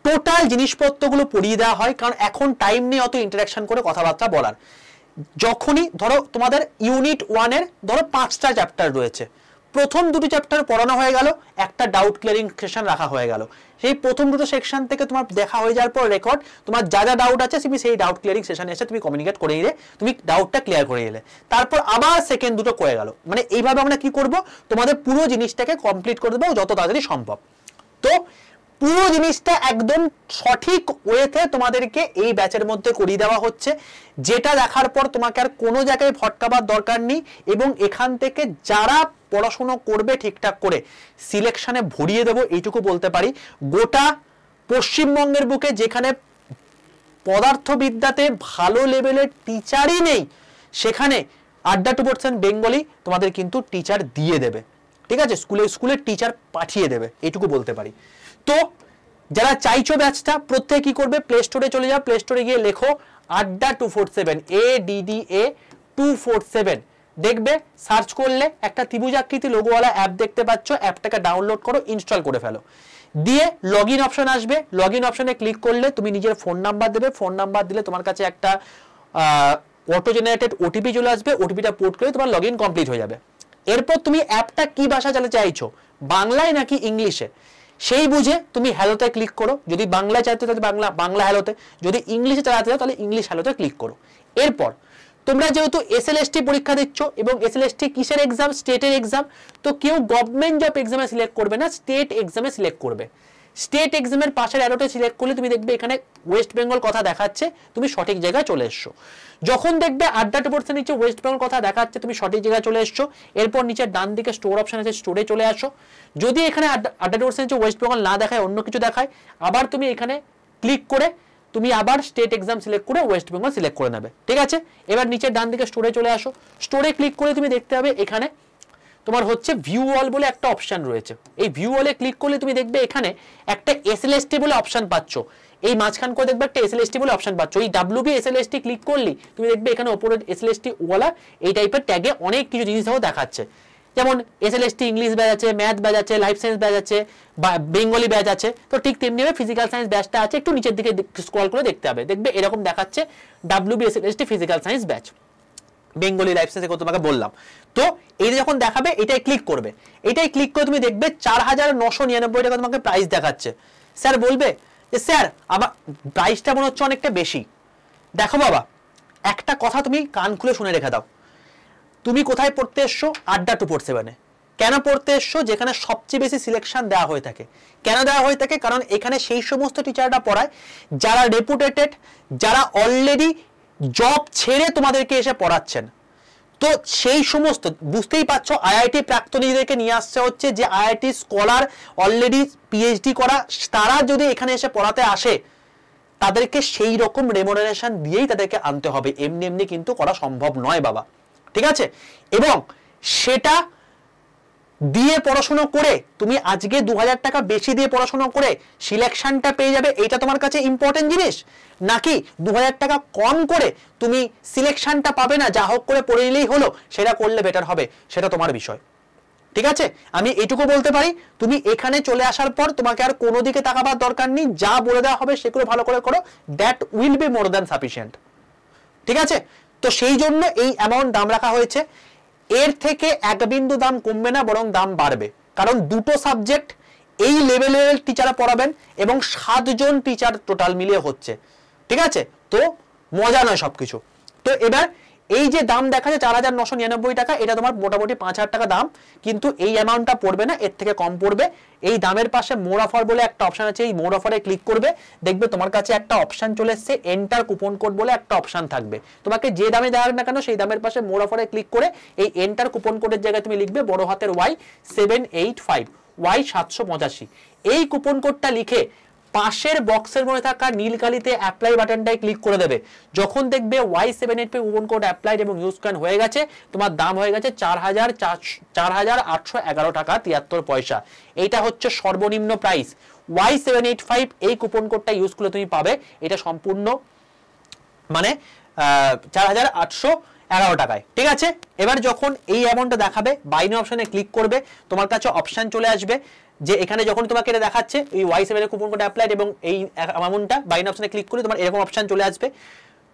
টোটাল জিনিসপত্রগুলো পড়িয়ে দেওয়া হয়, কারণ এখন টাইম নেই অত ইন্টারাকশন করে কথাবার্তা বলার। যখনই ধরো তোমাদের ইউনিট 1 এর ধরো 5টা চ্যাপ্টার রয়েছে, প্রথম 2টি চ্যাপ্টার পড়ানো হয়ে গেল, একটা ডাউট ক্লিয়ারিং সেশন রাখা হয়ে গেল, সেই প্রথম 2টো সেকশন থেকে তোমার দেখা হয়ে যাওয়ার পর রেকর্ড, তোমার যা যা ডাউট আছে তুমি সেই ডাউট ক্লিয়ারিং সেশনে এসে তুমি কমিউনিকেট করে নিলে, তুমি ডাউটটা ক্লিয়ার করে নিলে, তারপর আবার সেকেন্ড 2টো করে গেল। মানে এইভাবে আমরা কি করব, তোমাদের পুরো জিনিসটাকে কমপ্লিট করে দেবো যত তাড়াতাড়ি সম্ভব। তো পুরো জিনিসটা একদম সঠিক ওয়েতে তোমাদেরকে এই ব্যাচের মধ্যে করিয়ে দেওয়া হচ্ছে, যেটা দেখার পর তোমাকে আর কোনো জায়গায় ভটকাবার দরকার নেই, এবং এখান থেকে যারা পড়াশোনা করবে ঠিকঠাক করে সিলেকশনে ভরিয়ে দেবো, এইটুকু বলতে পারি। গোটা পশ্চিমবঙ্গের বুকে যেখানে পদার্থবিদ্যাতে ভালো লেভেলের টিচারই নেই, সেখানে আড্ডা 2% বেঙ্গলি তোমাদের কিন্তু টিচার দিয়ে দেবে, ঠিক আছে, স্কুলের টিচার পাঠিয়ে দেবে, এইটুকু বলতে পারি। তো যারা চাইছো ব্যাচটা, প্রত্যেকে কি করবে, প্লে স্টোরে চলে যাও, প্লে স্টোরে গিয়ে লেখো আড্ডা 247, ADDA 247, দেখবে সার্চ করলে একটা ত্রিভুজাকৃতি লোগোওয়ালা অ্যাপ দেখতে পাচ্ছ, অ্যাপটাকে ডাউনলোড করো, ইনস্টল করে ফেলো, দিয়ে লগইন অপশন আসবে, লগইন অপশনে ক্লিক করলে তুমি নিজের ফোন নাম্বার দেবে, ফোন নাম্বার দিলে তোমার কাছে একটা অটো জেনারেটেড ওটিপি চলে আসবে, ওটিপিটা পোর্ট করে তোমার লগইন কমপ্লিট হয়ে যাবে। এরপর তুমি অ্যাপটা কি ভাষা চালাতে চাইছো, বাংলায় নাকি ইংলিশে, সেই বুঝে তুমি হ্যালোতে ক্লিক করো। যদি বাংলায় চাইতে তাহলে বাংলা হ্যালোতে, যদি ইংলিশে চালাতে চাও তাহলে ইংলিশ হ্যালোতে ক্লিক করো। এরপর তোমরা যেহেতু এসএলএসটি পরীক্ষা দিচ্ছ এবং এসএলএসটি কিসের এক্সাম, স্টেটের এক্সাম, তো কেউ গভর্নমেন্ট জব এক্সামে সিলেক্ট করবে না, স্টেট এক্সামে সিলেক্ট করবে। স্টেট এক্সামের পাশের অ্যারোটা সিলেক্ট করলে তুমি দেখবে এখানে ওয়েস্ট বেঙ্গল কথা দেখাচ্ছে, তুমি সঠিক জায়গায় চলে এসছো। যখন দেখবে আড্ডা টোপরসের নিচে ওয়েস্ট বেঙ্গল কথা দেখাচ্ছে, তুমি সঠিক জায়গায় চলে এসছো। এরপর নিচে ডান দিকে স্টোর অপশন আছে, স্টোরে চলে আসো। যদি এখানে আড্ডা টোপরসের নিচে ওয়েস্ট বেঙ্গল না দেখায়, অন্য কিছু দেখায়, আবার তুমি এখানে ক্লিক করে তুমি আবার স্টেট এক্সাম সিলেক্ট করে ওয়েস্ট বেঙ্গল সিলেক্ট করে নেবে। ঠিক আছে, এবার নিচে ডান দিকে স্টোরে চলে আসো। স্টোরে ক্লিক করে তুমি দেখতে হবে এখানে তোমার হচ্ছে ভিউ অল বলে একটা অপশন রয়েছে। এই ভিউ অলে ক্লিক করলে তুমি দেখবে এখানে একটা এসএলএসটি বলে অপশন পাচ্ছ। এই মাঝখান করে দেখবে একটা এসএলএসটি বলে অপশন পাচ্ছ। এই ডাব্লিউবি এসএলএসটি ক্লিক করলে তুমি দেখবে এখানে উপরে এসএলএসটি ওয়ালা এই টাইপের ট্যাগে অনেক কিছু জিনিসও দেখাচ্ছে, যেমন এসএলএসটি ইংলিশ ব্যাচ আছে, ম্যাথ ব্যাচ আছে, লাইফ সায়েন্স ব্যাচ আছে, বা বেঙ্গলি ব্যাচ আছে। তো ঠিক তেমনিভাবে ফিজিক্যাল সায়েন্স ব্যাচটা আছে, একটু নিচের দিকে স্ক্রল করে দেখতে হবে, দেখবে এরকম দেখাচ্ছে WB SLST physical science batch, Bengali life science তোমাকে বললাম। তো এই যখন দেখাবে এটাই ক্লিক করবে, এটাই ক্লিক করে তুমি দেখবে 4,999 টাকা তোমাকে প্রাইস দেখাচ্ছে। স্যার বলবে যে স্যার আমার প্রাইসটা মনে হচ্ছে অনেকটা বেশি। দেখো বাবা, একটা কথা তুমি কান খুলে শুনে রেখে দাও, তুমি কোথায় পড়তে এসছো? আড্ডা 247-এ। কেন পড়তে এসছো? যেখানে সবচেয়ে বেশি সিলেকশন দেওয়া হয়ে থাকে। কেন দেওয়া হয়ে থাকে? কারণ এখানে সেই সমস্ত টিচাররা পড়ায় যারা রেপুটেটেড, যারা অলরেডি জব ছেড়ে তোমাদেরকে এসে পড়াচ্ছেন। তো সেই সমস্ত বুঝতেই পারছো, আইআইটি প্রাক্তনীদেরকে নিয়ে আসছে হচ্ছে যে আইআইটি স্কলার অলরেডি পিএইচডি করা, তারা যদি এখানে এসে পড়াতে আসে তাদেরকে সেই রকম রেমুনারেশন দিয়েই তাদেরকে আনতে হবে, এমনি এমনি কিন্তু করা সম্ভব নয় বাবা। ঠিক আছে, এবং সেটা দিয়ে পড়াশোনা করে তুমি আজকে 2000 টাকা বেশি দিয়ে পড়াশোনা করে সিলেকশনটা পেয়ে যাবে, এটা তোমার কাছে ইম্পর্টেন্ট জিনিস, নাকি 2000 টাকা কম করে তুমি সিলেকশনটা পাবে না, যা হোক করে পড়ে নিলেই হলো, সেটা করলে বেটার হবে, সেটা তোমার বিষয়। ঠিক আছে, আমি এটুকু বলতে পারি, তুমি এখানে চলে আসার পর তোমাকে আর কোনো দিকে তাকাবার দরকার নেই, যা বলে দেওয়া হবে সেগুলো ভালো করে করো, that will be more than sufficient. ঠিক আছে, তো সেই জন্য এই অ্যামাউন্ট দাম রাখা হয়েছে। এর থেকে এক বিন্দু দাম কমবে না, বরং দাম বাড়বে, কারণ দুটো সাবজেক্ট এই লেভেলের টিচাররা পড়াবেন এবং 7 জন টিচার টোটাল মিলিয়ে হচ্ছে। ঠিক আছে, তো মজা নয় সবকিছু। তো এবার এই যে দাম দেখা যায় 4,999 টাকা, এটা তোমার মোটামুটি 5,000 টাকা দাম, কিন্তু এই অ্যামাউন্টটা পড়বে না, এর থেকে কম পড়বে। এই দামের পাশে মোর অফার বলে একটা অপশন আছে, এই মোর অফারে ক্লিক করবে, দেখবে তোমার কাছে একটা অপশন চলে এসেছে, এন্টার কুপন কোড বলে একটা অপশন থাকবে। তোমাকে যে দামে দেওয়া না কেন সেই দামের পাশে মোর অফারে ক্লিক করে এই এন্টার কুপন কোডের জায়গায় তুমি লিখবে বড় হাতের Y785 Y785। এই কুপন কোডটা লিখে পাশের বক্সের মধ্যে থাকা নীল কালিতে অ্যাপ্লাই বাটনটায় ক্লিক করে দেবে। যখন দেখবে Y785 কুপন কোড অ্যাপ্লাইড এবং ইউজ ক্যান হয়ে গেছে, তোমার দাম হয়ে গেছে 4,811 টাকা 73 পয়সা। এইটা হচ্ছে সর্বনিম্ন প্রাইস। Y785 এই কুপন কোডটা ইউজ করলে তুমি পাবে এটা সম্পূর্ণ মানে 4,811 টাকায়। ঠিক আছে, এবার যখন এই অ্যামাউন্টটা দেখাবে, বাইন অপশনে ক্লিক করবে, তোমার কাছে অপশন চলে আসবে যে এখানে যখন তোমাকে এটা দেখাচ্ছে এই Y7 এর কুপন কোড অ্যাপ্লাইড এবং এই অ্যামাউন্টটা, বাইন অপশনে ক্লিক করলে তোমার এরকম অপশন চলে আসবে।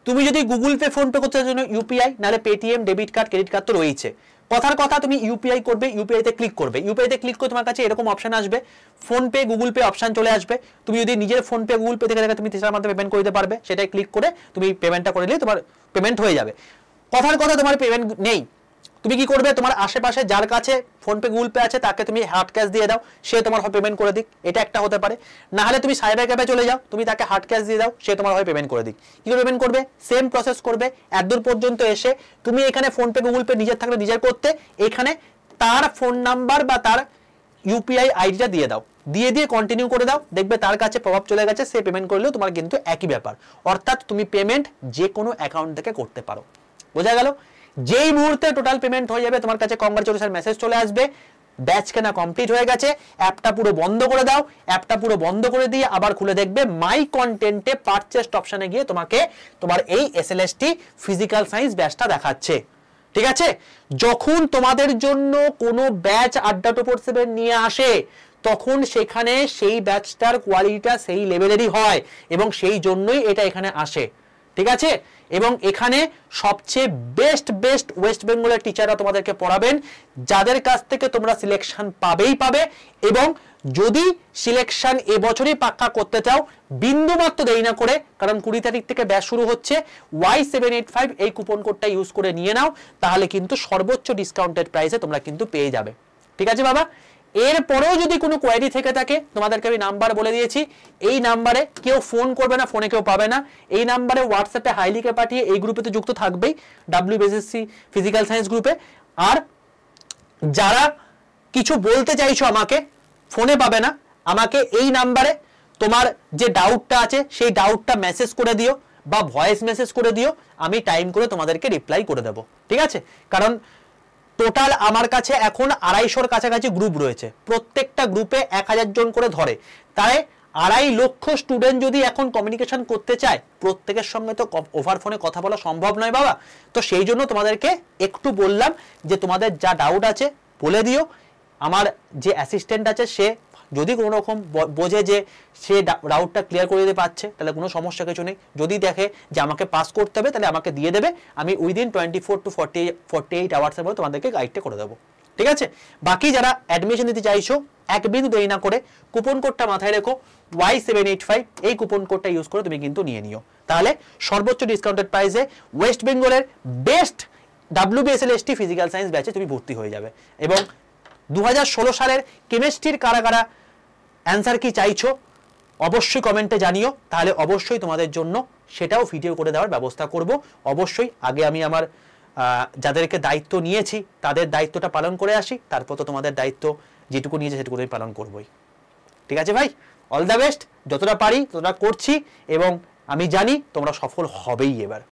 তুমি যদি গুগল পে, ফোন পে করতে চাও জন্য ইউপিআই, নাহলে Paytm, debit card, credit card তো রয়েছে। কথার কথা তুমি ইউপিআই করবে, ইউপিআইতে ক্লিক করবে, ইউপিআইতে ক্লিক করে তোমার কাছে এরকম অপশন আসবে, phone pay, Google pay option চলে আসবে। তুমি যদি নিজের ফোন পে, গুগল পে থেকে তুমি তেসার মাধ্যমে পেমেন্ট করতে পারবে, সেটাই ক্লিক করে তুমি পেমেন্টটা করে নিলে তোমার পেমেন্ট হয়ে যাবে। কথার কথা তোমার পেমেন্ট নেই, তুমি কি করবে, তোমার আশেপাশে যার কাছে ফোন পে, গুগল পে আছে তাকে তুমি হার্ড ক্যাশ দিয়ে দাও, সে তোমার হয় পেমেন্ট করে দিক, এটা একটা হতে পারে। না হলে তুমি সাইবার ক্যাফে চলে যাও, তুমি তাকে হার্ড ক্যাশ দিয়ে দাও, সে তোমার হয় পেমেন্ট করে দিক। কি করে পেমেন্ট করবে? সেম প্রসেস করবে। এতদূর পর্যন্ত এসে তুমি এখানে ফোন পে, গুগল পে নিজের থাকলে নিজের করতে, এখানে তার ফোন নাম্বার বা তার ইউপিআই আইডিটা দিয়ে দাও, দিয়ে কন্টিনিউ করে দাও, দেখবে তার কাছে প্রভাব চলে গেছে, সে পেমেন্ট করলেও তোমার কিন্তু একই ব্যাপার। অর্থাৎ তুমি পেমেন্ট যে কোনো অ্যাকাউন্ট থেকে করতে পারো। বোঝা গেল? যেই মুহূর্তে টোটাল পেমেন্ট হয়ে যাবে, তোমার কাছে কংগ্রাচুলেশন মেসেজ চলে আসবে, ব্যাচ কেনা কমপ্লিট হয়ে গেছে, অ্যাপটা পুরো বন্ধ করে দাও। অ্যাপটা পুরো বন্ধ করে দিয়ে আবার খুলে দেখবে মাই কন্টেন্টে পারচেস্ট অপশনে গিয়ে তোমাকে তোমার এই এসএলএসটি ফিজিক্যাল সায়েন্স ব্যাচটা দেখাচ্ছে। ঠিক আছে, যখন তোমাদের জন্য কোনো ব্যাচ আড্ডা 247 নিয়ে আসে, তখন সেখানে সেই ব্যাচটার কোয়ালিটিটা সেই লেভেলেরই হয় এবং সেই জন্যই এটা এখানে আসে। ঠিক আছে। এবং এখানে সবচেয়ে বেস্ট ওয়েস্ট বেঙ্গলের টিচাররা তোমাদেরকে পড়াবেন, যাদের কাছ থেকে তোমরা সিলেকশন পাবেই পাবে। এবং যদি সিলেকশন এবছরই পাক্কা করতে চাও, বিন্দুমাত্র দেরি না করে, কারণ 20 তারিখ থেকে ব্যাচ শুরু হচ্ছে, Y785 এই কুপন কোডটা ইউজ করে নিয়ে নাও, তাহলে কিন্তু সর্বোচ্চ ডিসকাউন্টেড প্রাইসে তোমরা কিন্তু পেয়ে যাবে। ঠিক আছে বাবা। এরপরেও যদি কোনো কোয়ারি থেকে থাকে, তোমাদেরকে আমি নাম্বার বলে দিয়েছি, এই নাম্বারে কেউ ফোন করবে না, ফোনে কেউ পাবে না, এই নাম্বারে হোয়াটসঅ্যাপে হাই লিখে পাঠিয়ে, এই গ্রুপে তো যুক্ত থাকবেই, WBSSC ফিজিক্যাল সায়েন্স গ্রুপে। আর যারা কিছু বলতে চাইছো আমাকে, ফোনে পাবে না, আমাকে এই নাম্বারে তোমার যে ডাউটটা আছে সেই ডাউটটা মেসেজ করে দিও বা ভয়েস মেসেজ করে দিও, আমি টাইম করে তোমাদেরকে রিপ্লাই করে দেবো। ঠিক আছে। কারণ টোটাল আমার কাছে এখন 250-র কাছাকাছি গ্রুপ রয়েছে, প্রত্যেকটা গ্রুপে 1000 জন করে ধরে, তাই 2.5 লক্ষ স্টুডেন্ট যদি এখন কমিউনিকেশন করতে চায়, প্রত্যেকের সঙ্গে তো ওভার ফোনে কথা বলা সম্ভব নয় বাবা। তো সেই জন্য তোমাদেরকে একটু বললাম যে তোমাদের যা ডাউট আছে বলে দিও, আমার যে অ্যাসিস্ট্যান্ট আছে সে যদি কোনো রকম বোঝে যে সে ডাউটটা ক্লিয়ার করে দিতে পারছে, তাহলে কোনো সমস্যা কিছু নেই। যদি দেখে যে আমাকে পাস করতে হবে, তাহলে আমাকে দিয়ে দেবে, আমি উইদিন 24 to 48 আওয়ার্সের মধ্যে তোমাদেরকে গাইডটা করে দেবো। ঠিক আছে। বাকি যারা অ্যাডমিশন দিতে চাইছো, এক বিন্দু দেরি না করে কুপন কোডটা মাথায় রেখো, Y785 এই কুপন কোডটা ইউজ করে তুমি কিন্তু নিয়ে নিও, তাহলে সর্বোচ্চ ডিসকাউন্টেড প্রাইসে ওয়েস্ট বেঙ্গলের বেস্ট WBSLST ফিজিক্যাল সায়েন্স ব্যাচে তুমি ভর্তি হয়ে যাবে। এবং 2016 সালের কেমিস্ট্রির কারা কারা অ্যান্সার কি চাইছো অবশ্যই কমেন্টে জানিও, তাহলে অবশ্যই তোমাদের জন্য সেটাও ভিডিও করে দেওয়ার ব্যবস্থা করব। অবশ্যই আগে আমি আমার যাদেরকে দায়িত্ব নিয়েছি তাদের দায়িত্বটা পালন করে আসি, তারপর তো তোমাদের দায়িত্ব যেটুকু নিয়েছে সেটুকু আমি পালন করবই। ঠিক আছে ভাই, অল দ্য বেস্ট, যতটা পারি ততটা করছি এবং আমি জানি তোমরা সফল হবেই এবার।